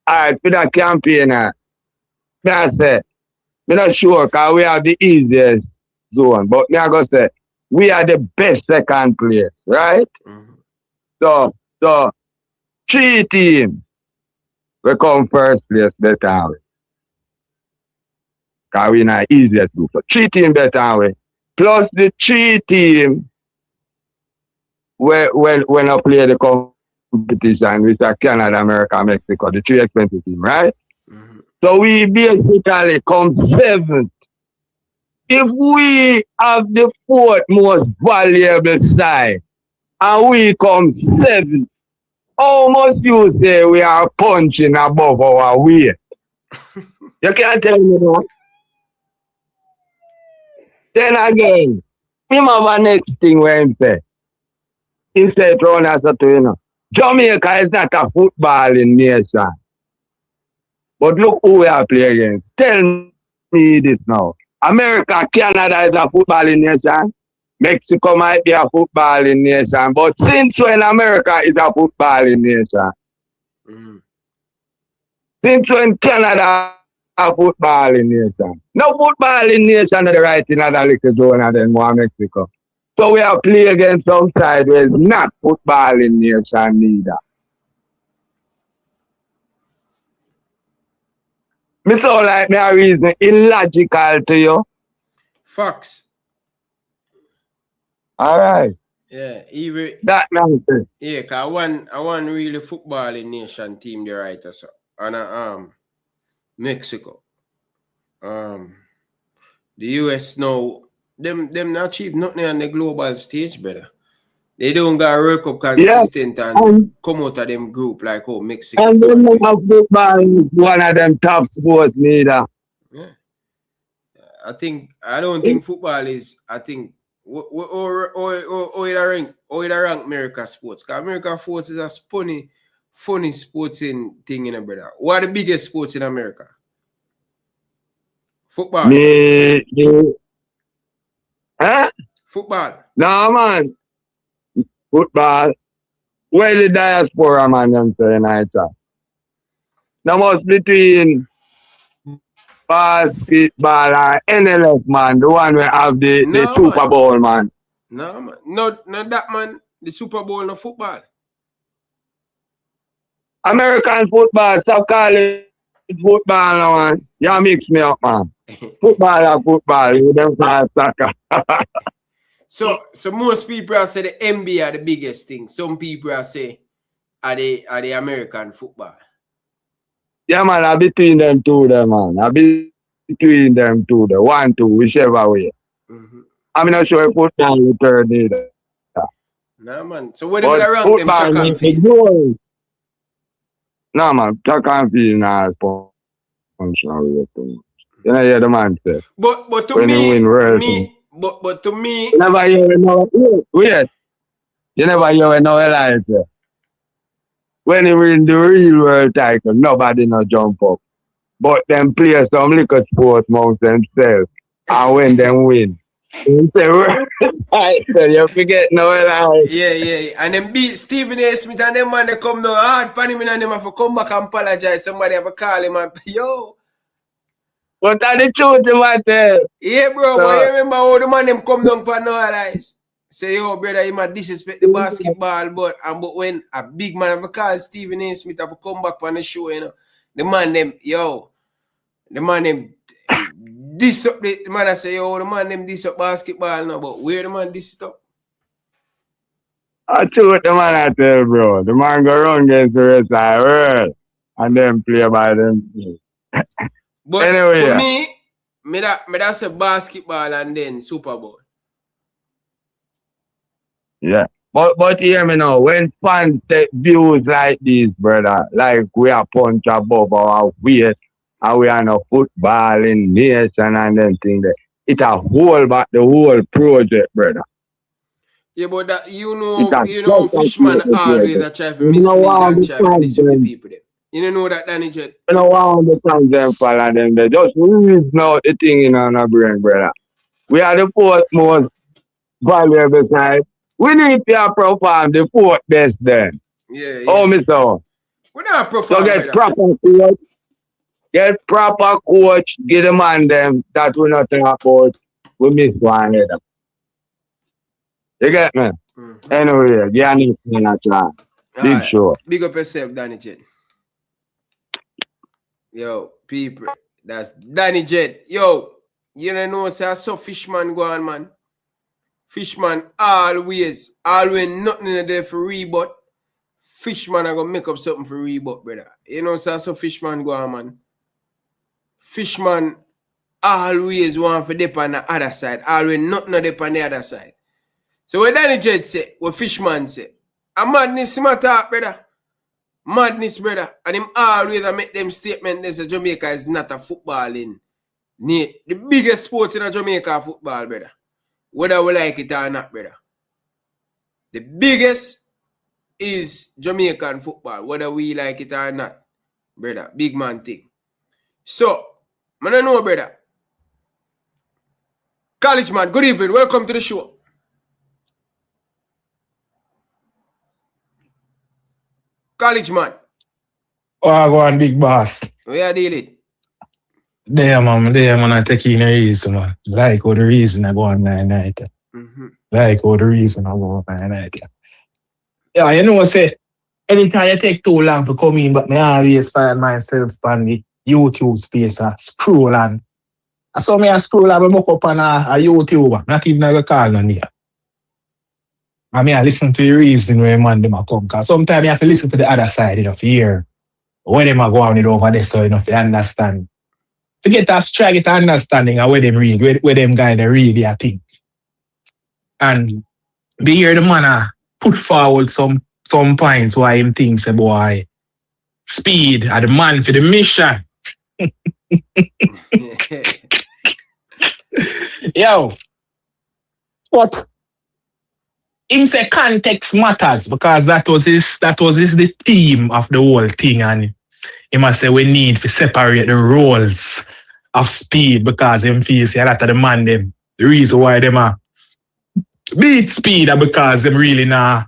are for the campaigner. I say, I'm not sure because we have the easiest zone. But me I go say, we are the best second place, right? So 3 teams we come first place better way. Because we not easiest to do. So 3 teams better way. Plus the 3 teams when I play the competition, which are Canada, America, Mexico, the 3 expensive teams, right? So we basically come 7th. If we have the 4th most valuable side and we come 7th, how much you say we are punching above our weight? You can't tell me no. Then again, him have a next thing where him say. He said, Jamaica is not a footballing nation. But look who we are playing against. Tell me this now. America, Canada is a footballing nation. Mexico might be a footballing nation. But since when America is a footballing nation? Since when Canada a footballing nation? No footballing nation is the right in other little zone than more Mexico. So we have play against some side where it's not footballing nation neither. Me so like me a reason illogical to you. Facts. Alright. Yeah, even that nonsense. Yeah, cause I want really footballing nation team the right so. And Mexico. The US now them not cheap nothing on the global stage, brother. They don't got World Cup consistent and come out of them group like Mexico. And them have football is one of them top sports neither. Yeah. I don't think football is or it rank America sports. Because America sports is a funny sporting thing in a brother. What are the biggest sports in America? Football. Huh? Football. No man. Football. Where the diaspora man them say night. Now much between basketball and NLF man, the one we have the Super Bowl man. No man. Not that man. The Super Bowl no football. American football, stop calling it football now, man. You mix me up, man. Football and football, you them call soccer. So most people are say the NBA are the biggest thing. Some people are say are the American football. Yeah, man, I between them two, there, man. I between them two, the 1, 2, whichever way. I'm not sure if football will turn either. No, man. So what do you rank them track and field? No, man, track and field now functional. You know, hear the man say. But to when me, you win world, but to me, you never hear no wait. You never hear no lie say. When you win the real world title, nobody no jump up. But them play some little sport amongst themselves. And when them win, you say, you forget no lie. Yeah. And them beat Stephen A. Smith and them man they come down hard pan him and them have to come back and apologize. Somebody have to call him and yo. But that's the truth, man. Yeah, bro, but you remember how the man them come down for no lies. Say, yo, brother, you might disrespect the basketball, but when a big man have a call Stephen A. Smith have to come back on the show, you know, the man them diss up the man I say, yo, the man them diss up basketball now, but where the man diss up? I tell what the man I tell, bro. The man go run against the rest of the world and then play by them. But anyway, for me that's a basketball and then Super Bowl. Yeah. But hear me now, when fans take views like this, brother, like we are punch above our weight and we are no footballing nation and them things, it a whole back the whole project, brother. Yeah, but that you know Fishman always a try to mislead and try to diss the people there. You don't know that, Danny Jet? You don't want to understand them follow them. They just reason out the thing in our brain, brother. We are the fourth most valuable side. We need to perform the fourth best then. Yeah. Oh, Mr. We're not performing. So get proper coach, get the man them that we not talk about. We miss one another. You get me? Anyway, yeah, I need to try. Big show. Big up yourself, Danny Jet. Yo, people, that's Danny Jet. Yo, you don't know, say, I saw Fishman go on, man. Fishman always nothing in there for rebut. Fishman I gonna make up something for rebut, brother. You know, so I saw Fishman go on, man. Fishman always want for dip on the other side. Always nothing dip on the other side. So what Danny Jet say, what Fishman say, a madness matter, brother. Madness, brother. And him always make them statement there's a Jamaica is not a footballing. The biggest sports in a Jamaica football, brother. Whether we like it or not, brother. The biggest is Jamaican football, whether we like it or not, brother. Big man thing. So, I don't know, brother. College man, good evening. Welcome to the show. College man. Oh, I go on, big boss. Where are dealing? There, man, I take in a reason, man. Like all the reason I go on night. Like all the reason I go on night. Yeah, you know what I say? Anytime you take too long to come in, but me always find myself on the YouTube space, scroll and I saw me a scroll and I look up on a YouTube, not even a call on here. I mean, I listen to the reason where man them a come, because sometimes you have to listen to the other side, you know, to hear where them are going over there, so you know, to understand. To get a try get an understanding of where them read, where them guys they read their thing. And be here the man put forward some points why him thinks boy speed are the man for the mission. Yo, but him say context matters because that was the theme of the whole thing, and he must say we need to separate the roles of speed because him feels a lot of the man them the reason why them are beat speed are because them really them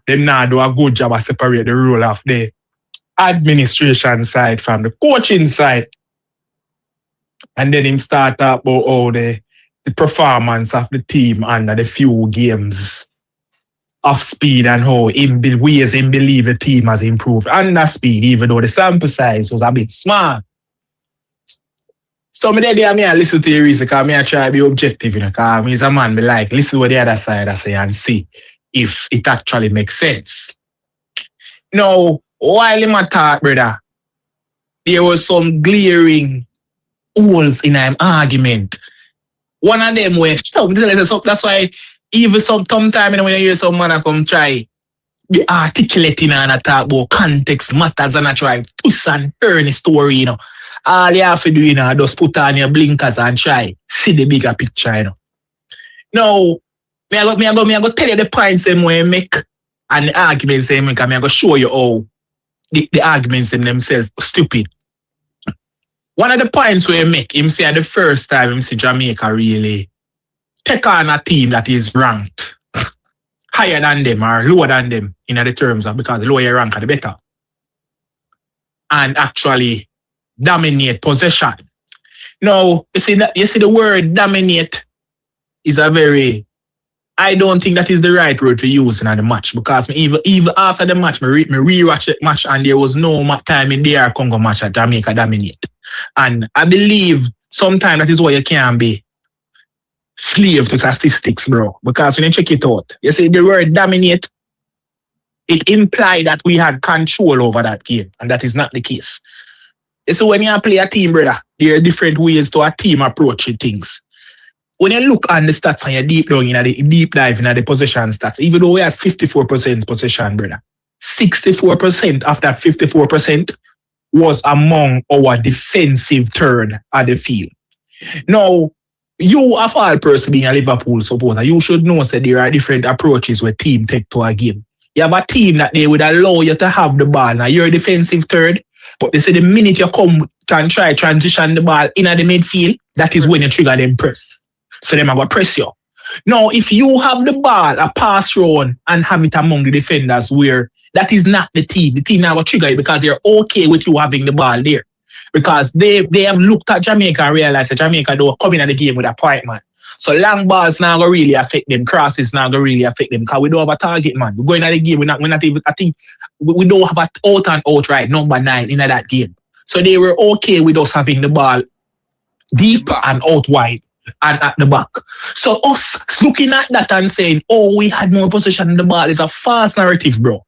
do a good job of separate the role of the administration side from the coaching side. And then him start up about all the performance of the team under the few games of speed and how him believe the team has improved under speed, even though the sample size was a bit small. So I listen to the reason because I try to be objective, you know, because I'm a man, listen to what the other side I say and see if it actually makes sense. Now, while in my talk, brother, there was some glaring holes in an argument. One of them was, that's why even sometimes when you hear someone come try be articulating and talk about context matters and I try twist and turn the story, you know. All you have to do, you know, just put on your blinkers and try see the bigger picture, you know. Now, I go tell you the points them where make and the arguments they make, and I go show you how the arguments in themselves stupid. One of the points where I make, him say the first time him see Jamaica really take on a team that is ranked higher than them or lower than them in the terms of because the lower you rank the better. And actually dominate possession. Now, you see the word dominate is a very, I don't think that is the right word to use in the match because even after the match, I rewatched the match and there was no time in the DR Congo match that Jamaica dominate. And I believe sometimes that is why you can't be slave to statistics, bro. Because when you check it out, you see the word dominate, it implied that we had control over that game, and that is not the case. So when you play a team, brother, there are different ways to a team approaching things. When you look on the stats and you deep dive in the possession stats, even though we had 54% possession, brother, 64% of that 54% was among our defensive third at the field. Now, you, of all person being a Liverpool supporter, you should know that there are different approaches where team take to a game. You have a team that they would allow you to have the ball. Now, you're a defensive third, but they say the minute you come and try transition the ball in the midfield, that is when you trigger them press. So them are going to press you. Now, if you have the ball, a pass round, and have it among the defenders where that is not the team now will trigger it because they're okay with you having the ball there. Because they have looked at Jamaica and realized that Jamaica don't come in the game with a point, man. So long balls now going to really affect them. Crosses now going to really affect them because we don't have a target, man. We're going to the game. We're not even, I think, we don't have an out and out right number 9 in that game. So they were okay with us having the ball deep and out wide and at the back. So us looking at that and saying, oh, we had more possession in the ball is a false narrative, bro.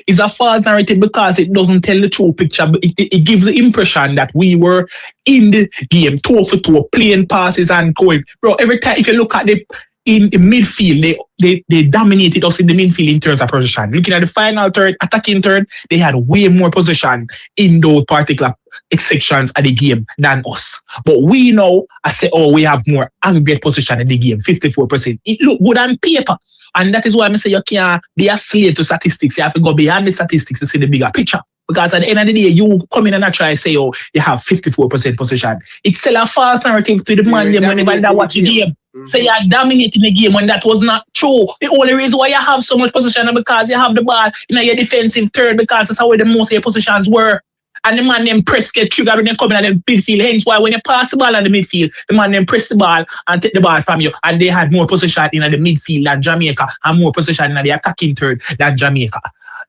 It's a false narrative because it doesn't tell the true picture. But it gives the impression that we were in the game, toe for toe, playing passes and going. Bro, every time, if you look at in the midfield, they dominated us in the midfield in terms of possession. Looking at the final third, attacking third, they had way more possession in those particular sections of the game than us. But we know, I say, oh, we have more aggregate possession in the game, 54%. It look good on paper. And that is why I say you can't be a slave to statistics. You have to go beyond the statistics to see the bigger picture. Because at the end of the day, you come in and try to say, oh, you have 54% possession. It's still a false narrative to the man whenever they watch the game. say you're dominating the game when that was not true. The only reason why you have so much possession is because you have the ball in your defensive third, because that's how the most of your positions were. And the man them press get trigger when they come in the midfield. Hence why when you pass the ball in the midfield, the man them press the ball and take the ball from you. And they had more possession in the midfield than Jamaica and more possession in the attacking third than Jamaica.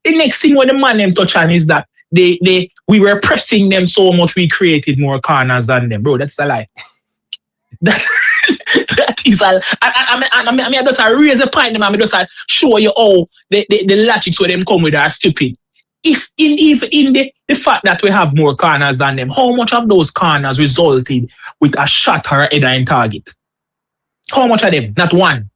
The next thing when the man them touch on is that we were pressing them so much we created more corners than them. Bro, that's a lie. That is a I mean just raise a point, man. I just show you how the logics where them come with are stupid. If in the fact that we have more corners than them, how much of those corners resulted with a shot or a header in target? How much of them? Not one.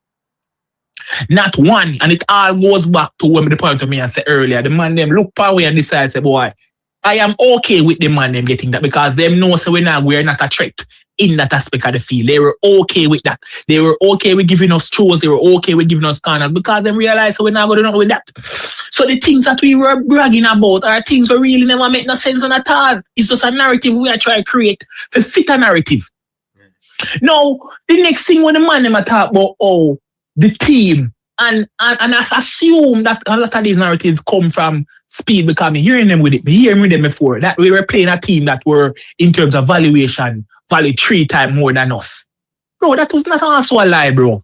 Not one. And it all goes back to when the point of me I said earlier. The man them look away and decide say, boy, I am okay with the man them getting that because them know so we're not a threat in that aspect of the field. They were okay with that. They were okay with giving us throws. They were okay with giving us corners because they realized so we're not going to do nothing with that. So the things that we were bragging about are things that really never make no sense on at all. It's just a narrative we are trying to create to fit a narrative. Now, the next thing when the man them talk about the team and I assume that a lot of these narratives come from speed because I'm hearing them with it. Me hearing with them before that we were playing a team that were in terms of valuation value 3 times more than us. Bro, that was not also a lie, bro.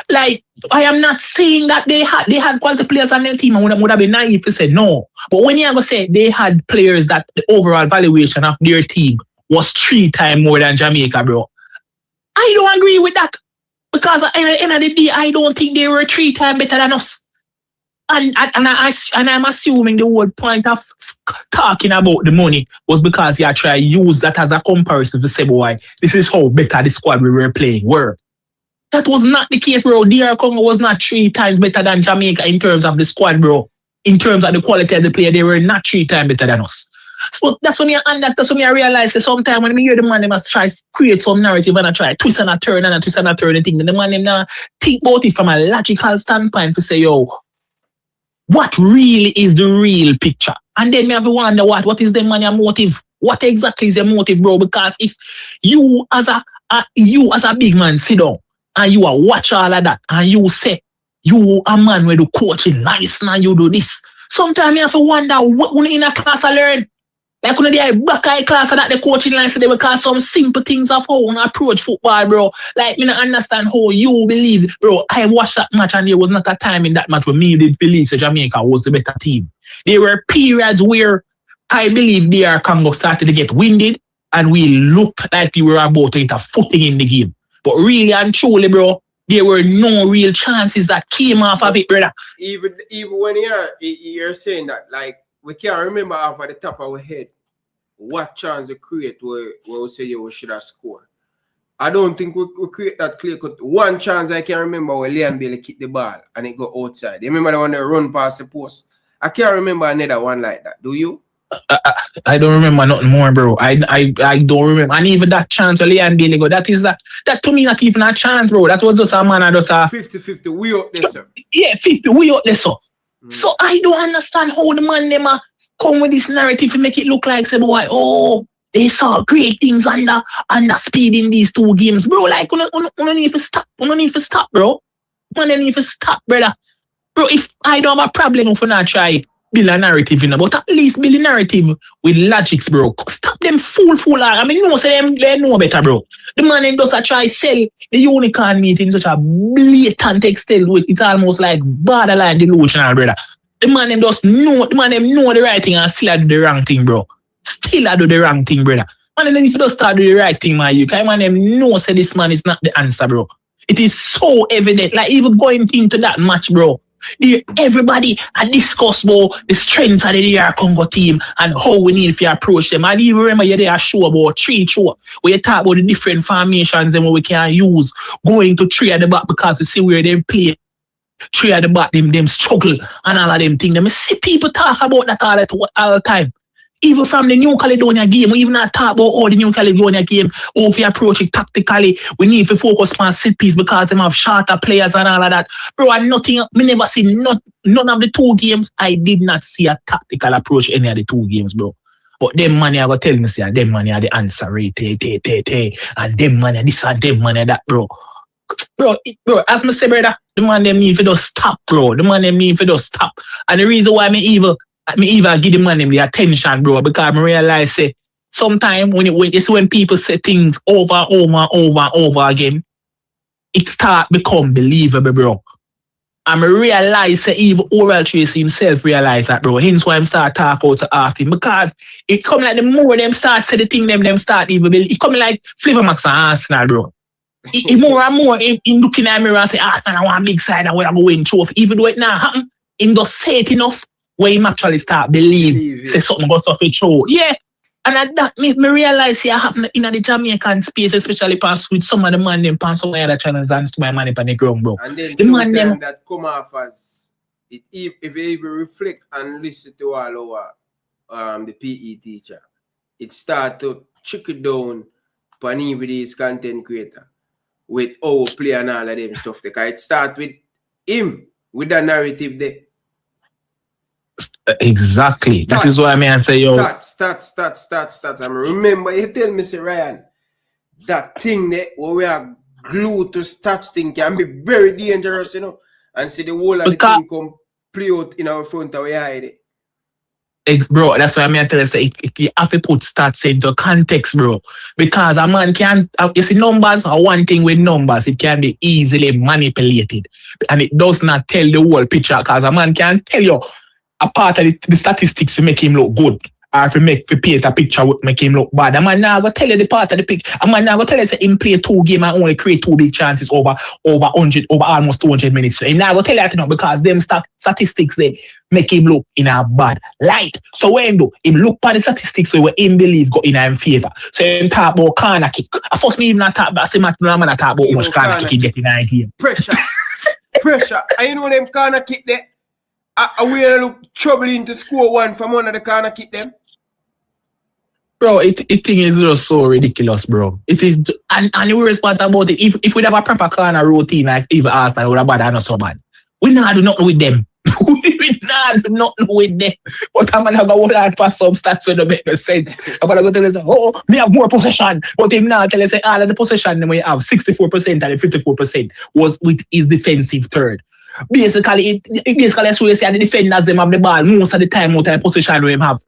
Like, I am not saying that they had quality players on their team. I would have been naive to say no. But when you're going to say they had players that the overall valuation of their team was 3 times more than Jamaica, bro, I don't agree with that. Because at the end of the day, I don't think they were 3 times better than us. And I'm assuming the whole point of talking about the money was because you try to use that as a comparison to say, boy, this is how better the squad we were playing were. That was not the case, bro. DR Congo was not 3 times better than Jamaica in terms of the squad, bro. In terms of the quality of the player, they were not 3 times better than us. So that's when I realize that sometimes when I hear the man, they must try to create some narrative and I try twist and a turn and thing. And the man, they now think about it from a logical standpoint to say, yo, what really is the real picture? And then me have to wonder what is the money motive? What exactly is the motive, bro? Because if you as a big man sit down and you watch all of that and you say you a man where the coaching nice and you do this, sometimes you have to wonder what in a class I learn. Like when they black eye class that the coaching line say they because some simple things of how you approach football, bro. Like me not understand how you believe, bro. I watched that match and there was not a time in that match where me did believe that Jamaica was the better team. There were periods where I believe DR Congo started to get winded and we looked like we were about to get a footing in the game. But really and truly, bro, there were no real chances that came off of it, brother. Even when you're saying that, like, we can't remember off at the top of our head what chance we create where we say we should have scored. I don't think we create that clear cut. One chance I can remember where Leon Bailey kicked the ball and it go outside. You remember the one that run past the post? I can't remember another one like that. Do you? I don't remember nothing more, bro. I don't remember. And even that chance where Leon Bailey go, that to me not even a chance, bro. That was just a man and just a 50-50. We up there, sir. Yeah, 50. We up there, sir. So I don't understand how the man them come with this narrative to make it look like say boy, they saw great things under speed in these 2 games, bro. Like we don't need to stop. We don't need to stop, bro. We don't need to stop, brother. Bro, if I don't have a problem if we not try build a narrative, but at least build a narrative with logics, bro. Stop them fool. I mean, you know, say they know better, bro. The man them does try sell the unicorn meat in such a blatant extent with it's almost like borderline delusional, brother. The man them just know the right thing and still do the wrong thing, bro. Still do the wrong thing, brother. Man them if you just start do the right thing, man, you can man them know say this man is not the answer, bro. It is so evident. Like even going into that match, bro. Everybody had discussed about the strengths of the DR Congo team and how we need to approach them. And even remember you there show about 3 show where you talk about the different formations and what we can use going to 3 at the back because we see where they play. 3 at the back, them struggle and all of them things. I see people talk about that all the time. Even from the New Caledonia game, we even not talk about all the New Caledonia game, how we approach it tactically. We need to focus on set piece because they have shorter players and all of that. Bro, and nothing, me never see none of the 2 games. I did not see a tactical approach any of the 2 games, bro. But them money I go tell me, say, them money are the answer rate, and them money this and them money that, bro. bro, as me say, brother, the man them need to just stop, bro. The man them need to just stop. And the reason why me even give the man them the attention, bro, because I realize say sometimes when people say things over again, it start become believable, bro. And I realize that even Oral Tracy himself realize that, bro. Hence why I'm start talk out to ask him. Because it come like the more them start say the thing them start even believe. It come like Flavor Max and Arsenal, bro. It more and more in looking at me and say, Arsenal, I want a big side and we're going to win trophy. Even though it not happen, him just say it enough where him actually start believe say something about stuff it show. Yeah. And that makes me realize it happen in the Jamaican space, especially past with some of the man them past some other channels and to my money on the ground, bro. And then the man them that come off as it, if you even reflect and listen to all our the PE teacher, it start to trickle down upon even this content creator with our play and all of them stuff. Because it start with him with the narrative there. Exactly. Stats, that is why I say, yo. Stats. I remember you tell me, say, Ryan, that thing there where we are glued to stats thing can be very dangerous, you know. And see the whole of the thing come play out in our front of our eye there. Bro, that's why I tell you, say, you have to put stats into context, bro. Because a man can, you see, numbers are one thing with numbers. It can be easily manipulated. And it does not tell the whole picture. Because a man can tell you a part of the statistics to make him look good, or to paint a picture would make him look bad. A man now go tell you the part of the picture. A man now go tell you say him play 2 games and only create 2 big chances over almost 200 minutes. So he now go tell you that, you know, because them statistics they make him look in a bad light. So when him look at the statistics so where him believe go in him favor. So him talk about corner kick. At first me even not talk about man talk about how much corner kick he get in a game. Pressure. And you know them corner kick there. We look troubling to score one from one of the corner kick them. Bro, it thing is just so ridiculous, bro. It is, and the worst part about it, if we have a proper corner routine like even Arsenal would have bad, I know so bad. We not do nothing with them. We not do nothing with them. But I'm gonna go out past some stats that don't make no sense. I'm gonna go tell us, oh, they have more possession. But him now tell us all of the possession we have 64% and 54% was with his defensive third. Basically, that's where you say the defenders them have the ball most of the time out of the position we have.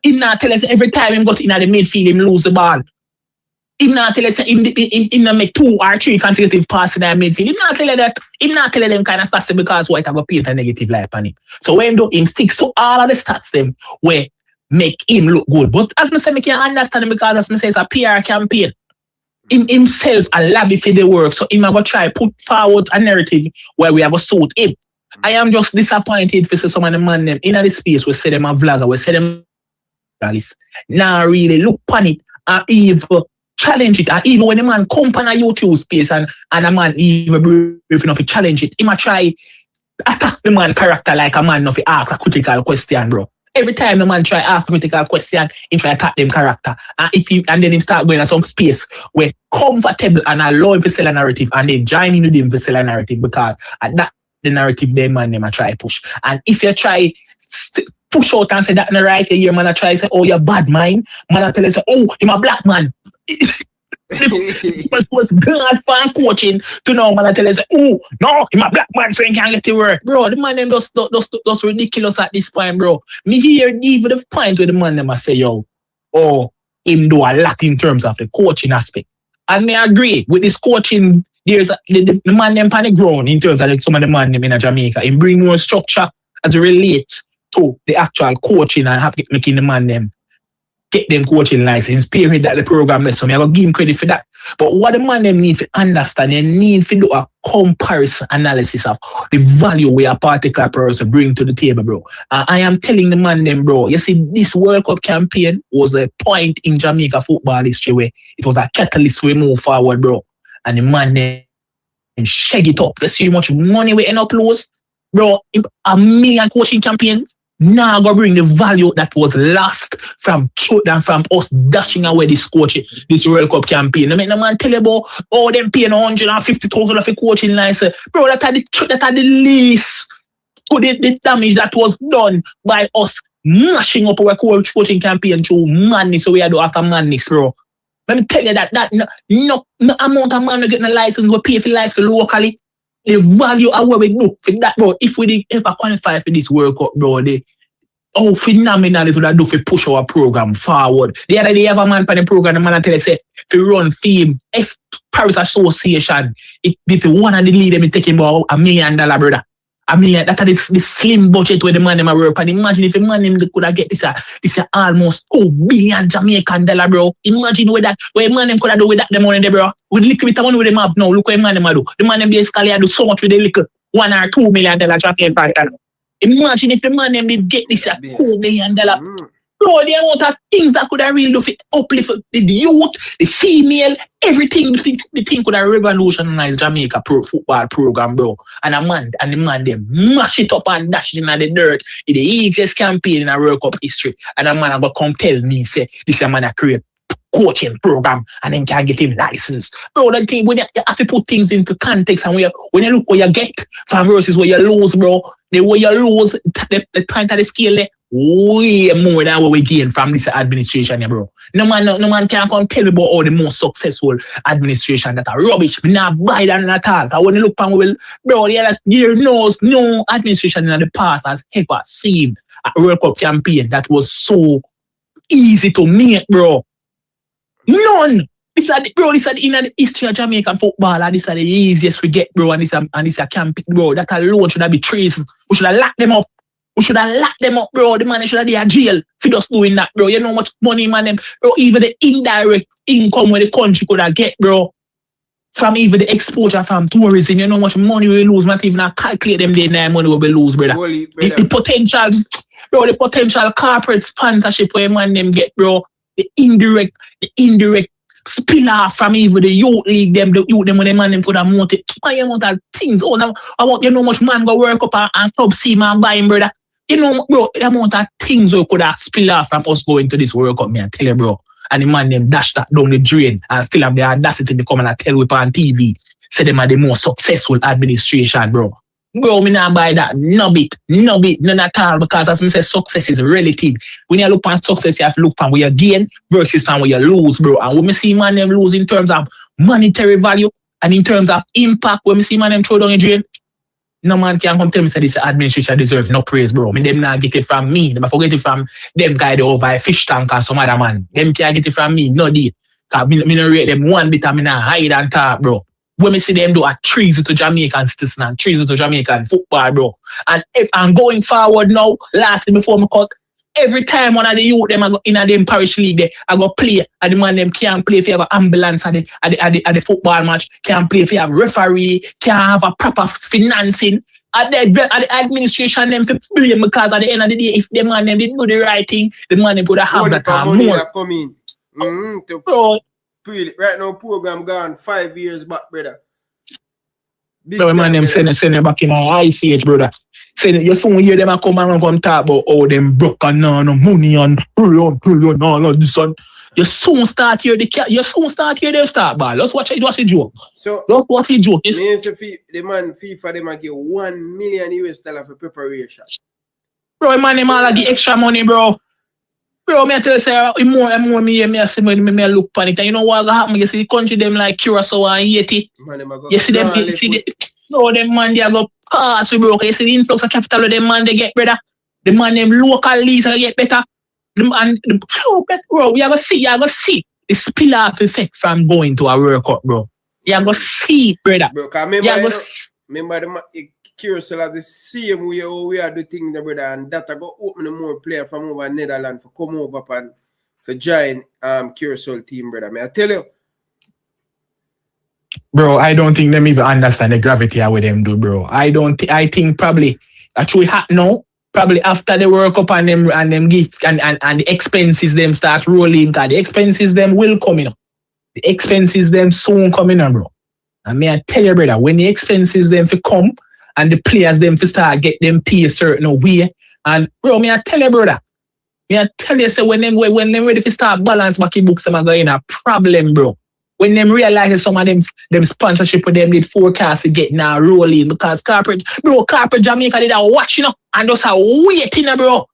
Him not tell us every time him got in the midfield, him lose the ball. Him not tell us him make 2 or 3 consecutive passes in the midfield. Him not tell you that. Him not tell you them kind of stats because what have a paint a negative life on him. So when him sticks to all of the stats them where make him look good. But as I say, I can understand him because as I say, it's a PR campaign. Himself a lobby for the work, so him going to try put forward a narrative where we have a suit him. I am just disappointed for some of the man them in the space we say them a vlogger, we say them journalists. Now really look upon it and even challenge it. And even when the man come on a YouTube space and a man even brave enough to challenge it, he might try attack the man character like a man enough to ask a critical question, bro. Every time the man try ask a critical question, he try attack them character. And then he start going to some space where comfortable and allow him to sell a narrative and then join in with him to sell a narrative because at that the narrative them man them try push. And if you try push out and say that in the right here, man try say, oh, you're bad mind. Man tell you say, oh, I'm a black man. It was God fan coaching to know man tell us, oh no, I'm a black man so he can't get to work. Bro, the man them just ridiculous at this point, bro. Me hear even the point where the man them say, yo, oh, him do a lot in terms of the coaching aspect. And me agree with this coaching, there's the man them on the ground in terms of like some of the man them in Jamaica. He bring more structure as it relates to the actual coaching and making the man them get them coaching license, period that the program lets. So I will give him credit for that. But what the man them need to understand, they need to do a comparison analysis of the value where a particular person bring to the table, bro. I am telling the man them, bro, you see, this World Cup campaign was a point in Jamaica football history where it was a catalyst we move forward, bro. And the man them shake it up. You see how much money we end up lose, bro. A million coaching campaigns. Now go bring the value that was lost from us dashing away this World Cup campaign. I mean, the man tell you about them paying 150,000 of a coaching license. Bro, that are the least to the damage that was done by us mashing up our coaching campaign through madness. So we are do after madness, bro. Let me tell you that no amount of money getting a license will pay for license locally. The value of what we do for that, bro. If we did ever qualify for this World Cup, bro, how phenomenal it would have do for push our program forward. The other day, have a man for the program, the man tell us, say, to run theme, F Paris Association, it be one of the leaders me taking about $1 million, brother. I mean, that is the slim budget where the man them work. And imagine if the man them could have get this almost $2 billion Jamaican dollar, bro. Imagine where the man them could have do with that the money there, bro. With little bit of money with them have now, look what the man them do. The man them basically do so much with the little $1 or $2 million Jamaican dollar. Imagine if the man them did get this $2 million. Bro, the amount of things that could have really do fit uplift the youth, the female, everything. The thing could have revolutionized Jamaica football program, bro. And the man them mash it up and dash it in the dirt. It's the easiest campaign in a World Cup history. And a man go come tell me, say, this a man a create coaching program and then can get him license. Bro, the thing when you have to put things into context and when you look what you get from versus what you lose, bro, the way you lose, the point of the scale there, way more than what we gain from this administration, yeah, bro. No man can come tell me about all the most successful administration that are rubbish. Me not buy that at all. Cause when you look from bro, there knows no administration in the past has ever seen a World Cup campaign that was so easy to make, bro. None. This is in the history of Jamaican football, and this is the easiest we get, bro. And this is a campaign, bro. That alone should have been treason. We should have locked them up. Bro. The man should have been in jail for just doing that, bro. You know how much money, man, them, bro. Even the indirect income where the country could have get, bro. From even the exposure from tourism, you know how much money we lose. Not even calculate them day and money we lose, brother. The potential, bro. The potential corporate sponsorship where man them get, bro. The indirect spill off from even the youth league, the youth them when the man them could have mounted. I want that things. Oh, now I want you know much man go work up and club see man buy him, brother. You know, bro, the amount of things we could have spill off from us going to this World Cup, me I tell you, bro. And the man them dash that down the drain and still have the audacity to come and tell we on TV. Say them are the most successful administration, bro. Bro, me not buy that. No bit, none at all. Because as I say, success is relative. When you look on success, you have to look from where you gain versus from where you lose, bro. And when we see man them lose in terms of monetary value and in terms of impact, when we see man them throw down the drain, no man can come tell me say this administration deserves no praise, bro. Me them not get it from me. Them forget it from them guy over a fish tank and some other man. Them can't get it from me, no deal. Cause me no rate them one bit and me not hide and talk, bro. When we see them do a treason to Jamaican citizens and treason to Jamaican football, bro. And if I'm going forward now, lastly before me cut, every time one of the youth them I go in them parish league there, I go play and the man them can't play if you have an ambulance at the football match, can't play if you have referee, can't have a proper financing. At the administration them to blame because at the end of the day, if the man them didn't do the right thing, the man them would have that money more. that come in. Bro. Right now, program gone 5 years back, brother. So man them send them back in our ice age, brother. Say you soon hear them come and come talk about all them broke and no money and trillion, all this one. You soon start here them start ball. Let's watch it. What's the joke? So let's watch the joke. Means the man FIFA them give $1 million for preparation. Bro, man them all give extra money, bro. Bro, me tell you say more and more me see me look on it. And you know what happen? You see the country them like Curacao and Haiti. You see them them man they go pass we bro. You see the influx of capital of them man they get, brother. The man them local leagues get better. Bro, you have to see the spill off effect from going to a World Cup, bro. You have to see, brother. Bro, remember the Curacao have the same way we are the thing, brother, and that I go open more player from over Netherlands for come over and for join Curacao team, brother. May I tell you? Bro, I don't think them even understand the gravity of what them do, bro. I think probably actually now. Probably after the World Cup and them gift and the expenses them start rolling, cause the expenses them will come in. The expenses them soon coming in, bro. And may I tell you, brother, when the expenses them for come and the players them for start get them pay a certain way, and bro, may I tell you, brother, may I tell you, so when them ready to start balance back in books, them are going a problem, bro. When them realize some of them sponsorship with them did forecast to get now rolling because corporate Jamaica did a watch, you know, and just a waiting, bro.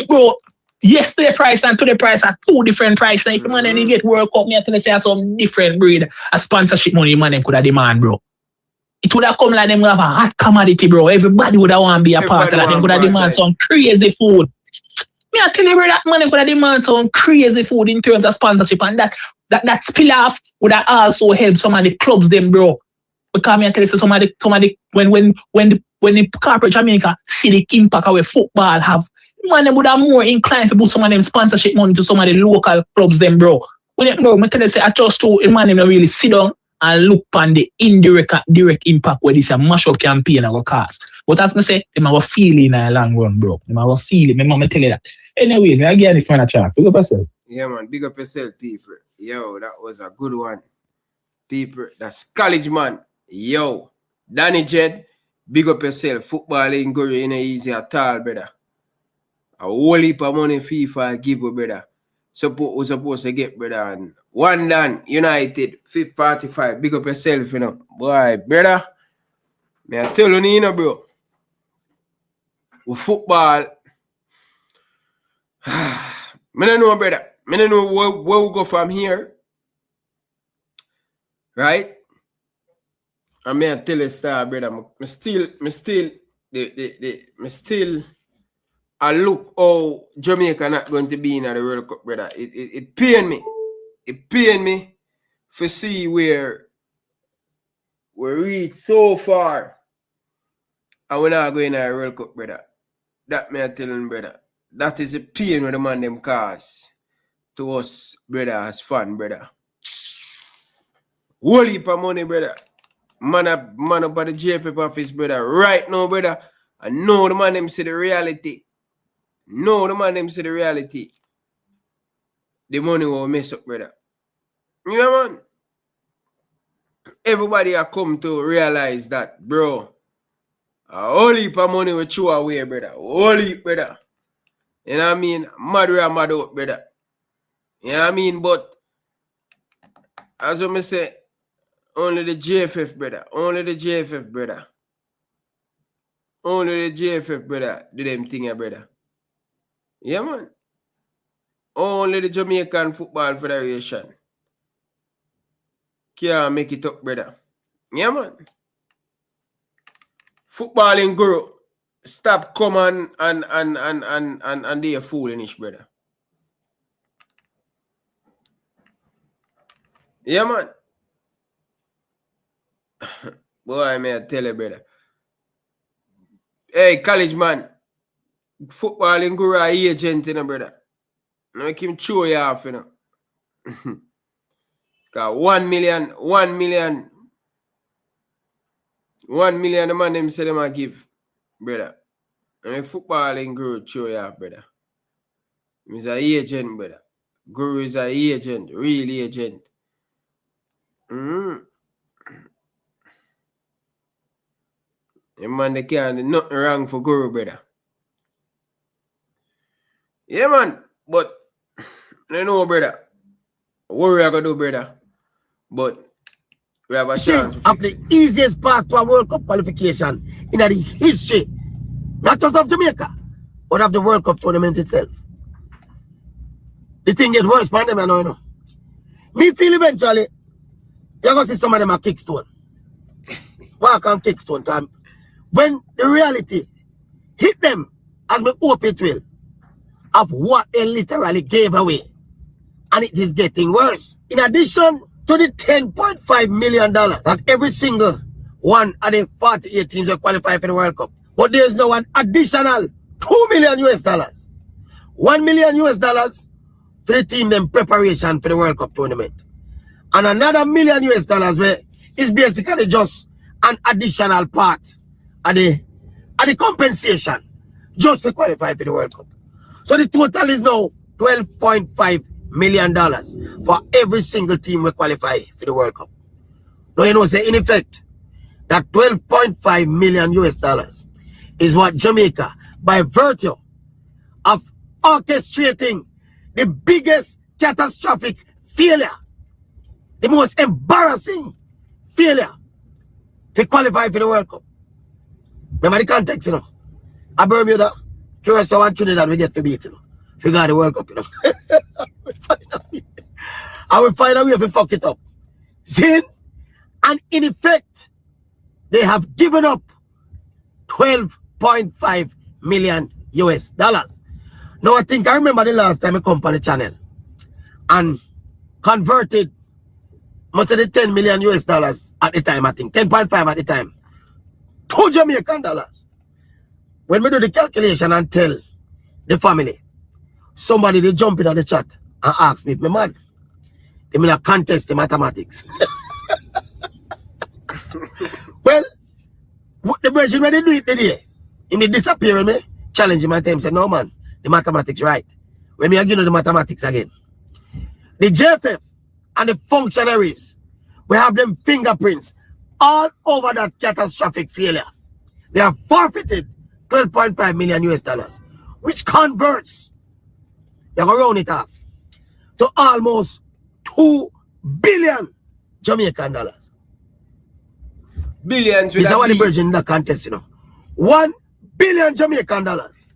Bro, yesterday price and today price are two different prices. If man then get World Cup, me I tell you say some different breed of sponsorship money man them could have demand, bro. It would have come like them have a hot commodity, bro. Everybody would have want to be a part of that. Them could have demand some crazy food. Me I tell you, bro, that man could have demand some crazy food in terms of sponsorship, and that spill off would have also helped some of the clubs them, bro. Because me I tell you, some of the when the corporate Jamaica see the impact of football have, man them would have more inclined to put some of them sponsorship money to some of the local clubs them, bro. When you know, I tell you, say I just to man them really sit down and look on the indirect and direct impact where this a mash-up campaign will cost. But as I say, them have a feeling in a long run, bro. Them have a feeling. My mama tell you that. Anyways, me again this man a chat. Big up yourself. Yeah, man. Big up yourself, people. Yo, that was a good one. People, that's college, man. Yo, Danny Jed, big up yourself. Football ain't going in easy at all, brother. A whole heap of money FIFA give you, brother. We're supposed to get, brother. And one done, United, 545. Big up yourself, you know. Boy, brother. Me I tell you, know, bro. With football, I don't know, brother. I don't know where we go from here. Right? I may tell you, star, brother. I look how Jamaica not going to be in the World Cup, brother. It pain me. It pain me to see where we reach so far and we're not going to the World Cup, brother. That me I tell you, brother. That is a pain with the man them cause to us, brother, as fun, brother. Whole heap of money, brother. Man up at the JFF office, brother. Right now, brother. I know the man them see the reality. No, the man them see the reality. The money will mess up, brother. Yeah, man. Everybody have come to realize that, bro. A whole heap of money will throw away, brother. Whole heap, brother. You know what I mean? Mad or mad out, brother. You know what I mean? But as I say, only the JFF, brother. Only the JFF, brother. Only the JFF, brother. Do them thing, brother. Yeah, man. Only the Jamaican Football Federation can make it up, brother. Yeah, man. Footballing guru, stop coming and they are foolish, brother. Yeah, man. Boy, may I tell you, brother. Hey, college man. Footballing guru are agent, you know, brother. Make him throw you off, you know. Because 1 million the man them say them a give, brother. And make footballing guru throw you off, brother. He's an agent, brother. Guru is an agent, real agent. The man, they can't do nothing wrong for guru, brother. Yeah, man. But, I know, brother. What we are going to do, brother? But, we have a chance of the easiest path to a World Cup qualification in the history, not just of Jamaica, but of the World Cup tournament itself. The thing gets worse, man, them, I know. Me feel eventually, you're going to see some of them a kickstone. Walk on kickstone, time. When the reality hit them, as we hope it will, of what they literally gave away. And it is getting worse. In addition to the $10.5 million that every single one of the 48 teams that qualify for the World Cup. But there's now an additional $2 million US. $1 million US for the team in preparation for the World Cup tournament. And another $1 million US where it's basically just an additional part of the compensation just to qualify for the World Cup. So the total is now $12.5 million for every single team we qualify for the World Cup. Now you know, say in effect, that $12.5 million US is what Jamaica, by virtue of orchestrating the biggest catastrophic failure, the most embarrassing failure to qualify for the World Cup. Remember the context, you know. A Bermuda, Curacao and Trinidad we get to beat, you know. Figure the World Cup, you know. I will find a way to fuck it up. See? And in effect, they have given up 12.5 million US dollars. Now I remember the last time I come on the channel and converted most of the 10 million US dollars at the time, I think 10.5 at the time, to Jamaican dollars. When we do the calculation and tell the family, somebody they jump in the chat and ask me if I'm mad. They mean a contest the mathematics. Well, the version when they do it today, in the disappear when me challenge him at time say, no man, the mathematics right. When we again do the mathematics again. The JFF and the functionaries, we have them fingerprints all over that catastrophic failure. They have forfeited 12.5 million US dollars, which converts, they're going to round it off, to almost 2 billion Jamaican dollars. Billions with this is what the version in the contest, you know. 1 billion Jamaican dollars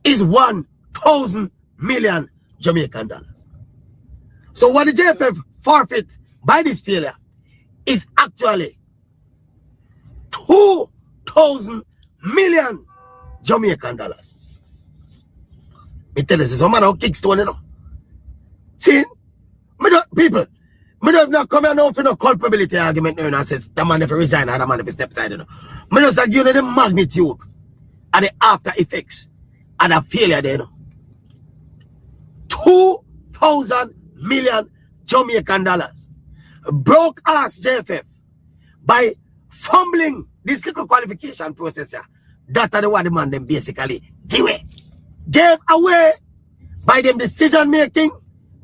is 1,000 million Jamaican dollars. So what the JFF forfeit by this failure is actually 2,000 million Jamaican dollars. Me tell you, some man out kickstone, you know. See, people, me don't not come here now for no culpability argument now and says the man if he resign or the man if he step aside, you know. Me just give you the magnitude and the after effects and the failure there, you know. 2,000 million Jamaican dollars. Broke ass JFF by fumbling this little qualification process here. That's the what the man them basically gave away by them decision making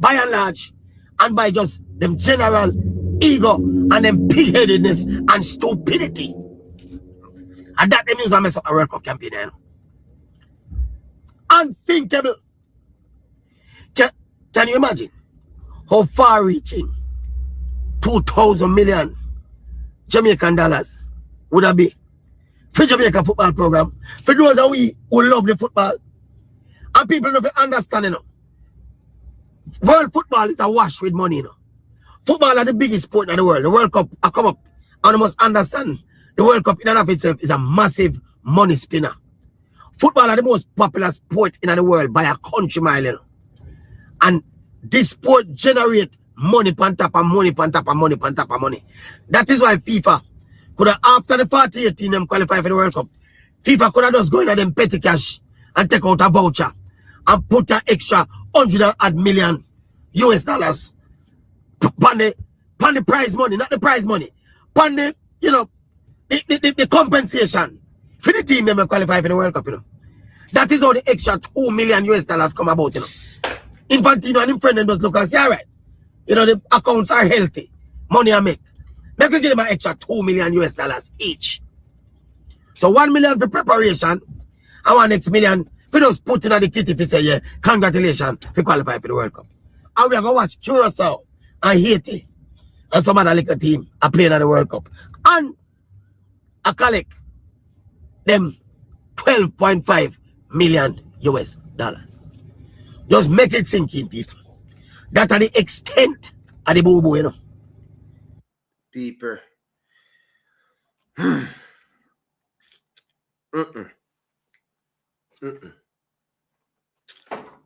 by and large and by just them general ego and them pig-headedness and stupidity. And that them use a mess up a World Cup campaign, you know. Unthinkable. Can you imagine how far reaching 2,000 million Jamaican dollars would that be for Jamaica football program? For those of we who love the football and people don't understand, you know. World football is a wash with money, you know. Football is the biggest sport in the world. The World Cup I come up and you must understand the World Cup in and of itself is a massive money spinner. Football is the most popular sport in the world by a country mile, you know. And this sport generate money pan top of money pan top of money pan top of money. That is why FIFA could have, after the 48 team them qualify for the World Cup, FIFA could have just go in at them petty cash and take out a voucher and put an extra 100 million US dollars pan the prize money, not the prize money, pan the, you know, the compensation for the team them qualify for the World Cup, you know. That is how the extra 2 million US dollars come about, you know. Infantino and him friend them just look and say, all right, you know, the accounts are healthy, money I make. Make we give them an extra 2 million US dollars each. So 1 million for preparation and 1 next million for just put in the kitty if you say, yeah, congratulations for qualify for the World Cup. And we are going to watch Curacao and Haiti and some other little team are playing at the World Cup. And I collect them 12.5 million US dollars. Just make it sink in, people. That are the extent of the boo-boo, you know. People.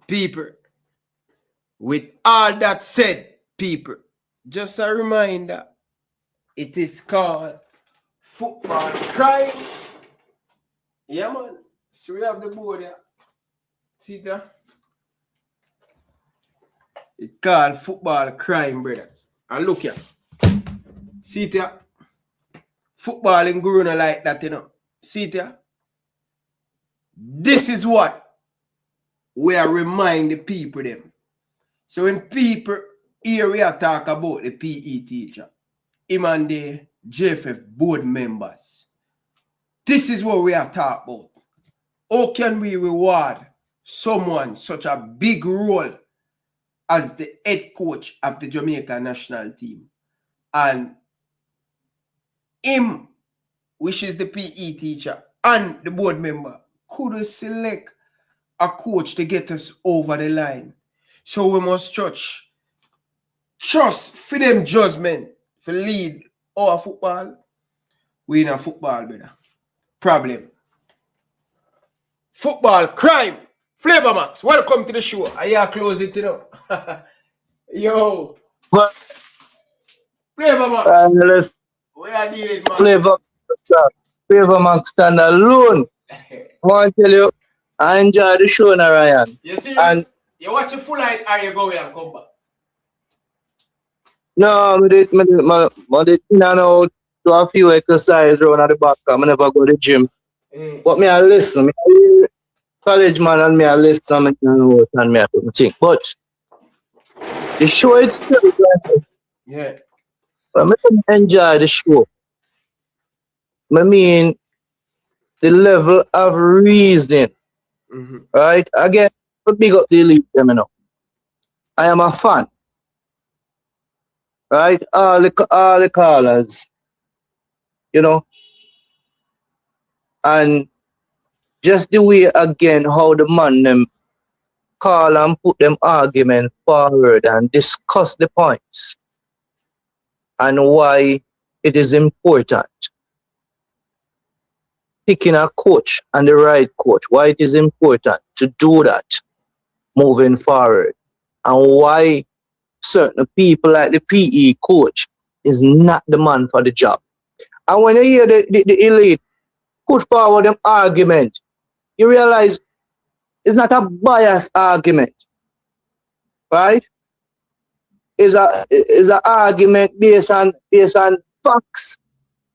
People. With all that said, people, just a reminder, it is called football crime. Yeah, man. So we have the board here. See that? It's called football crime, brother. And look here. See it here? Football in Guruna like that, you know. See it here? This is what we are remind the people them. So when people here we are talk about the PE teacher, him and the JFF board members. This is what we are talking about. How can we reward someone such a big role as the head coach of the Jamaica national team? And him, which is the PE teacher, and the board member, could select a coach to get us over the line. So we must trust for them judgment for lead our football. We in a football, brother. Problem. Football, crime. Flavor Max, welcome to the show. I hear close it, you know. Yo. But Flavor Max. we are dealing, man. Flavor Max stand alone. I want to tell you, I enjoy the show now, Ryan. You serious? And you watch a full light or you go and come back? no, I did to a few exercises around at the back. I never go to the gym. But me I listen. Me I hear college man and me I listen and me and me I think. But the show itself, yeah. I enjoy the show. I mean, the level of reasoning, right? Again, big up the elite, you know. I am a fan, right? All the callers, you know, and just the way again how the man them call and put them argument forward and discuss the points and why it is important picking a coach and the right coach, why it is important to do that moving forward, and why certain people like the PE coach is not the man for the job. And when you hear the elite put forward them argument, you realize it's not a biased argument, right? It's an argument based on facts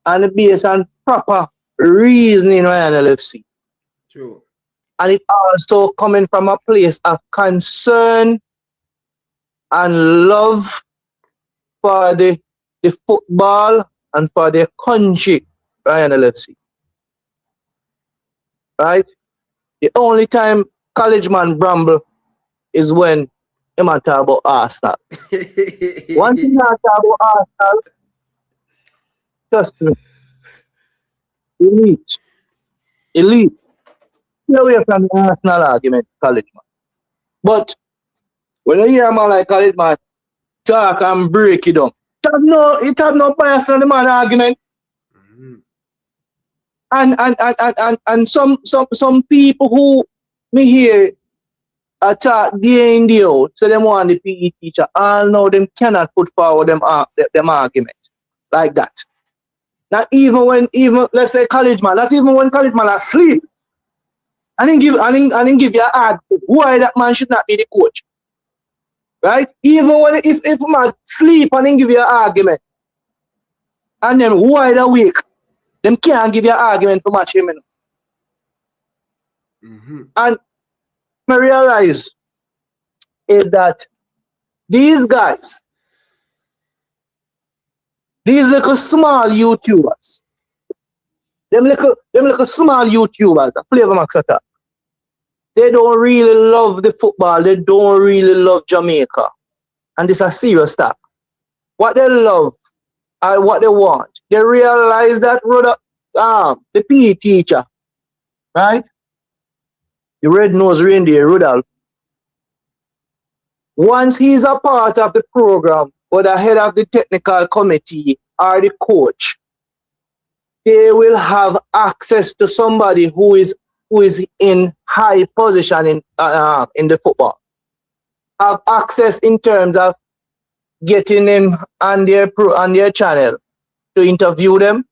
and based on proper reasoning, Ryan LFC. True. And it also coming from a place of concern and love for the football and for their country, Ryan LFC. Right? The only time college man bramble is when he might talk about Arsenal. One thing I talk about Arsenal, trust me, elite. Stay away from the Arsenal argument, college man. But when you hear a man like college man talk and break it down, it have no bias on the man argument. And some people who me hear attack day in day out, so them want the PE teacher, all know them cannot put forward them argument like that. Not even when let's say college man, not even when college man asleep. I didn't give you an argument why that man should not be the coach. Right? Even when if man sleep, I didn't give you an argument. And then wide awake, them can't give you an argument for match him. And I realize is that these guys, these little small YouTubers, them little small YouTubers, Flavor Max attack, they don't really love the football, they don't really love Jamaica. And this is a serious stuff. What they love and what they want, they realize that the PE teacher, right? The red-nosed reindeer, Rudolph, once he's a part of the program, or the head of the technical committee or the coach, they will have access to somebody who is in high position in the football. Have access in terms of getting them on their channel to interview them,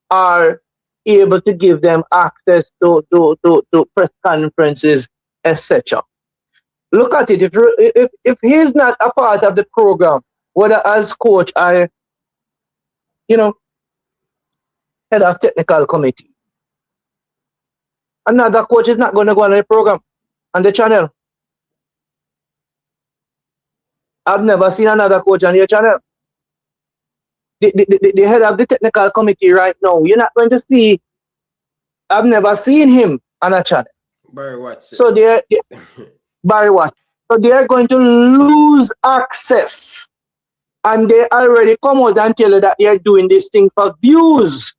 or able to give them access to press conferences, etc. Look at it. If he's not a part of the program, whether as coach or head of technical committee, another coach is not going to go on the program, on the channel. I've never seen another coach on your channel. The head of the technical committee right now, you're not going to see. I've never seen him on a channel. Barry Watts. So Barry Watts. So they are going to lose access. And they already come out and tell you that they are doing this thing for views.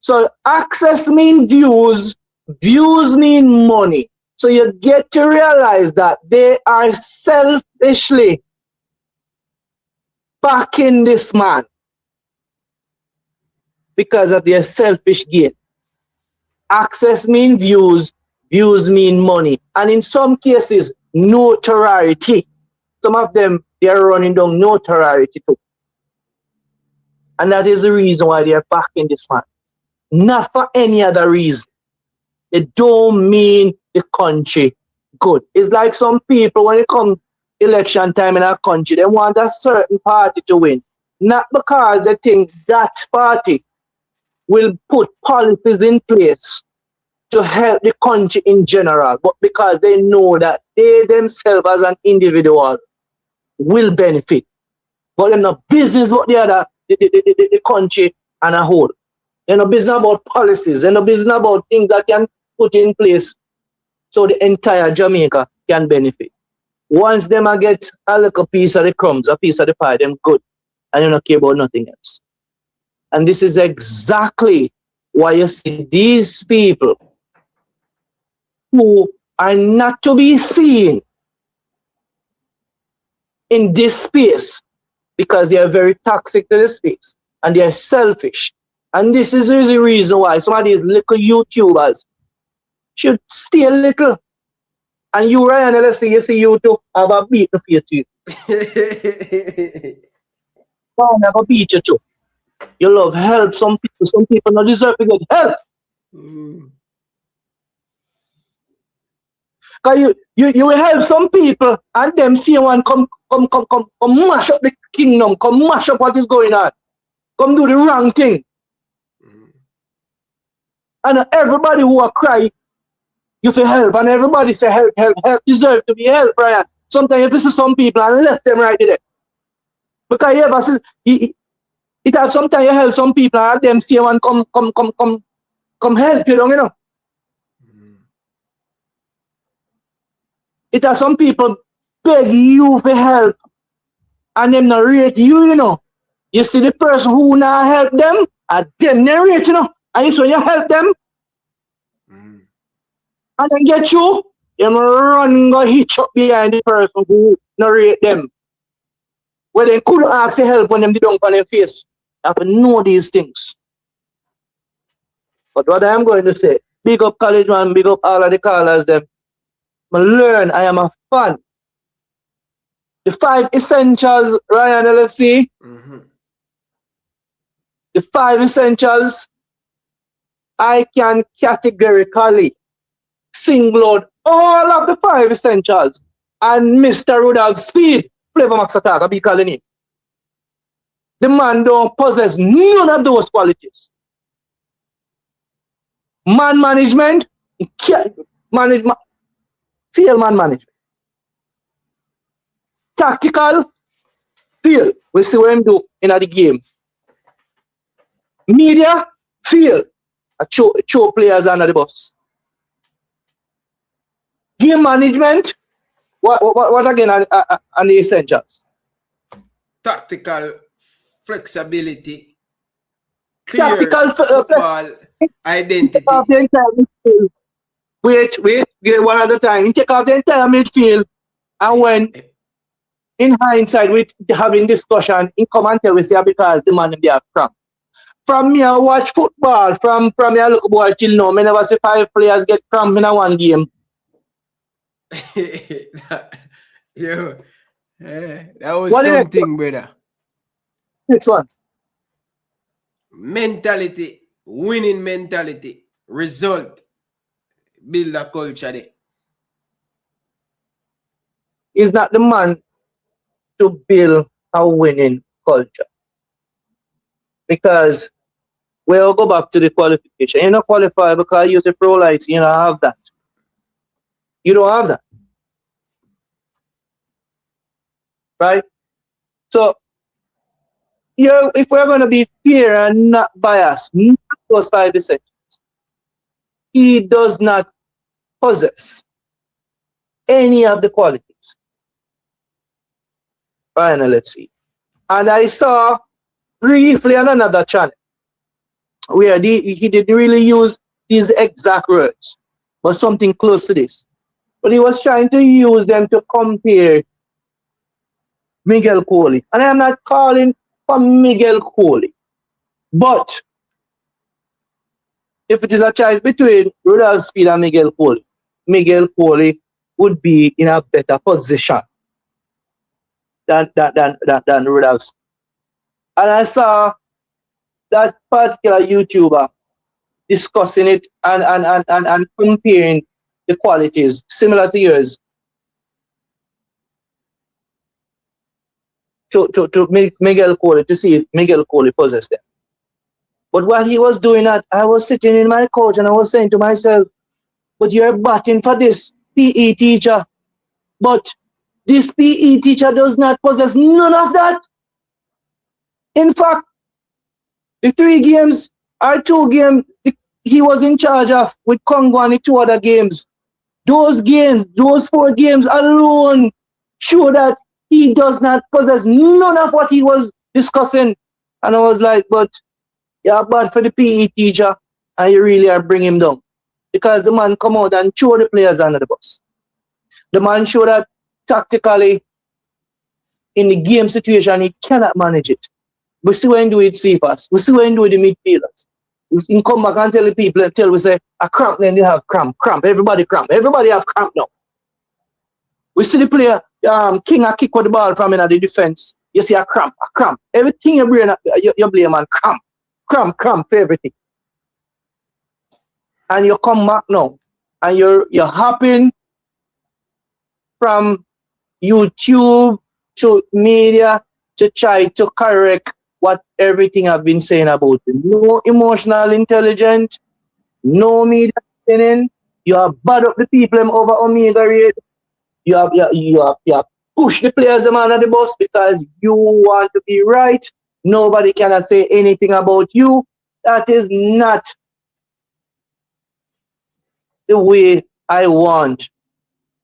So access means views mean money. So So you get to realize that they are selfishly backing this man because of their selfish gain. Access mean views, views mean money, and in some cases, notoriety. Some of them, they are running down notoriety too. And that is the reason why they are backing this man. Not for any other reason. It don't mean the country good. It's like some people, when it comes election time in our country, they want a certain party to win. Not because they think that party will put policies in place to help the country in general, but because they know that they themselves as an individual will benefit. But they're not business what the other, the country and a whole. They're not business about policies. They're not business about things that can put in place so the entire Jamaica can benefit. Once them get a little piece of the crumbs, a piece of the pie, them good. And they don't care about nothing else. And this is exactly why you see these people who are not to be seen in this space because they are very toxic to the space and they are selfish. And this is the reason why some of these little YouTubers should stay a little. And you, Ryan, let's say you see YouTube have a beat the fear to you. I have a beat you too. You love help some people not deserve to get help. Cause you will help some people and them see one come mash up the kingdom, come mash up what is going on. Come do the wrong thing. And everybody who are cry, you feel help, and everybody say help deserve to be helped, Brian. Sometimes you visit some people and left them right there. Because you ever see it has sometimes you help some people and them see one come help you, you know. It has some people beg you for help and them not rate you, you know. You see the person who not help them and them not rate, you know. And so you help them and then get you run go hitch up behind the person who not rate them. Well, they couldn't ask for help when them did on their face. You have to know these things. But what I am going to say, big up college man, big up all of the callers them. I learn, I am a fan. The 5 essentials, Ryan LFC. The 5 essentials, I can categorically single out all of the 5 essentials. And Mr. Rudolph Speed, Flavor Max Attack, I be calling him. The man don't possess none of those qualities. Man management, management, field man management. Tactical, field. We see what him do in the game. Media, field. I show players under the bus. Game management, what again on the essentials? Tactical flexibility, clear Tactical football identity. Wait, get one at a time. Take off the entire midfield, and when in hindsight we having discussion, in come and tell we say because the man they have cramp. From me, I watch football from me I look boy till now. I never see 5 players get cramp in a one game. Yo, that was what something, brother. Next one. Mentality, winning mentality, result, build a culture there. Is not the man to build a winning culture. Because we'll go back to the qualification. You don't qualify because you use the pro lights, you don't have that. You don't have that. Right? So, if we're going to be fair and not biased, not those 5 essentials, he does not possess any of the qualities. Finally, let's see. And I saw briefly on another channel where he didn't really use these exact words, but something close to this. But he was trying to use them to compare Miguel Coley. And I am not calling for Miguel Coley. But if it is a choice between Rudolph Speed and Miguel Coley would be in a better position than Rudolph Speed. And I saw that particular YouTuber discussing it and comparing the qualities similar to yours to Miguel Coley, to see if Miguel Coley possessed them. But while he was doing that, I was sitting in my couch and I was saying to myself, but you're batting for this PE teacher. But this PE teacher does not possess none of that. In fact, the 3 games or 2 games he was in charge of with Congo and the 2 other games, those 4 games alone show that he does not possess none of what he was discussing. And I was like, but you're bad for the PE teacher and you really are bringing him down. Because the man come out and throw the players under the bus. The man showed that tactically in the game situation he cannot manage it. We see when do it Cephas. We see when do the midfielders. We can come back and tell the people until we say a cramp, then they have cramp. Everybody cramp. Everybody have cramp now. We see the player King a kick with the ball from in the defense. You see a cramp. Everything you blame on cramp for everything. And you come back now and you're hopping from YouTube to media to try to correct what everything I've been saying about it. No emotional intelligence, no media spinning. You have bad up the people over Omega rate. You have push the players under the bus because you want to be right. Nobody cannot say anything about you. That is not the way I want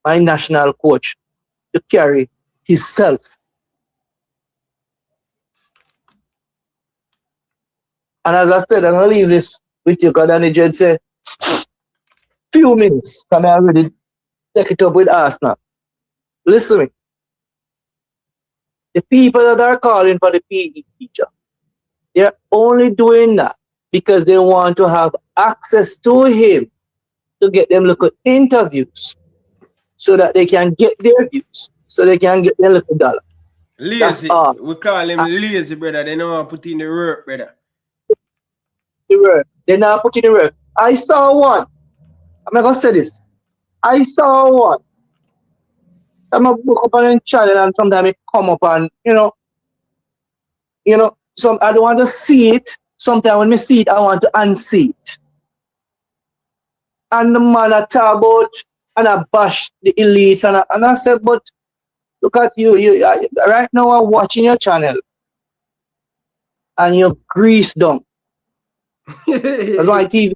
my national coach to carry himself. And as I said, I'm going to leave this with you because Danny Jed said, few minutes, come here already take it up with Arsenal. Listen to me. The people that are calling for the PE teacher, they're only doing that because they want to have access to him to get them look at interviews so that they can get their views, so they can get their little dollar. Lazy. We call him lazy, brother. They don't want to put in the work, brother. The work. They not put in the work. I saw one. I'm not going to say this. I saw one. I'm going to book up on a channel and sometimes it come up and, you know, some I don't want to see it. Sometimes when I see it, I want to unsee it. And the man I talk about and I bash the elites and I said, but look at you right now I'm watching your channel and you're greased down. That's why TV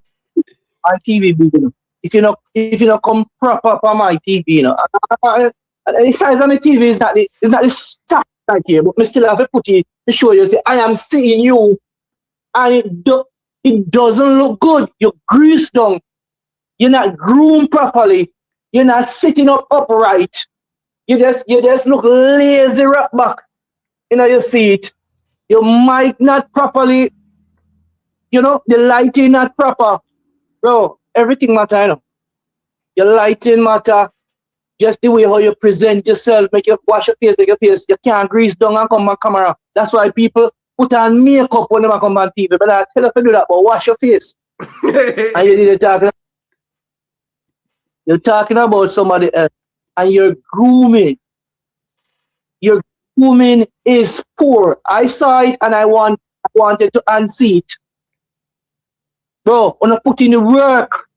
big enough. If you not come proper on my TV, you know. The size on the TV is not the stuff right here, but me still have to put it to show you. Say, I am seeing you, and it doesn't look good. You're greased down. You're not groomed properly. You're not sitting up upright. You just look lazy right back. You know, you see it. Your mic not properly. You know, the lighting not proper. Bro, everything matter, you know. Your lighting matter. Just the way how you present yourself, make you wash your face, you can't grease down and come on camera. That's why people put on makeup when they come on TV. But I tell you to do that, but wash your face. And you're talking about somebody else, and you're grooming. Your grooming is poor. I saw it and I wanted to unsee it. Bro, when I put in the work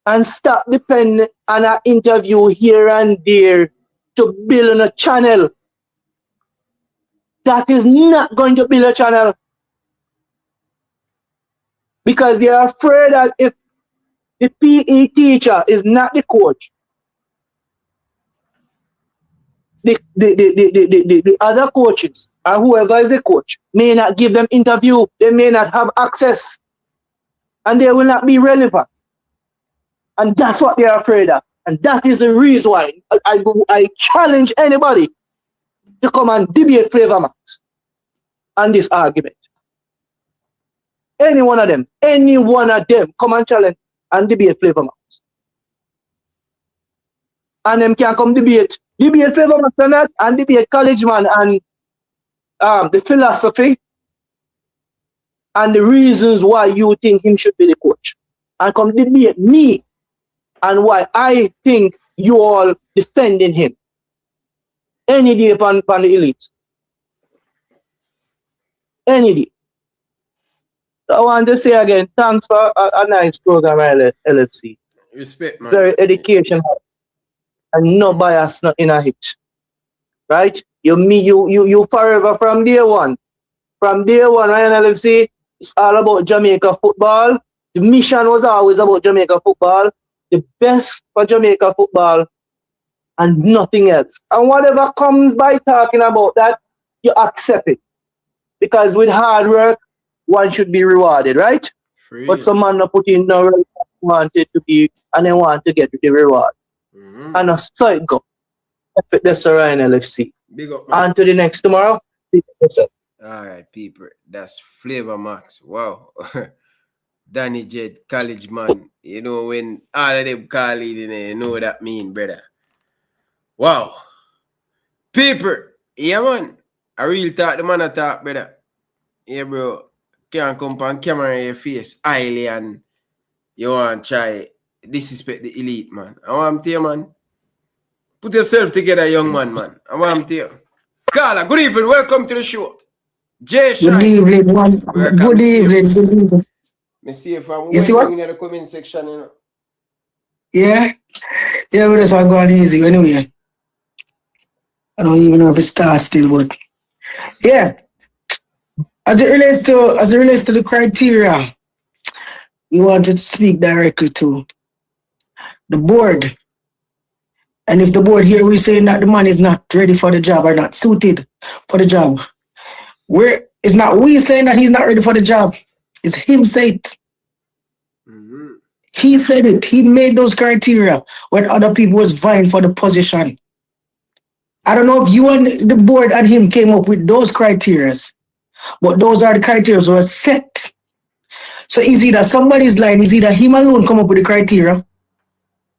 and stop depending on an interview here and there to build on a channel, that is not going to build a channel. Because they are afraid that if the PE teacher is not the coach, the other coaches or whoever is the coach may not give them interview, they may not have access, and they will not be relevant. And that's what they are afraid of. And that is the reason why I challenge anybody to come and debate Flavor Max on this argument. Any one of them, come and challenge and debate Flavor Max. And them can come debate Flavor Max and that, and debate College Man and the philosophy and the reasons why you think him should be the coach. And come debate me and why I think you all defending him. Any day upon the elite. Any day. So I want to say again, thanks for a nice program, LFC. Respect, man. Very educational and no bias, not in a hit. Right? You forever from day one. From day one, Ryan LFC, it's all about Jamaica football. The mission was always about Jamaica football. The best for Jamaica football and nothing else. And whatever comes by talking about that, you accept it. Because with hard work, one should be rewarded, right? Free. But some man not put in no work wanted to be and they want to get the reward. And a so it go. That's Ryan LFC. Big up, man. On to the next tomorrow. Alright, people. That's Flavor Max. Wow. Danny Jed, College Man. You know, when all of them call it in there, you know what that mean, brother. Wow. People. Yeah, man. I really thought the man a talk, brother. Yeah, bro. Can't come on camera in your face, highly, and you want to try disrespect the elite, man. I want to tell you, man. Put yourself together, young man. I want to tell you. Carla, good evening. Welcome to the show. Jay Shine. Good evening, man. Good evening. Me see if I'm you see what? in the comment section, you know. Yeah? Yeah, we just are going easy anyway. I don't even know if it starts still, but yeah. As it relates to the criteria, we want to speak directly to the board. And if the board here we're saying that the man is not ready for the job or not suited for the job, it's not we saying that he's not ready for the job. It's him saying it. He said it. He made those criteria when other people was vying for the position. I don't know if you and the board and him came up with those criteria, but those are the criteria that were set. So it's either somebody's line, it's either him alone come up with the criteria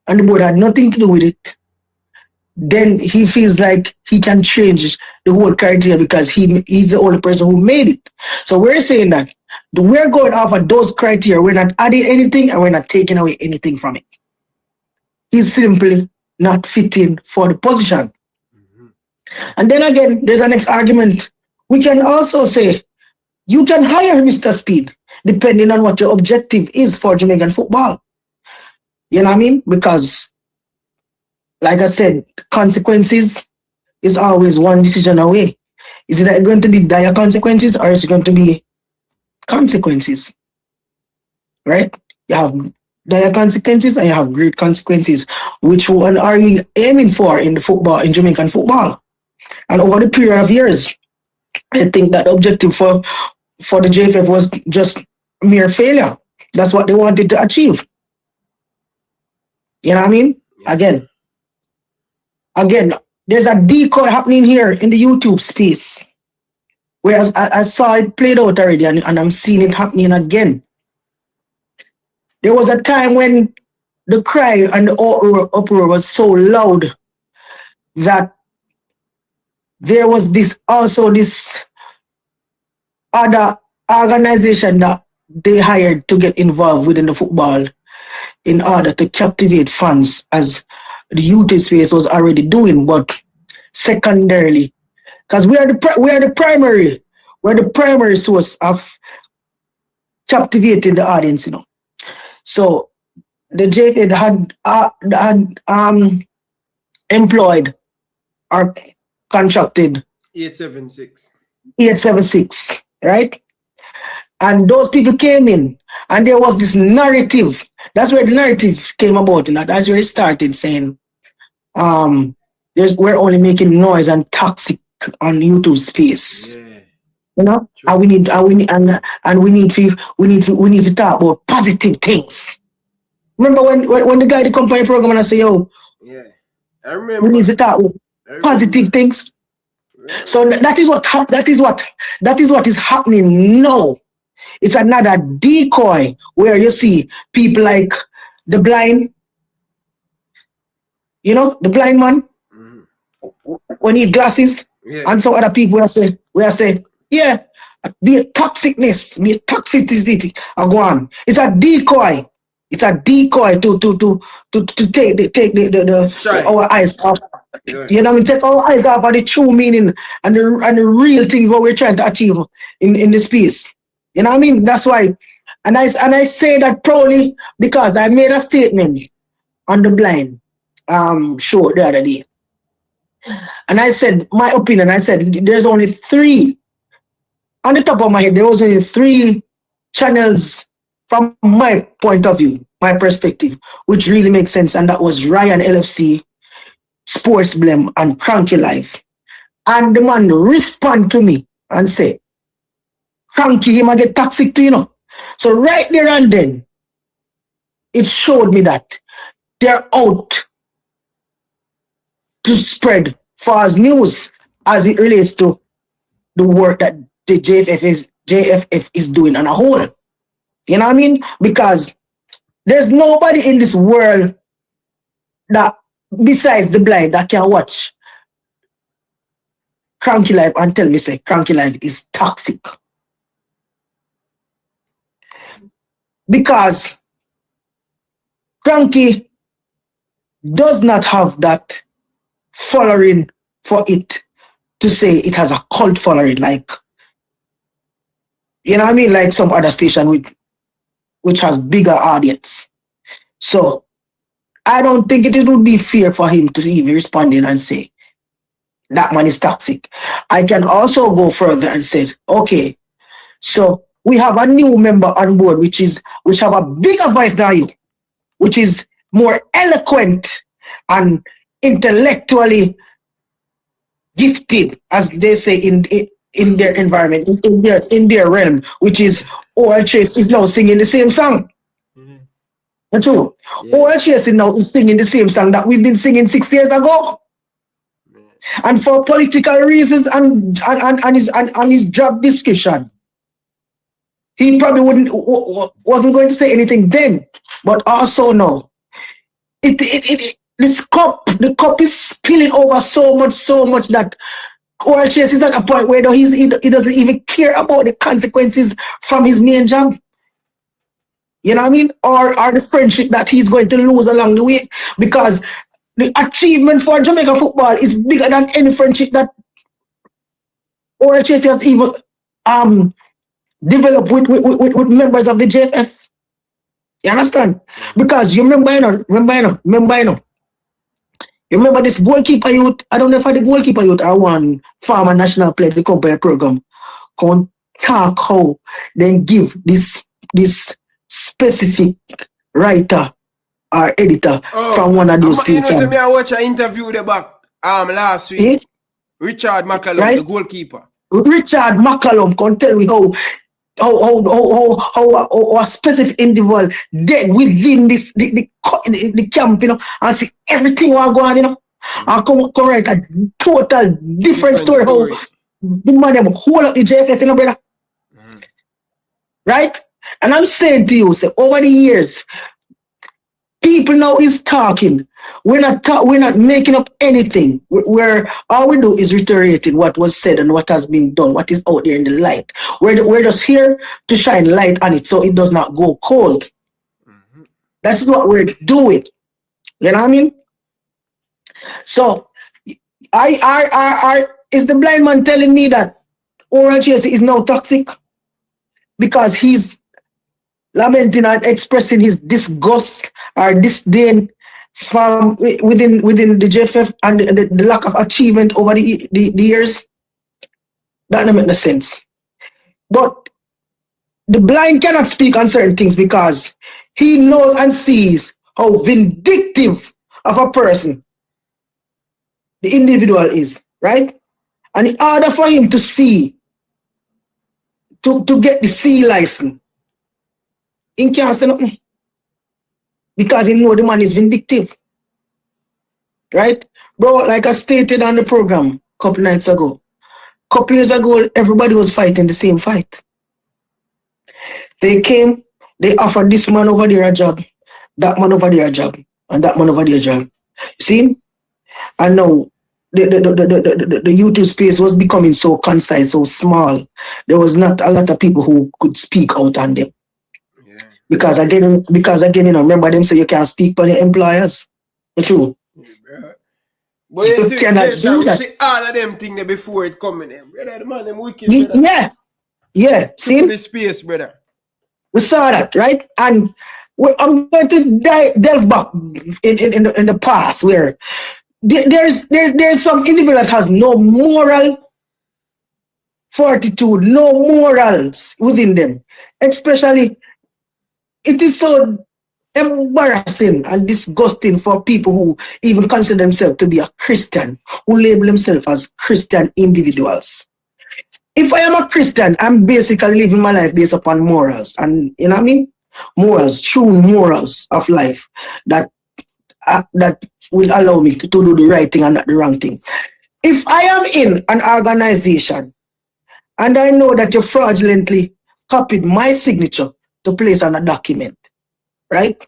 and the board had nothing to do with it. Then he feels like he can change the whole criteria because he's the only person who made it. So we're saying that we're going off of those criteria. We're not adding anything and we're not taking away anything from it. He's simply not fitting for the position. And then again, there's a next argument. We can also say, you can hire Mr. Speed, depending on what your objective is for Jamaican football. You know what I mean? Because, like I said, consequences is always one decision away. Is it going to be dire consequences or is it going to be consequences? Right? You have dire consequences and you have great consequences. Which one are you aiming for in the football, in Jamaican football? And over the period of years, I think that the objective for the JFF was just mere failure. That's what they wanted to achieve. You know what I mean? Again, there's a decoy happening here in the YouTube space. Whereas I saw it played out already and I'm seeing it happening again. There was a time when the cry and the uproar was so loud that there was this other organization that they hired to get involved within the football in order to captivate fans, as the YouTube space was already doing, but secondarily, because we are the primary source of captivating the audience, you know. So the JFA had employed or contracted 876, right? And those people came in, and there was this narrative. That's where the narrative came about, and that's where it started saying, we're only making noise and toxic on YouTube space. Yeah. You know, and we need to talk about positive things. Remember when the guy did come to the program and I say, yo, yeah, I remember. We need to talk positive things. So that is what is happening now. It's another decoy where you see people like the blind, you know, the blind man, when he glasses, and some other people will say, yeah, the toxicity are gone. It's a decoy. It's a decoy to take our eyes off. You know, we take our eyes off of the true meaning and the real thing what we're trying to achieve in the space. You know what I mean? That's why, and I say that proudly because I made a statement on the blind show the other day, and I said my opinion. I said there's only 3 on the top of my head. There was only 3 channels from my point of view, my perspective, which really makes sense, and that was Ryan LFC, Sports Blem, and Cranky Life. And the man respond to me and say, Cranky, he might get toxic too, you know. So right there and then, it showed me that they're out to spread false news as it relates to the work that the JFF is doing on a whole. You know what I mean? Because there's nobody in this world that, besides the blind, that can watch Cranky Life and tell me, say, Cranky Life is toxic. Because Cranky does not have that following for it to say it has a cult following, like, you know what I mean, like some other station which has bigger audience. So I don't think it would be fair for him to even respond in and say that man is toxic. I can also go further and say, okay, so we have a new member on board which have a bigger voice than you, which is more eloquent and intellectually gifted, as they say in their environment, in their realm, which is OL Chase is now singing the same song. That's true. Yeah. OL Chase now is singing the same song that we've been singing 6 years ago. And for political reasons and his job discussion, he probably wasn't going to say anything then, but also now, the cup is spilling over so much that OL Chase is at a point where he doesn't even care about the consequences from his main job. You know what I mean? Or the friendship that he's going to lose along the way, because the achievement for Jamaican football is bigger than any friendship that OL Chase has even developed with members of the JFF. You understand? Because you remember this goalkeeper youth, I don't know if the goalkeeper youth are one former national player, the company program, can talk how then give this specific writer or editor from one of those teams. You know, I watched an interview with the back last week. Richard McCallum, right? The goalkeeper. Richard McCallum can tell me how a specific individual dead within the camp, you know, and see everything was going on, you know, and come write a total different story. How the man them hold up the JFF, you know, brother. Right? And I'm saying to you, say, over the years, people now is talking. We're not making up anything. Where all we do is reiterating what was said and what has been done, what is out there in the light. We're just here to shine light on it so it does not go cold. That's what we're doing. You know what I mean? So, is the blind man telling me that OL Chase is now toxic because he's lamenting and expressing his disgust or disdain from within the JFF and the lack of achievement over the years? That doesn't make no sense. But the blind cannot speak on certain things because he knows and sees how vindictive of a person the individual is, right? And in order for him to see, to get the C license, he can't say nothing. because he know the man is vindictive. Right? Bro, like I stated on the program a couple nights ago, couple years ago, everybody was fighting the same fight. They came, they offered this man over there a job, that man over there a job, and that man over there a job. You see? And now the YouTube space was becoming so concise, so small. There was not a lot of people who could speak out on them. Yeah. Because again, you know, remember them say you can't speak for the employers. It's true. Yeah, but you see, see all of them things before it coming in. Brother, the man, them wicked, brother. Yeah. Yeah. See? The space, brother. We saw that, right? And I'm going to delve back in the past where there's some individual that has no moral fortitude, no morals within them. Especially, it is so embarrassing and disgusting for people who even consider themselves to be a Christian, who label themselves as Christian individuals. If I am a Christian, I'm basically living my life based upon morals. And you know what I mean? Morals, true morals of life that will allow me to do the right thing and not the wrong thing. If I am in an organization and I know that you fraudulently copied my signature to place on a document, right?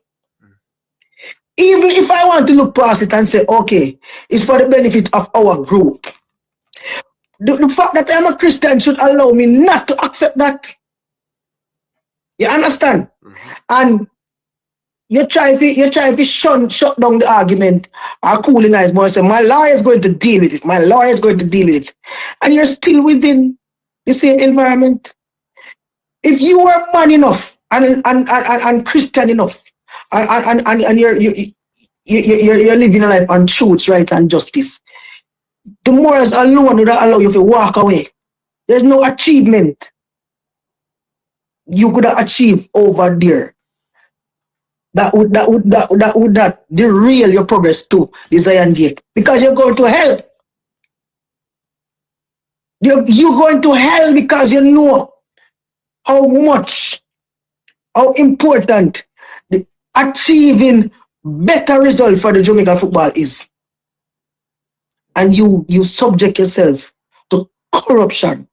Even if I want to look past it and say, okay, it's for the benefit of our group, the fact that I'm a Christian should allow me not to accept that. You understand? And you try to shut down the argument or cool in eyes more and say, my lawyer is going to deal with it. My lawyer is going to deal with it. And you're still within the same environment. If you are man enough and Christian enough and you're living a life on truth, right, and justice, the morals alone would allow you to walk away. There's no achievement you could achieve over there that would not derail your progress to the Zion Gate, because you're going to hell. You're going to hell because you know how important the achieving better result for the Jamaican football is. And you subject yourself to corruption.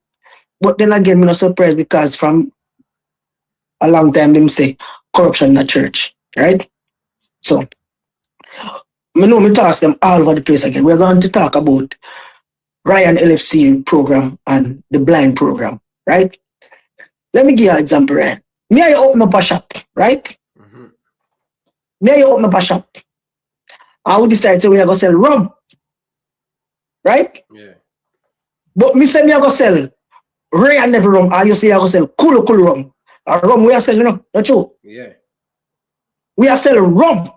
But then again, I'm not surprised, because from a long time them say corruption in the church, right? So I know me toss them all over the place again. We're going to talk about Ryan LFC program and the blind program, right? Let me give you an example, right? Me and you open up a shop, right? Me and you open up a shop. And we decide to we are going to sell rum. Right? Yeah. But me say me I go sell Ray and never rum, and you say I go sell cool rum. And rum we are selling, you know, not true. Yeah. We are selling rum,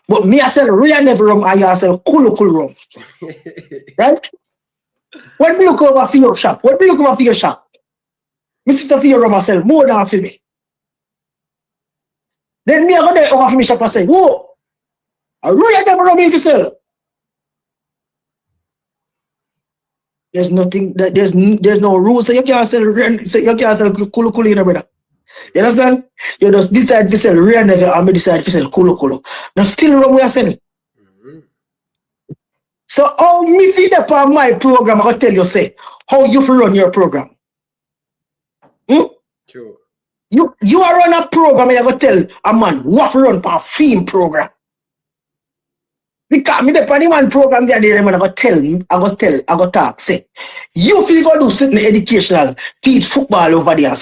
but me I sell Ray and never rum, and you are sell cool rum. Right? When me look over for your shop, me sister for your rum I sell more than for me. Then me I go there over for me shop and say, whoa, a Ray and never rum if you sell. There's nothing that there's no rules, so you can't sell kulu in a brother. You understand? You just decide to sell real never and me decide to sell kulu. Now still wrong we are selling. So how me feed up on my program, I gotta tell you say how you run your program. Sure. You are run a program and you gotta tell a man what run for a film program. Because me the one program there, I go talk, say, you feel go do certain educational, teach football over there.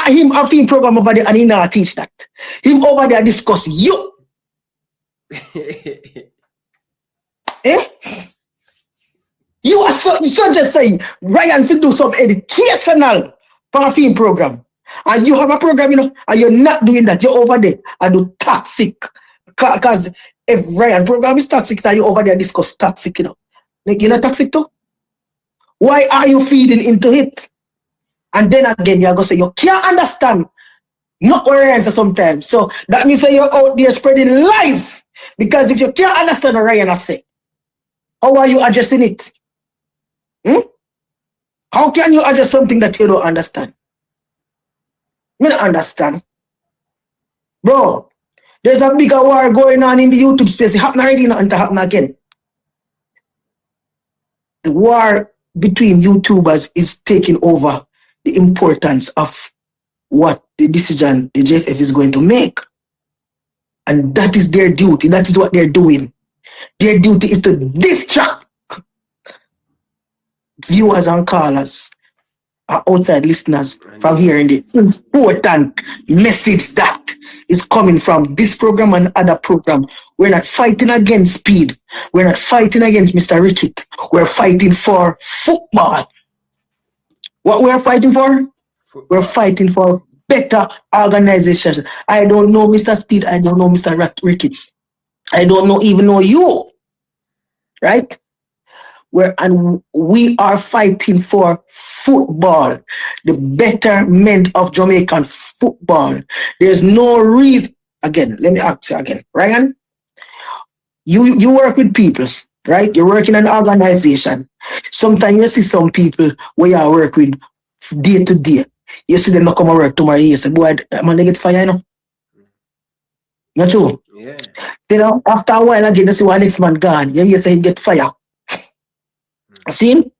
Him a film program over there and he not teach that. Him over there discuss you. Eh? You are so just saying, Ryan feel do some educational for a film program. And you have a program, you know, and you're not doing that. You're over there and do toxic. Because if Ryan program is toxic, now you over there discuss toxic, you know. Like you're not toxic too? Why are you feeding into it? And then again, you're going to say, you can't understand. Not what Ryan says sometimes. So that means that you're out there spreading lies. Because if you can't understand what Ryan has said, how are you adjusting it? How can you adjust something that you don't understand? Me don't understand. Bro, There's a bigger war going on in the YouTube space. It happened already, not to happen again. The war between YouTubers is taking over the importance of what the decision the JFF is going to make. And that is their duty. That is what they're doing. Their duty is to distract viewers and callers, outside listeners from hearing the important message that is coming from this program and other program. We're not fighting against speed. We're not fighting against Mr. Rickett. We're fighting for football. What we're fighting for? We're fighting for better organizations. I don't know Mr. Speed. I don't know Mr. Ricketts. I don't even know you. Right? And we are fighting for football, the betterment of Jamaican football. There's no reason. Again, let me ask you again. Ryan, you work with people, right? You work in an organization. Sometimes you see some people where you work with day to day. You see them not come to work tomorrow. You say, boy, man, they get fired, you know? Not true? Yeah. Then after a while again, you see one next man gone. You say him get fired. See him?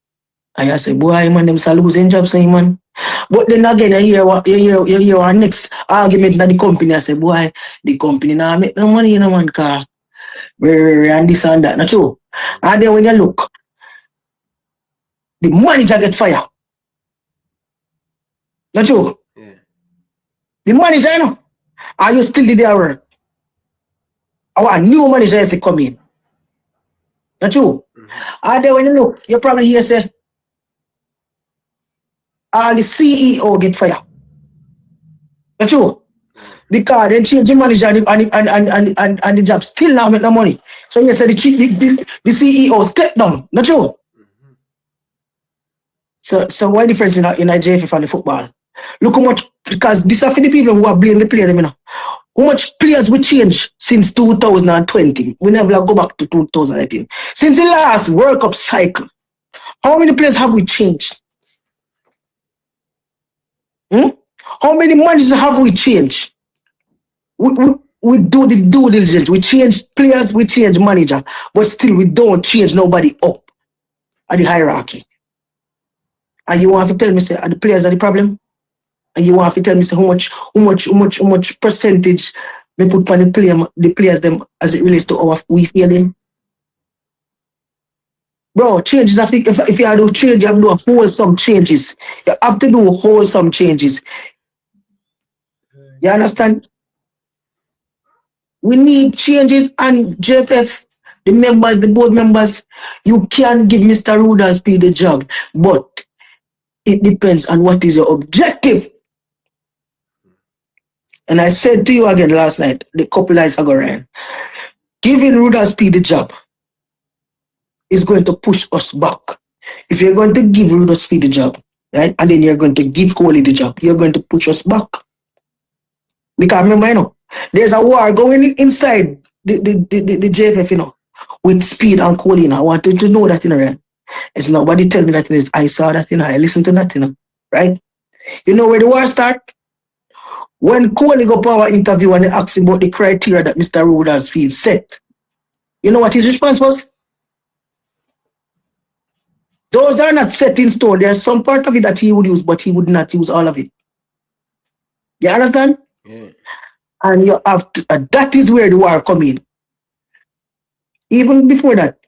And I say, boy, man, them are losing jobs, man. But then again, you hear our next argument in the company. I say, boy, the company now make no money, man, car. And this and that, not true. And then when you look, the manager get fired. Not true? Yeah. The manager, you know, are you still did their work? Our new manager is coming. Not true? And then when you look, you probably hear say, the CEO get fired. That's true. Because then change the manager and the job still now make no money. So you say the CEO step down. Not true. So why difference in JFF and the football? Look how much, because this are for the people who are blaming the player, you know. How much players we change since 2020? We never go back to 2018. Since the last World Cup cycle, how many players have we changed? How many managers have we changed? We do the due diligence. We change players, we change manager, but still we don't change nobody up at the hierarchy. And you want to tell me, say, are the players are the problem? And you want to tell me, say, how much percentage we put on the players them as it relates to our we feeling? Bro, changes, if you have to change, you have to do wholesome changes. You have to do wholesome changes. You understand? We need changes, and JFF, the members, the board members, you can give Mr. Rudolph the job, but it depends on what is your objective. And I said to you again last night, the couple nights ago, Ryan, giving Rudolph the job is going to push us back. If you're going to give Rudolph the job, right, and then you're going to give Coley the job, you're going to push us back. Because remember, you know, there's a war going inside the JFF, you know, with Speed and Coley. You know. I want you to know that, you know, right? It's nobody tell me that, you know, I saw that, you know, I listened to that, you know, right? You know where the war start? When Coley go power interview and they asked him about the criteria that Mr. Rudolph Field set, you know what his response was? Those are not set in stone. There's some part of it that he would use, but he would not use all of it. You understand? Yeah. And you have to, that is where the war come in. Even before that,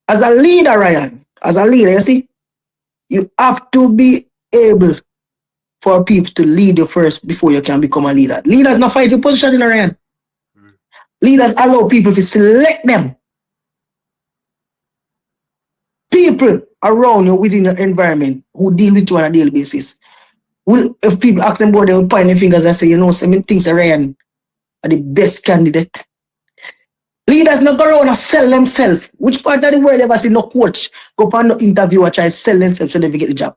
as a leader, Ryan, as a leader, you see, you have to be able for people to lead you first before you can become a leader. Leaders not fight your position in a Ryan. Leaders allow people to select them. People around you within your environment who deal with you on a daily basis. If people ask them about, they will point their fingers and say, you know, some things are Ryan are the best candidate. Leaders not go around and sell themselves. Which part of the world ever see no coach go up and no interview and try to sell themselves so they get the job?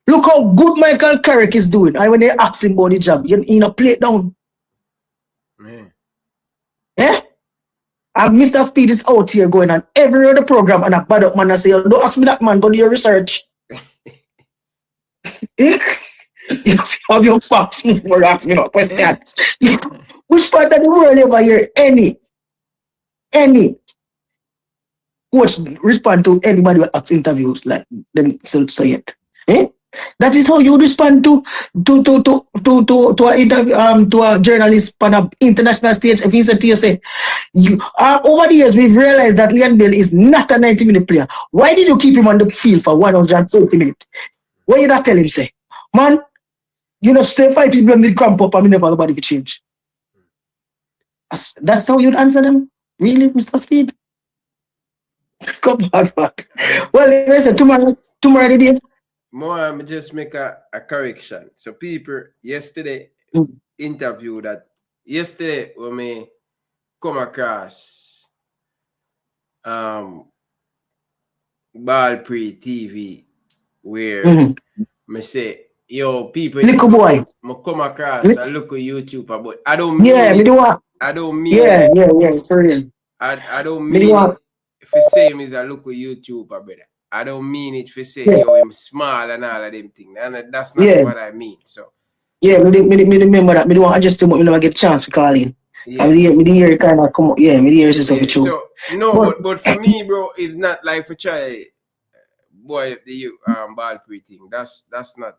Look how good Michael Carrick is doing. And when they ask him about the job, you know, play it down. Eh? And Mr. Speed is out here going on every other program and a bad up man and say, don't ask me that, man, go do your research. You have your facts before you ask me no question. Which which part of the world ever hear any coach respond to anybody who asks interviews like them say it? Eh? That is how you respond to a interview to a journalist on an international stage. If he said to you, say, you over the years we've realized that Leon Bell is not a 90-minute player. Why did you keep him on the field for 120 minutes? What you not tell him, say, man, you know, stay 5 people and they cramp up and never nobody will change. That's how you'd answer them? Really, Mr. Speed? Come on, man. Well, listen, tomorrow the day. More, I just make a correction. So people yesterday interview that yesterday when me come across Ball Pre TV where me say, yo, people little boy. Me come across a look at YouTube, but I don't mean I don't mean sorry. I don't mean it if you say him is a look at YouTube, brother. I don't mean it for say yo him small and all of them things. And that's not what I mean. So me remember that. Me don't want to just too much, you never get a chance to call in. Yeah. Me hear it kind of come up. Yeah, me hear it stuff true. So no, but for me, bro, it's not like for try boy the ball pre thing. That's not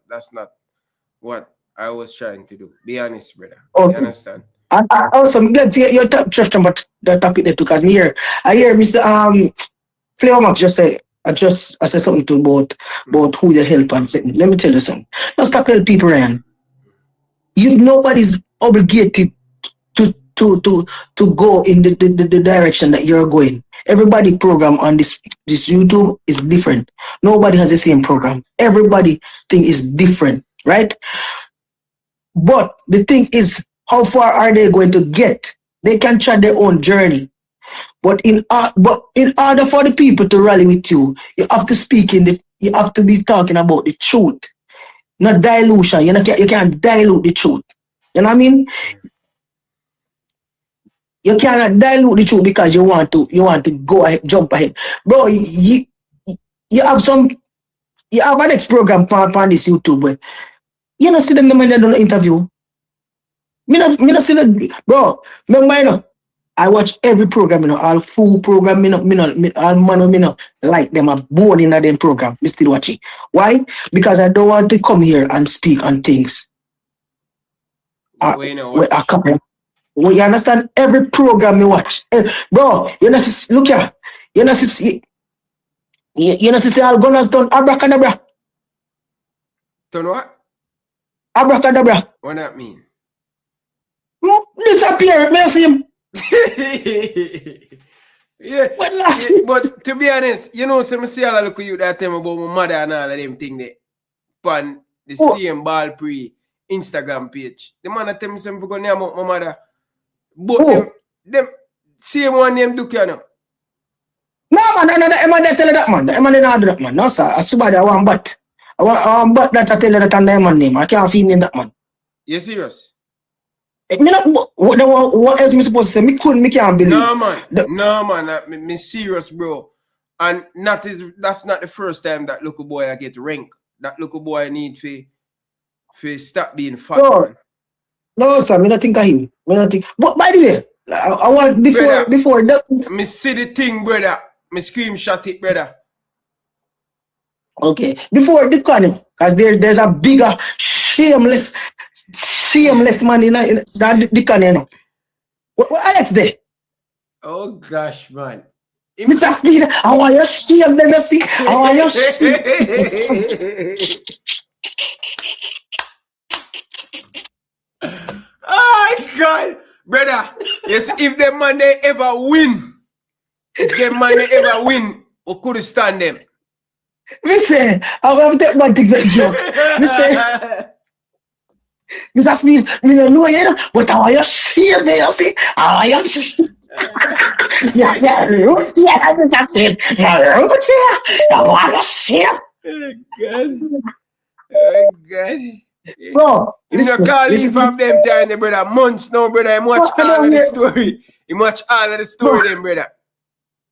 what I was trying to do. Be honest, brother. Okay. You understand? And also, I'm glad to hear your touched on the topic there too, because I hear Mr. Flavor Max just say. I said something to about who you help and something. Let me tell you something. Don't stop helping people, Ryan. Nobody's obligated to go in the direction that you're going. Everybody program on this YouTube is different. Nobody has the same program. Everybody thing is different, right? But the thing is, how far are they going to get? They can chart their own journey. But in order for the people to rally with you, you have to you have to be talking about the truth, not dilution. You can't dilute the truth. You know what I mean? You cannot dilute the truth because you want to go ahead, jump ahead, bro. You have a next program on this YouTube where you know see them the man that don't interview. Me not see that, bro. Remember, I watch every program, all full program, all man, like them, I'm born in them program. I still watch it. Why? Because I don't want to come here and speak on things. You understand? Every program you watch. Bro, you know, look here. You know, say all gunners done abracadabra. Done what? Abracadabra. What that mean? Disappear. May I see him? But to be honest, you know, so I see all look at you that time about my mother and all of them thing there. Pan the same Ball Pre Instagram page. The man that tell me something for name about my mother. But them same one name Duke, you know. No man, the man that tell you that man. The man not do that man. No sir, I somebody I want but. I want but that I tell you that and the man name. I can't feel name that man. You serious? What else am I supposed to say? Me can't believe. No man, me serious, bro. And that's not the first time that little boy I get ranked. That little boy need to stop being fat. No, sir, me not think of him. Me not think. But by the way, I want before that. Me see the thing, brother. Me screenshot it, brother. Okay, before the corner, because there's a bigger shameless man in the corner, you know. What Alex there? Oh gosh, man. Mr. Speed, I want your shame, let me see. I want your shame. Oh God, brother. Yes, if them man they ever win, we could stand them. Me say, I will take my things a joke. Me say, Mr. Speed, me don't know you, but I want your shame there, you see. I want your shame. Yes, root here, that's what I'm saying. Root here, I want your shame. Oh God. Bro, you not calling from them time, brother. Months now, brother. I watch all of the story. You watch all of the story, them, brother.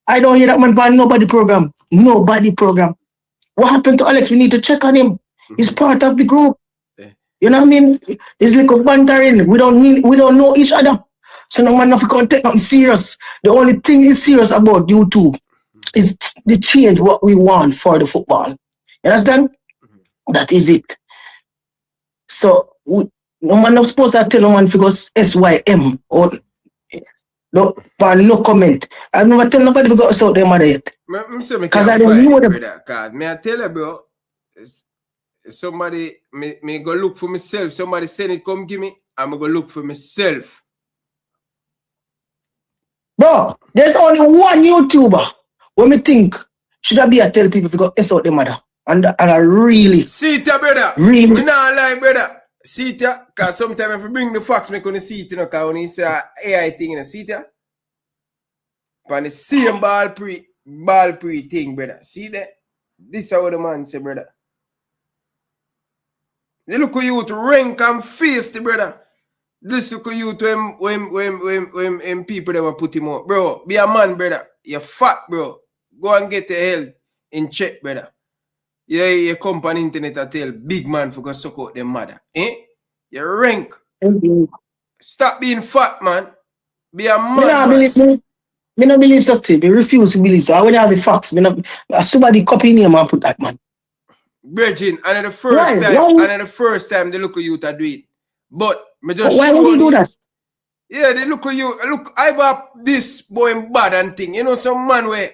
I don't hear that man on nobody program. What happened to Alex? We need to check on him. He's part of the group. You know what I mean? It's like a bantering. We don't know each other. So no man nothing can take nothing serious. The only thing is serious about YouTube is the change what we want for the football. You understand? That is it. So no man not supposed to tell no man because SYM or no comment. I've never tell nobody to go out their mother yet. Because I don't know them. Cause me I tell you, bro, somebody me go look for myself. Somebody send it, come give me. I'm gonna look for myself. Bro, there's only one YouTuber when me think should I be a tell people to go out their mother. And I really see it, brother. Really? Me not lie, brother. See it, because sometimes if you bring the facts, me gonna see it, you know, because when you say AI thing, you know, see it, and the same ball pre thing, brother. See that? This is how the man say, brother. You look at you to rank and face the brother. This look at you to when people that put him out. Bro, be a man, brother. You're fat, bro. Go and get your health in check, brother. Yeah, you come on internet and tell big man for go suck out them mother. Eh? You rank. Stop being fat, man. Be a man. Me not believe such thing. Me refuse to believe so. I when you have the facts, me not somebody copy name and put that man. Virgin, and the first time they look at you to do it. But me just why would you do that? Yeah, they look at you. Look, I have this boy bad and thing. You know, some man where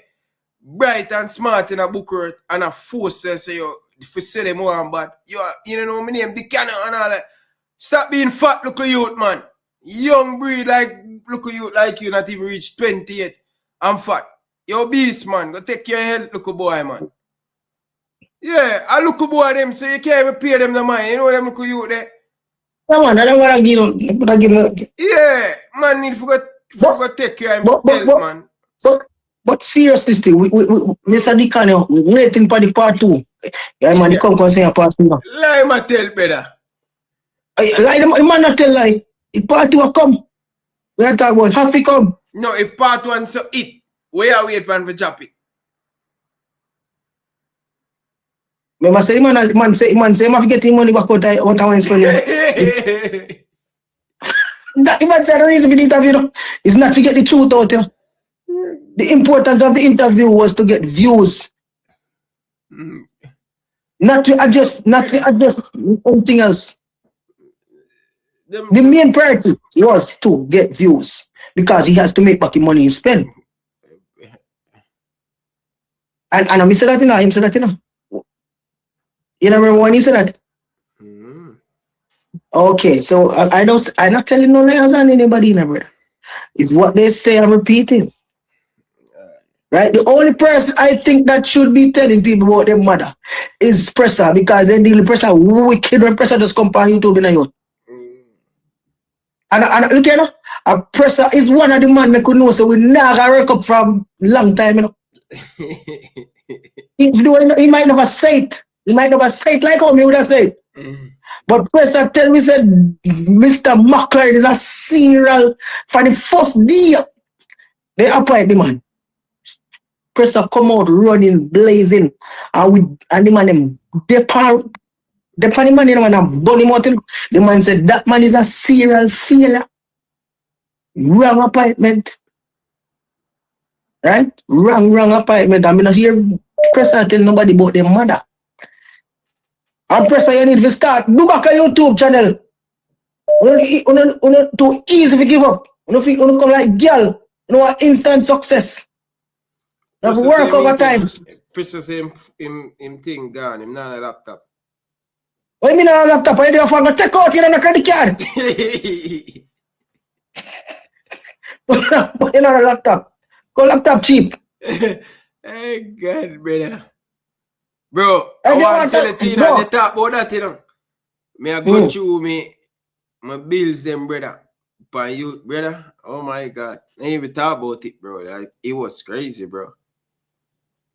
bright and smart in a book and a force say you for say them more and bad. You know my name, the cannon and all that. Stop being fat, look at you, man. Young breed like look at you like you not even reach 20 yet. I'm fat. You're beast, man. Go take your health, look at boy, man. Yeah, I look at boy them so you can't even pay them the money. You know them look at you there. Come on, I don't want to give yeah, man need to take care of himself, man. But seriously, still, Mr. Deacon, we waiting for the part 2. Yeah, man, you come say a part 2. Lie, man, tell better. Lie, the man not tell lie. If part 2 come, we are talking about half it come. No, if part 1 so it, we are waiting for drop it. Man say, man say, I'm getting money back out of one spend. That man said the reason for the interview is not to get the truth out there. The importance of the interview was to get views. Not to adjust anything else. The main priority was to get views because he has to make back the money he spend. And I said that, him said that, You know remember when he said that? Okay, so I'm not telling no lies on anybody, brother. It's what they say, I'm repeating. Right? The only person I think that should be telling people about their mother is Pressa, because they deal with Pressa wicked when Pressa just come on YouTube in a youth. And look, you know, Pressa is one of the men that could know, so we never work up from long time, you know. He might never say it. He might never say it like how me would have said. But Pressa tell me said Mr. McLaren is a serial for the first day. They appoint the man. Pressa come out running, blazing, and the man them the funny man, you know, and bunny him out. The man said that man is a serial failure. Wrong appointment. Right? Wrong appointment. I mean, not hear Pressa tell nobody about their mother. And Pressa, you need to start. Do back a YouTube channel. Too easy to give up. You come like girl. You know what? Instant success. You have to work over time. Pressa say him thing gone. Him not a laptop. What do you mean on a laptop? Why do you have to take out your credit card? But you're not a laptop. Go laptop cheap. Hey, God, brother. Bro, I want to tell the team and they talk about that, you know. Me I go through my bills, them, brother. By you, brother. Oh, my God. I ain't even talk about it, bro. Like, it was crazy, bro.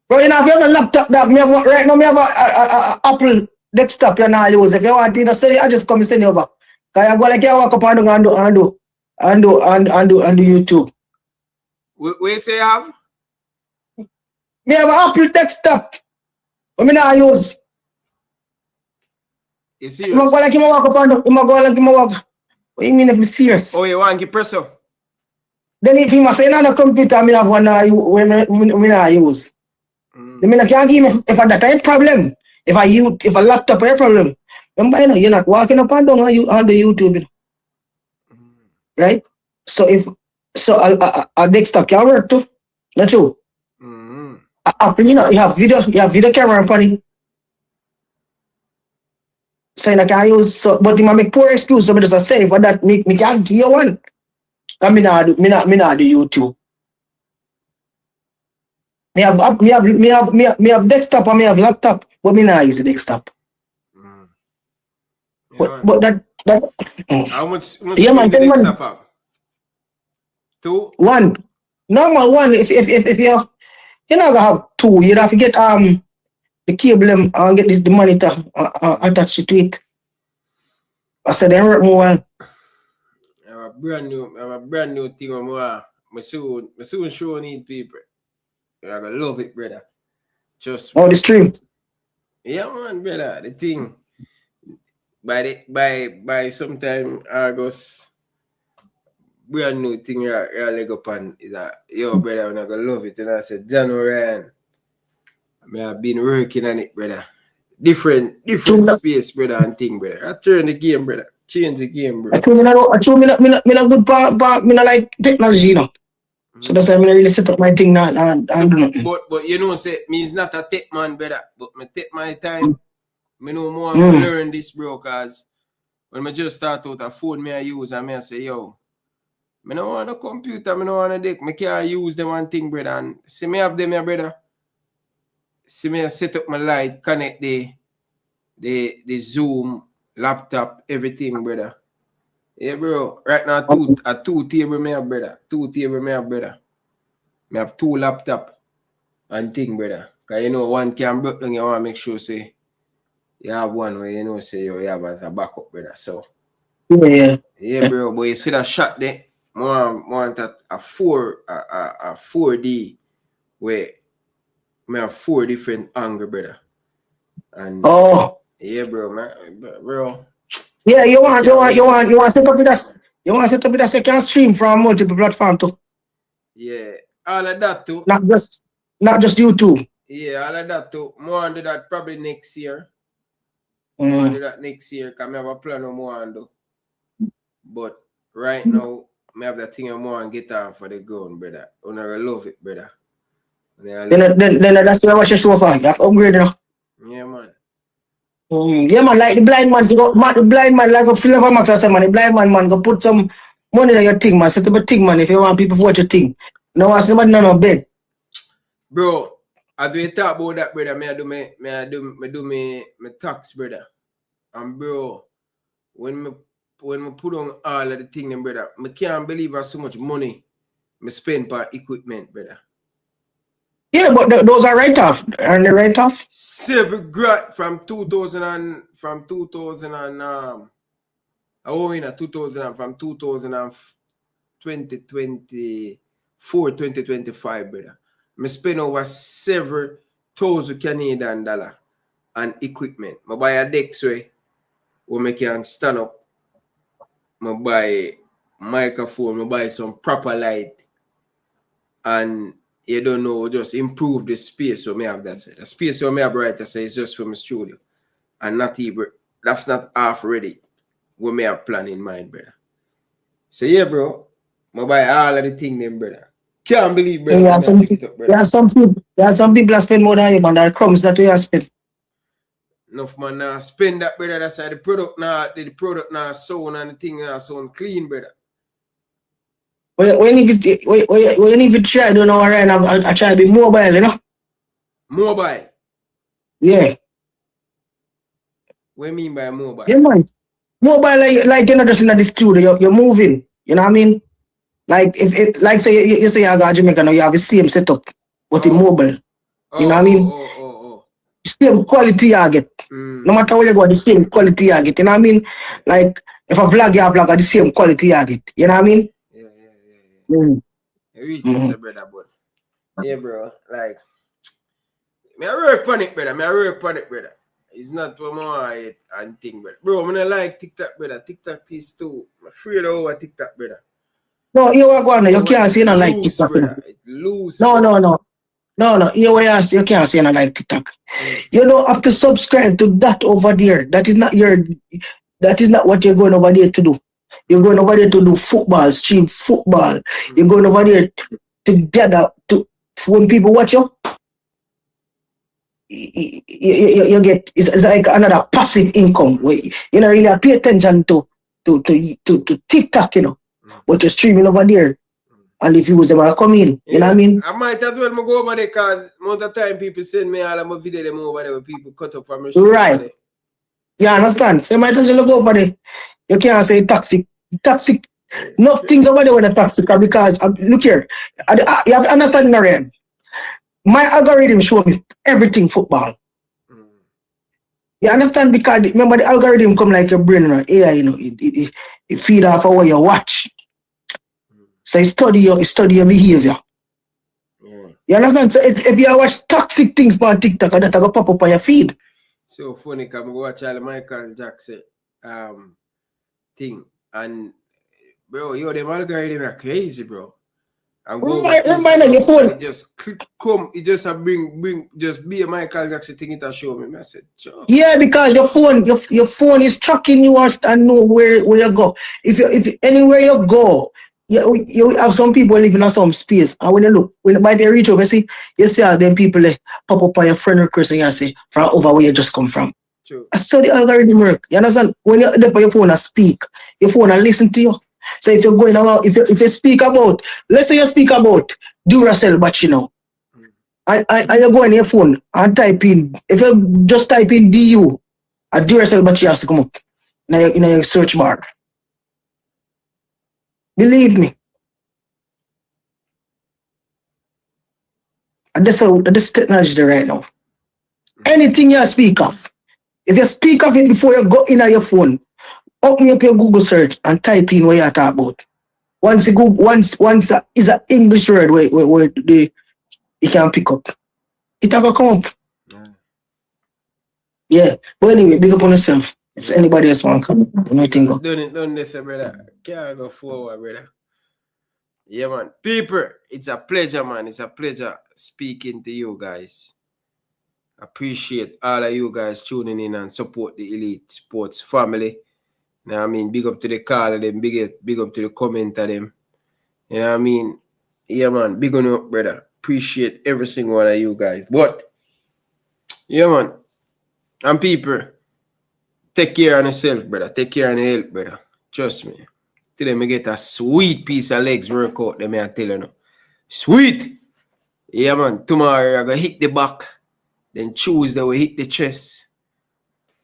Bro, you know, if you have a laptop that right now, me have a Apple desktop you not use. If you want to say, I just come and send you over. Because I go like you walk up and do YouTube. What you say you have? Me have an Apple desktop. But me not use. You serious? You go like you walk up and do. You go like you walk. What do you mean if you serious? Oh, you want to get Pressa? Then if you must say another computer, I have one when I use. I mean, I can't give me if that a problem. If a laptop a problem. Remember, you're not walking up and down on the YouTube. Right? So if a desktop can work too. Not true. You have video camera on it. So I can use but you make poor excuse so just say for that me can't give you one. I mean I do YouTube. Me have desktop and me have laptop, but me not use the desktop. But that How much yeah, man, the tell desktop man. have? 2? One. Normal one. If you not gonna have 2, you'd have to get the cable and get the monitor attached to it. I said they work more. I have a brand new thing I soon show need people. I gonna love it, brother. Just the stream. Yeah, man, brother. The thing by sometime August, brand new thing I leg up on is that yo, brother, I'm gonna love it. And I said, January, I have been working on it, brother. Different space, brother, and thing, brother. I turn the game, brother. Change the game, bro. I told me not good part, me not like technology, you know. So that's why I really set up my thing now and do nothing. But you know, say me is not a tech man, brother. But me take my time. Me know more to learn this, bro, cause when I just start out a phone me I use and me I say, yo, me don't want a computer, me don't want a deck, me can't use them one thing, brother. And see me have them here, brother. See me set up my light, connect the Zoom, laptop, everything, brother. Yeah, bro. Right now, two table me have, brother. 2 table me have, brother. Me have 2 laptop and thing, brother. Cause you know one can break down, you want to make sure say you have one where you know say you have as a backup, brother. So yeah, bro. But you see that shot there, want a 4D where me have 4 different angle, brother. And yeah, bro, man, bro. Yeah, you want set up with us. You want set up with us. You can stream from multiple platforms too. Yeah, all of that too. Not just YouTube. Yeah, all of that too. More on do that probably next year. More on do that next year. Cause I have a plan of more on do. But right now, I have that thing of more and get off for the ground, brother. I love it, brother. Then that's what I watch your show for. You have to upgrade now. Yeah, man. Yeah, man, like the blind man, the blind man, like a Philip Max or something, the blind man, go put some money on your thing, man. Set up a thing, man, if you want people to watch your thing. No one somebody on a bed. Bro, as we talk about that, brother, I do my tax, brother. And bro, when I put on all of the thing, brother, I can't believe how so much money I spend for equipment, brother. Yeah, but those are write-off. Aren't they write-off? 7 grand from 2004, 2025, brother. I spend over 7,000 Canadian dollar on equipment. I buy a deck where I can stand up. I buy microphone, I buy some proper light, and you don't know, just improve the space where I have that. The space where I have right there is just for my studio. And not even, that's not half ready. What I have plan in mind, brother. So yeah, bro. I buy all of the things then, brother. Can't believe, brother. Yeah, some people that spend more than you, man. That comes that we have spent. Enough man now spend that, brother. That's why the product now sound and the thing now sound clean, brother. When if you try, I don't know, right? I try to be mobile, you know? Mobile? Yeah. What do you mean by mobile? Yeah, man. Mobile, like you're not just in the studio, you're moving. You know what I mean? Like, if like say you say you got Jamaica now, you have the same setup, but in mobile. You know what I mean? Same quality you get. No matter where you go, the same quality you get. You know what I mean? Like, if a vlog, you have vlog, the same quality you get. You know what I mean? You reach this, brother, but yeah, bro, like, I work on it, brother. It's not what more and thing, brother. Bro, I like TikTok, brother. TikTok is too. I'm afraid over TikTok, brother. No, you are going. You can't say no like Loose, TikTok. You know. brother. It's loose. No. You can't say no like TikTok. You don't have to subscribe to that over there. That is not what you're going over there to do. You're going over there to do football, stream football. You're going over there to gather to when people watch you. You get it's like another passive income. You don't really pay attention to TikTok, you know. But you're streaming over there. And if you was ever come in, you know what I mean? I might as well go over there because most of the time people send me all of my video them over there where people cut up from my show. Right. You understand? So you might as well go over there. You can't say toxic. Enough things over there when it's toxic because look here. You have to understand, Marian. My algorithm show me everything football. You understand? Because remember the algorithm come like a brain or AI, you know, it feed off of what you watch. So it study your behavior. You understand? So if you watch toxic things on TikTok, that go pop up on your feed. So funny, because I go watch all Michael Jackson thing. And bro, them algorithm are crazy, bro. And go remind on your phone. It just come, it just bring just be a Michael Jackson thing, it show me message. Yeah, because your phone is tracking you and know where you go. If anywhere you go, you have some people living in some space, and when you look, by the reach over, you see all them people pop up on your friend request and you say from over where you just come from. True. That's how the algorithm work. You understand? When you're up on your phone and speak, your phone and listen to you. So if you're going about, if you speak about, let's say you speak about Duracell, but you know, and you go on your phone and type in, if you just type in DU, a Duracell battery has to come up in your search bar. Believe me. And that's technology right now. Anything you speak of, if you speak of it before you go in on your phone, open up your Google search and type in what you talk about. Once is an English word where you can pick up. It will come up. Yeah. But anyway, big up on yourself. If anybody else want to come, nothing go. Don't listen, brother. Can't go forward, brother. Yeah, man. People, it's a pleasure, man. It's a pleasure speaking to you guys. Appreciate all of you guys tuning in and support the Elite Sports family. You know what I mean? Big up to the call of them, big up to the comment of them. You know what I mean? Yeah, man. Big on up, brother. Appreciate every single one of you guys. But, yeah, man. And people, take care of yourself, brother. Take care of your health, brother. Trust me. Today, me get a sweet piece of legs workout, them I tell you now. Sweet! Yeah, man. Tomorrow, I go hit the back. Then Tuesday, we hit the chest.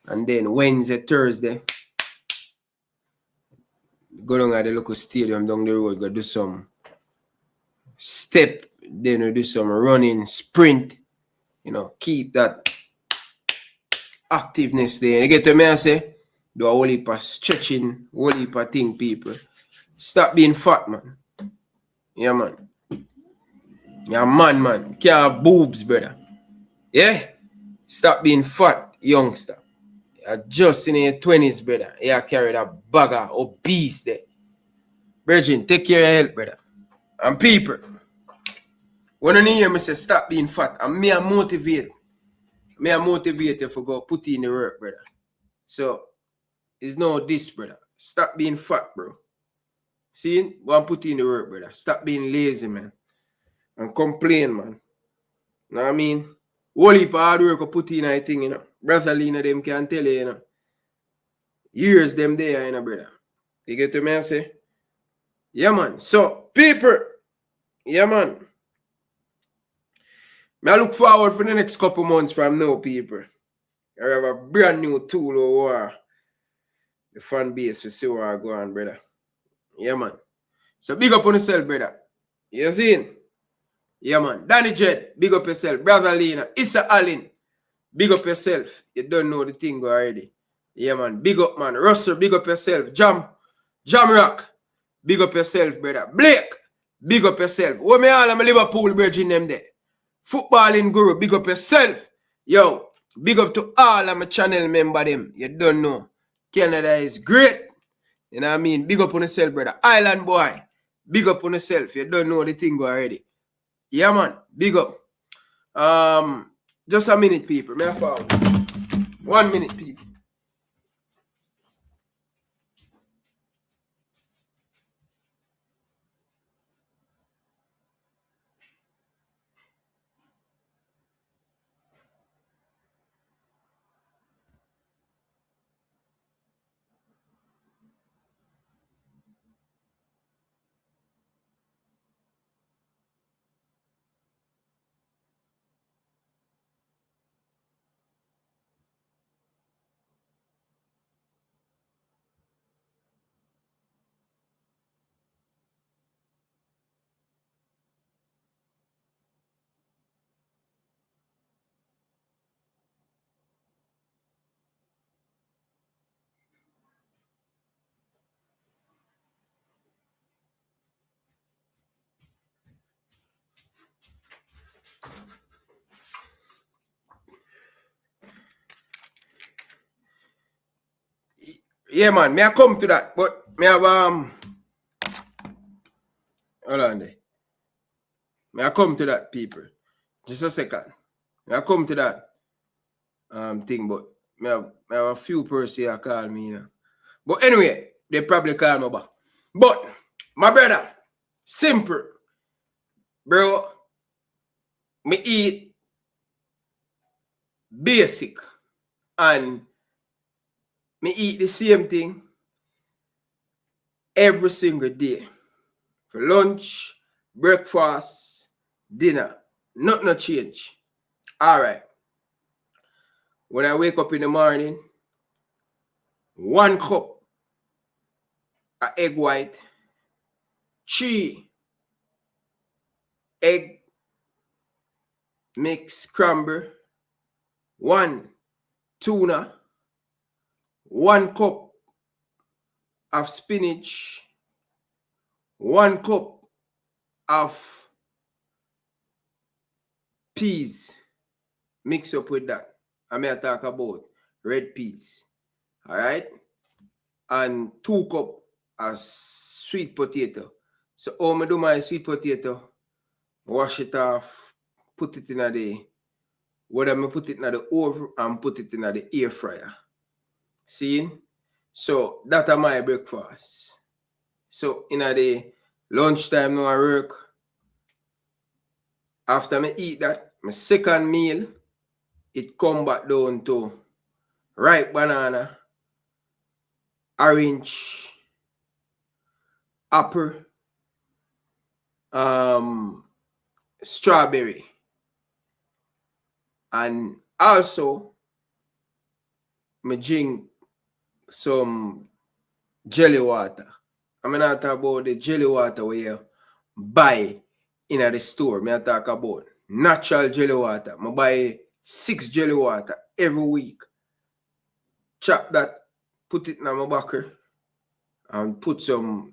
And then Wednesday, Thursday, go down at the local stadium down the road, go do some step, then we do some running, sprint, you know, keep that activeness there. And you get to me, I say, do a whole heap of stretching, whole heap of thing, people. Stop being fat, man. Yeah, man. Yeah, man. Can't have boobs, brother. Yeah? Stop being fat, youngster. You're just in your 20s, brother. You carry that bagger, obese there. Brethren, take care of your health, brother. And people, when you hear me say stop being fat, and me I motivate you for go put in the work, brother. So, it's no this, brother. Stop being fat, bro. See? Go and put in the work, brother. Stop being lazy, man. And complain, man. Know what I mean? Whole heap of hard work I put in a thing, you know. Brother Lena, them can tell you, you know. Years them there, you know, brother. You get to me and say? Yeah, man. So, people, yeah, man. I look forward for the next couple months from now, people. I have a brand new tool over the fan base to see where I go on, brother. Yeah, man. So, big up on yourself, brother. You see? Yeah, man. Danny Jed, big up yourself. Brother Lena, Issa Allen, big up yourself. You don't know the thing already. Yeah, man. Big up, man. Russell, big up yourself. Jam Rock, big up yourself, brother. Blake, big up yourself. Oh, me all my Liverpool bridging them there. Footballing guru, big up yourself. Yo, big up to all of my channel member them. You don't know. Canada is great. You know what I mean? Big up on yourself, brother. Island boy, Big up on yourself. You don't know the thing already. Yeah, man. Big up. Just a minute, people. May I found 1 minute, people. Yeah, man. May I come to that? But may I hold on there. May I come to that, people? Just a second. May I come to that thing, but may I have a few persons here call me, you know. But anyway, they probably call me back. But my brother, simple, bro. Me eat basic and me eat the same thing every single day. For lunch, breakfast, dinner. Nothing no change. Alright. When I wake up in the morning, 1 cup of egg white, 3 egg mix scramble, 1 tuna, 1 cup of spinach, 1 cup of peas mix up with that. I may talk about red peas. Alright? And 2 cup of sweet potato. So how I do my sweet potato, wash it off, put it in the, whether I put it in the oven and put it in the air fryer. See? So that are my breakfast. So in the lunchtime now I work. After I eat that, my second meal, it come back down to ripe banana, orange, apple, strawberry, and also I drink some jelly water. I'm not talking about the jelly water where you buy in the store. I talk about natural jelly water. I buy 6 jelly water every week. Chop that, put it in my bucket, and put some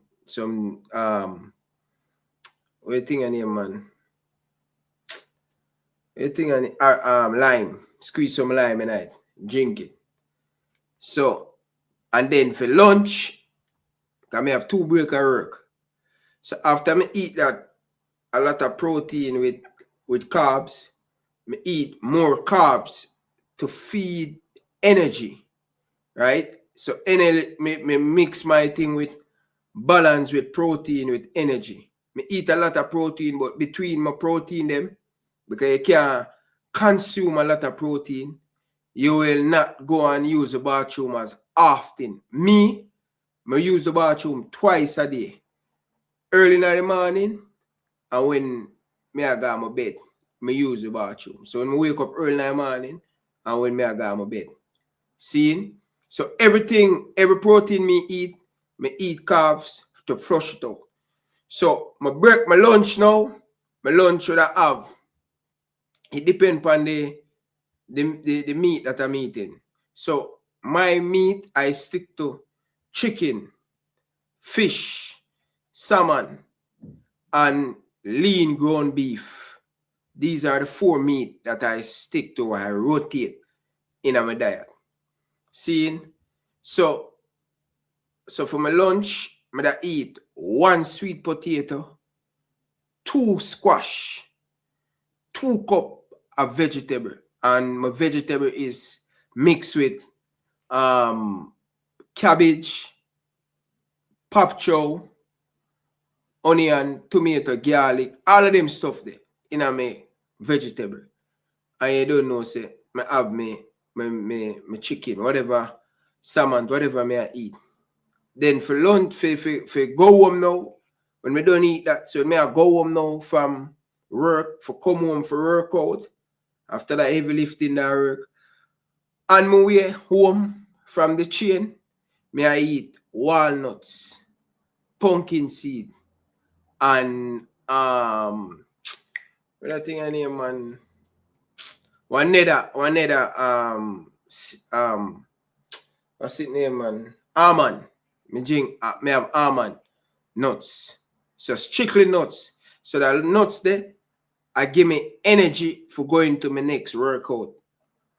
what you think of name, man? What you think of lime? Squeeze some lime in it, drink it. So, and then for lunch, I may have 2 breaks of work. So after I eat that, a lot of protein with carbs, I eat more carbs to feed energy, right? So me mix my thing with balance with protein with energy. I eat a lot of protein, but between my protein them, because you can't consume a lot of protein, you will not go and use the bathroom as often. I use the bathroom twice a day. Early in the morning and when I go to my bed, I use the bathroom. So when I wake up early in the morning and when I go to my bed. See? So everything, every protein me eat carbs to flush it out. So my lunch now, my lunch should I have. It depends on the meat that I'm eating. So my meat, I stick to chicken, fish, salmon, and lean ground beef. These are the 4 meat that I stick to. I rotate in my diet. Seeing? So for my lunch, I da eat 1 sweet potato, 2 squash, 2 cup of vegetable, and my vegetable is mixed with cabbage, pop chow, onion, tomato, garlic, all of them stuff there in a my vegetable. And you don't know, say, I have my chicken, whatever, salmon, whatever I eat. Then for lunch, for go home now, when we don't eat that, so I go home now from work, for come home for workout, after that heavy lifting that work. And my way home from the chain, I eat walnuts, pumpkin seed, and what I think I name, man, one other what's it name, man? Almond. Me have almond nuts. So strictly nuts. So the nuts there, I give me energy for going to my next workout.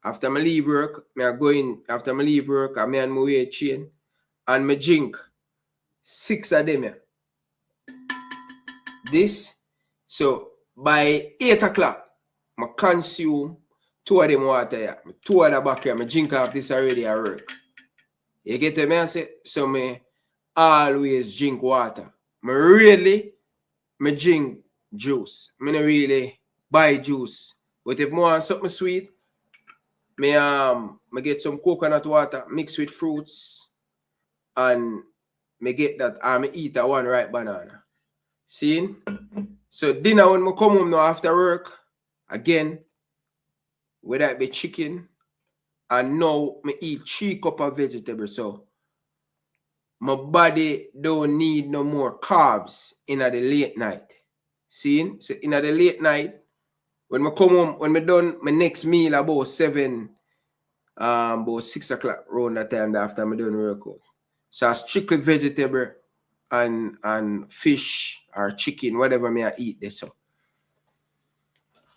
After I leave work, I and my way chain, and me drink 6 of them. This. So by 8 o'clock, I consume 2 of them water here. 2 of the back here. I drink off this already at work. You get me? I say, so me always drink water. Me drink juice. Me not really buy juice. But if I want something sweet, me get some coconut water mixed with fruits, and me get that, and me eat that one ripe banana. See? So dinner when I come home now after work, again, whether it be chicken, and now me eat 3 cups of vegetables. So my body don't need no more carbs in the late night. See? So in the late night, when I come home, when I done my next meal about 6 o'clock around that time after I done workout. So I strictly vegetable and fish or chicken, whatever I eat this.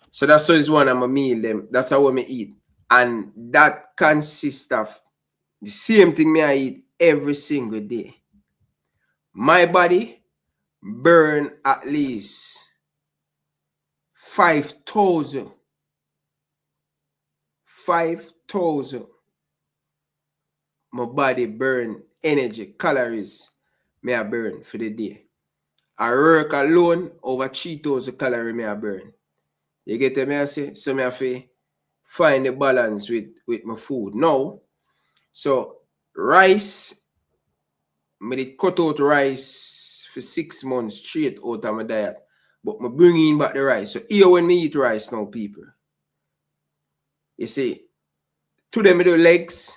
So that's what is one of my meal them. That's how I eat. And that consists of the same thing I eat every single day. My body burn at least 5,000 my body burn energy, calories may I burn for the day. I work alone, over 3,000 calories may I burn. You get me? I say? So I have to find the balance with my food. Now, so rice, I did cut out rice for 6 months straight out of my diet. But I bring in back the rice. So here when me eat rice now, people, you see, today I do legs,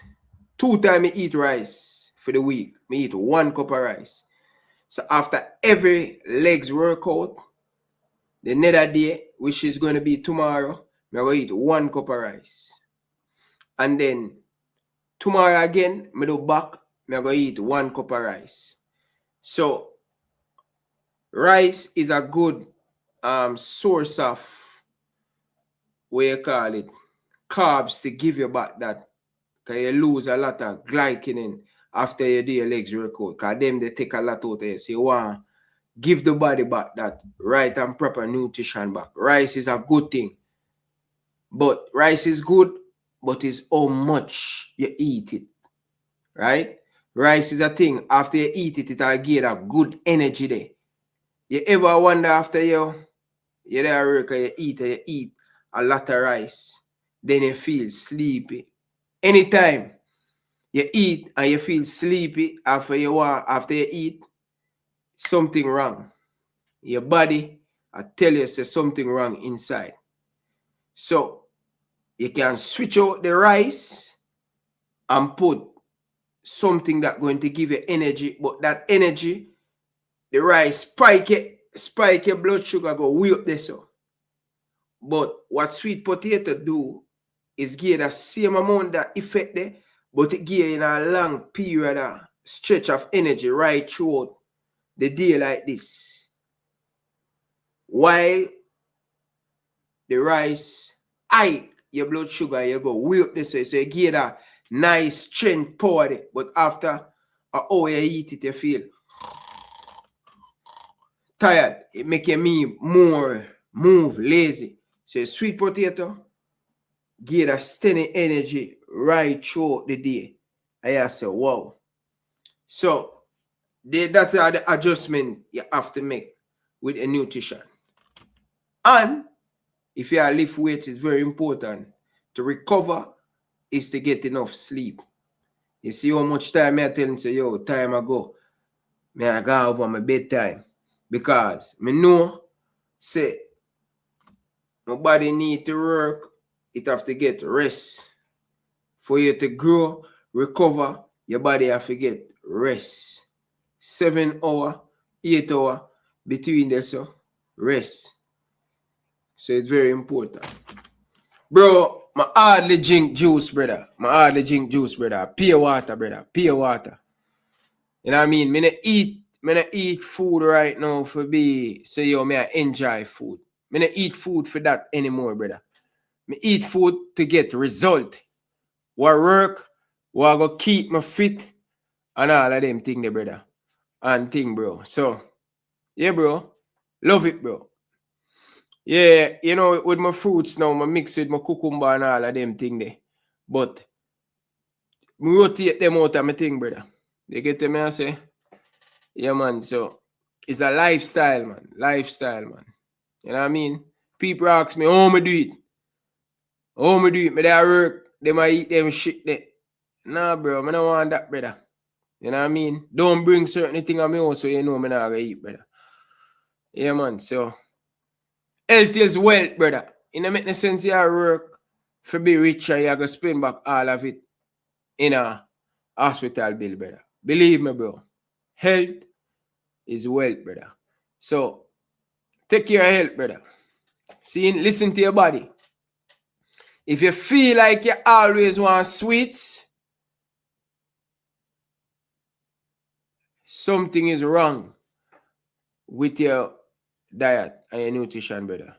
2 times I eat rice for the week. I eat 1 cup of rice. So after every legs workout, the next day, which is going to be tomorrow, I'm going to eat 1 cup of rice. And then tomorrow again, I do back, I'm going to eat 1 cup of rice. So rice is a good source of, what you call it, carbs to give you back that. Because you lose a lot of glycogen after you do your legs workout. Because them, they take a lot out of you. So you want to give the body back that right and proper nutrition back. Rice is a good thing. But rice is good, but it's how much you eat it. Right? Rice is a thing. After you eat it, it'll give a good energy there. You ever wonder after you're there at work and you eat a lot of rice, then you feel sleepy. Anytime you eat and you feel sleepy after you eat, something wrong. Your body, I tell you, say something wrong inside. So you can switch out the rice and put something that's going to give you energy, but that energy, the rice spike your blood sugar, go way up there. So. But what sweet potato do is give the same amount that effect there, but it give in a long period of stretch of energy right throughout the day like this. While the rice hike your blood sugar, you go way up there. So you give that nice strength power there. But after an hour you eat it, you feel tired. It make me more move lazy. So sweet potato give a steady energy right throughout the day. I say, wow. So that's the adjustment you have to make with a nutrition. And if you are lift weights, it's very important to recover is to get enough sleep. You see how much time I tell him, say, yo, time ago, I go over my bedtime. Because I know, say, my body need to work, it have to get rest. For you to grow, recover, your body have to get rest. 7 hours, 8 hours between this, so rest. So it's very important. Bro, my hardly drink juice, brother. Pure water, brother. Pure water. You know what I mean? Me not eat food right now for be say yo, me I enjoy food. Me not eat food for that anymore, brother. Me eat food to get result. What work, what go keep me fit, and all of them thing there, brother. And thing, bro. So, yeah, bro. Love it, bro. Yeah, you know, with my fruits now, I mix with my cucumber and all of them thing there. But I rotate them out of my thing, brother. You get me, I say? Yeah, man. So, it's a lifestyle, man. Lifestyle, man. You know what I mean? People ask me, how me do it? How me do it? Me they work, they might eat them shit there. Nah, bro, I don't want that, brother. You know what I mean? Don't bring certain things on me also, you know me not gonna eat, brother. Yeah, man. So, health is wealth, brother. It don't make no sense you work for be rich and you have to spend back all of it in a hospital bill, brother. Believe me, bro. Health is wealth, brother. So, take care of health, brother. See, listen to your body. If you feel like you always want sweets, something is wrong with your diet and your nutrition, brother.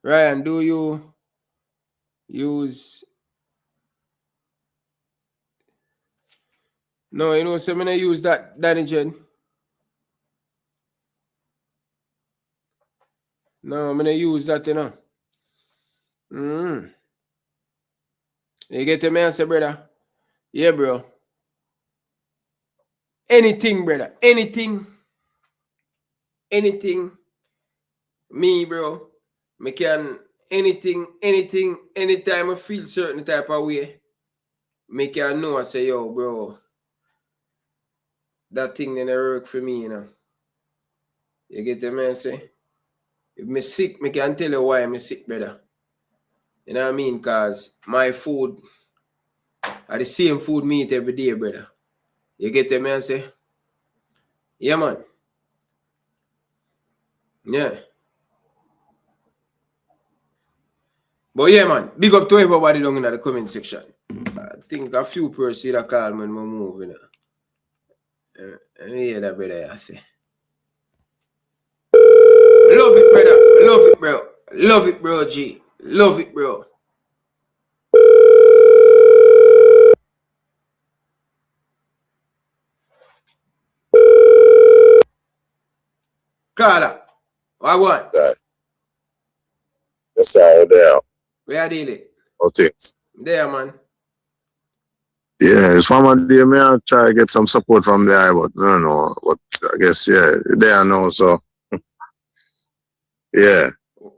Ryan, do you use... No, you know, so I'm going to use that Danigen. No, I'm going to use that, you know. You get me answer, brother? Yeah, bro. Anything, brother. Anything. Me, bro. Me can anything, anytime I feel certain type of way, me can know I say, yo, bro, that thing didn't work for me, you know. You get the man say? If me sick, me can tell you why I'm sick, brother. You know what I mean? Because my food are the same food me eat every day, brother. You get the man say? Yeah, man. Yeah. But yeah, man, big up to everybody down in the comment section. I think a few persons that call me when we move, you know. Yeah, that brother, I say. Love it, brother. Love it, bro. Love it, bro, G. Love it, bro. Carla, what want? Yes, sir, there. Where are dealing? Oh, things. There, man. Yeah, it's from a day, me I try to get some support from there, but I don't know. But I guess, yeah, there now, so. Yeah.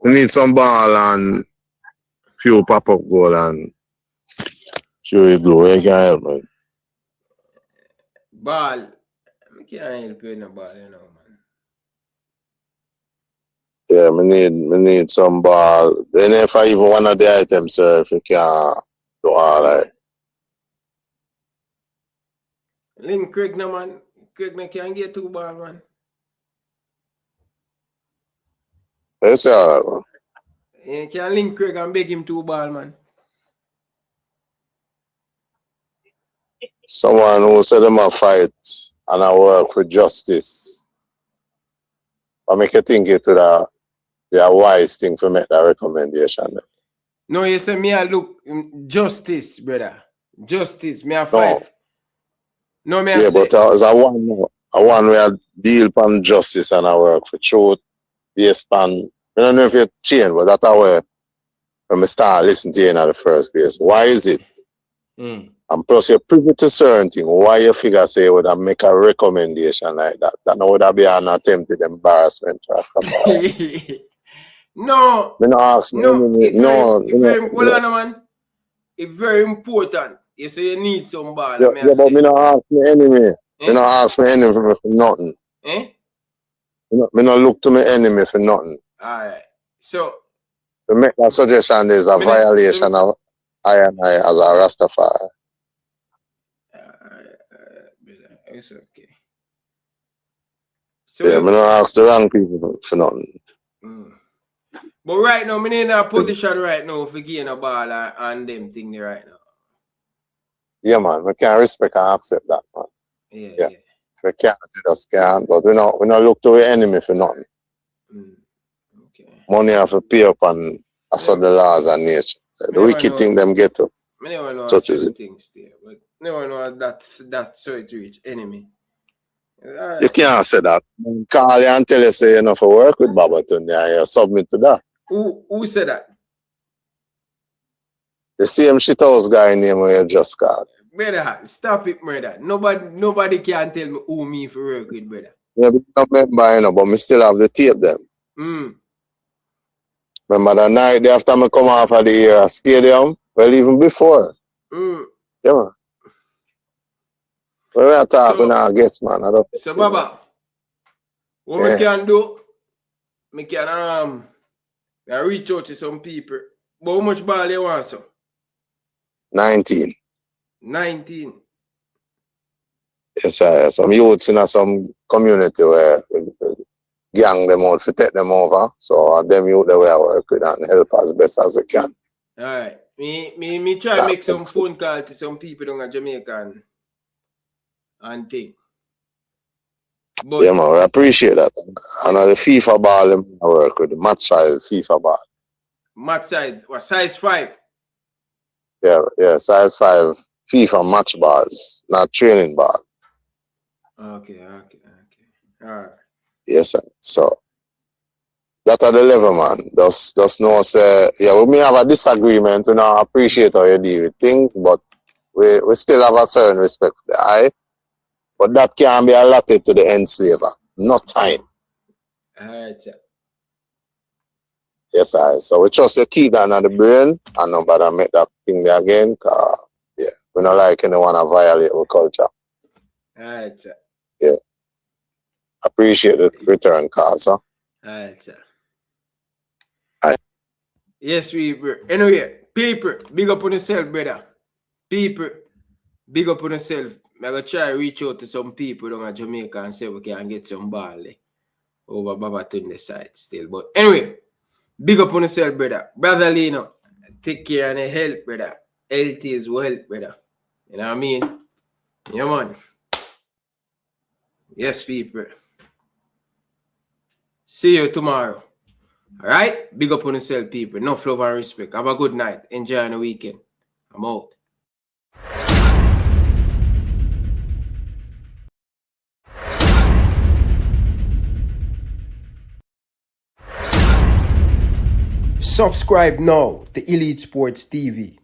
We need some ball and few pop-up goal and show it blow. You can help me. Ball. I can't help you in the ball, you know, man. Yeah, me need some ball. Then if I even one of the items, sir, if you can do all right. Link Craig, no, man. Craig, no, can't get 2 ball, man. Yes, all right, man. You can link Craig and beg him 2 ball, man. Someone who said them a fight and I work for justice. I make you think it to the wise thing to make that recommendation. No, you say me I look justice, brother. Justice, me a fight. No, me yeah, I say. but as a one now. I one where I deal upon justice and I work for truth based on, I don't know if you change, but that's how when I start listening to you in the first place. Why is it? And plus you're privy to certain things. Why you figure say would I make a recommendation like that? That would have be an attempted embarrassment for us. No. Me not ask me enemy. Hold on, man. It's very important. You say you need some ball. Yeah, but me not ask me enemy. Me not ask me enemy for nothing. Me not look to me enemy for nothing. Alright. So to make that suggestion is a violation of I and I as a Rastafari. It's okay. So yeah, me not ask the wrong people for nothing. But right now, I'm in a position right now for getting a ball and them thing there right now. Yeah, man. We can respect and accept that, man. Yeah. If we can't, we just can't. But we not look to the enemy for nothing. Money have to pay up and assert the laws and nature. The wicked thing them get up. I never know such as it. things there, but never know that so it reach enemy. You can't say that. Call you and tell you say you know for work with Babaton and you submit to that. Who said that? The same shit house guy name where you just called. Brother, stop it, brother. Nobody can tell me who me for work with, brother. Yeah, but I remember, you know, but me still have the tape them. Remember the night after me come off of the stadium? Well, even before. Yeah, man. When we talk, we not guess, man. So, Baba, what we can do, we can reach out to some people. But how much ball you want, so? 19. 19. Yes, sir. Some youths in some community where gang them out to take them over. So them youth that we work with and help as best as we can. Alright. Me try to make some phone call to some people down in Jamaica and thing. But yeah, man, we appreciate that. And the FIFA ball them I work with, the match size FIFA ball. Match size, what size 5? Yeah, size 5 FIFA match balls, not training ball. Okay. Alright. Yes, sir. So that are the level, man. Just know say, yeah, we may have a disagreement, we not appreciate how you deal with things, but we still have a certain respect for the eye. But that can be allotted to the enslaver, not time. Alright, sir. Yes, sir. So we trust you keep that on the brain and nobody make that thing there again, cause yeah, we not like anyone to violate our culture. Alright, sir. Yeah. Appreciate the return call, sir. Alright, sir. Alright. Yes, anyway, people, big up on yourself, brother. People, big up on yourself. I'm going to try to reach out to some people down in Jamaica and say we can get some ball over Babatunde side still. But anyway, big up on yourself, brother. Brother Lino, take care and help, brother. Health is wealth, brother. You know what I mean? Yeah, man. Yes, people. See you tomorrow. All right? Big up on yourself, people. Enough love and respect. Have a good night. Enjoy the weekend. I'm out. Subscribe now to Elite Sports TV.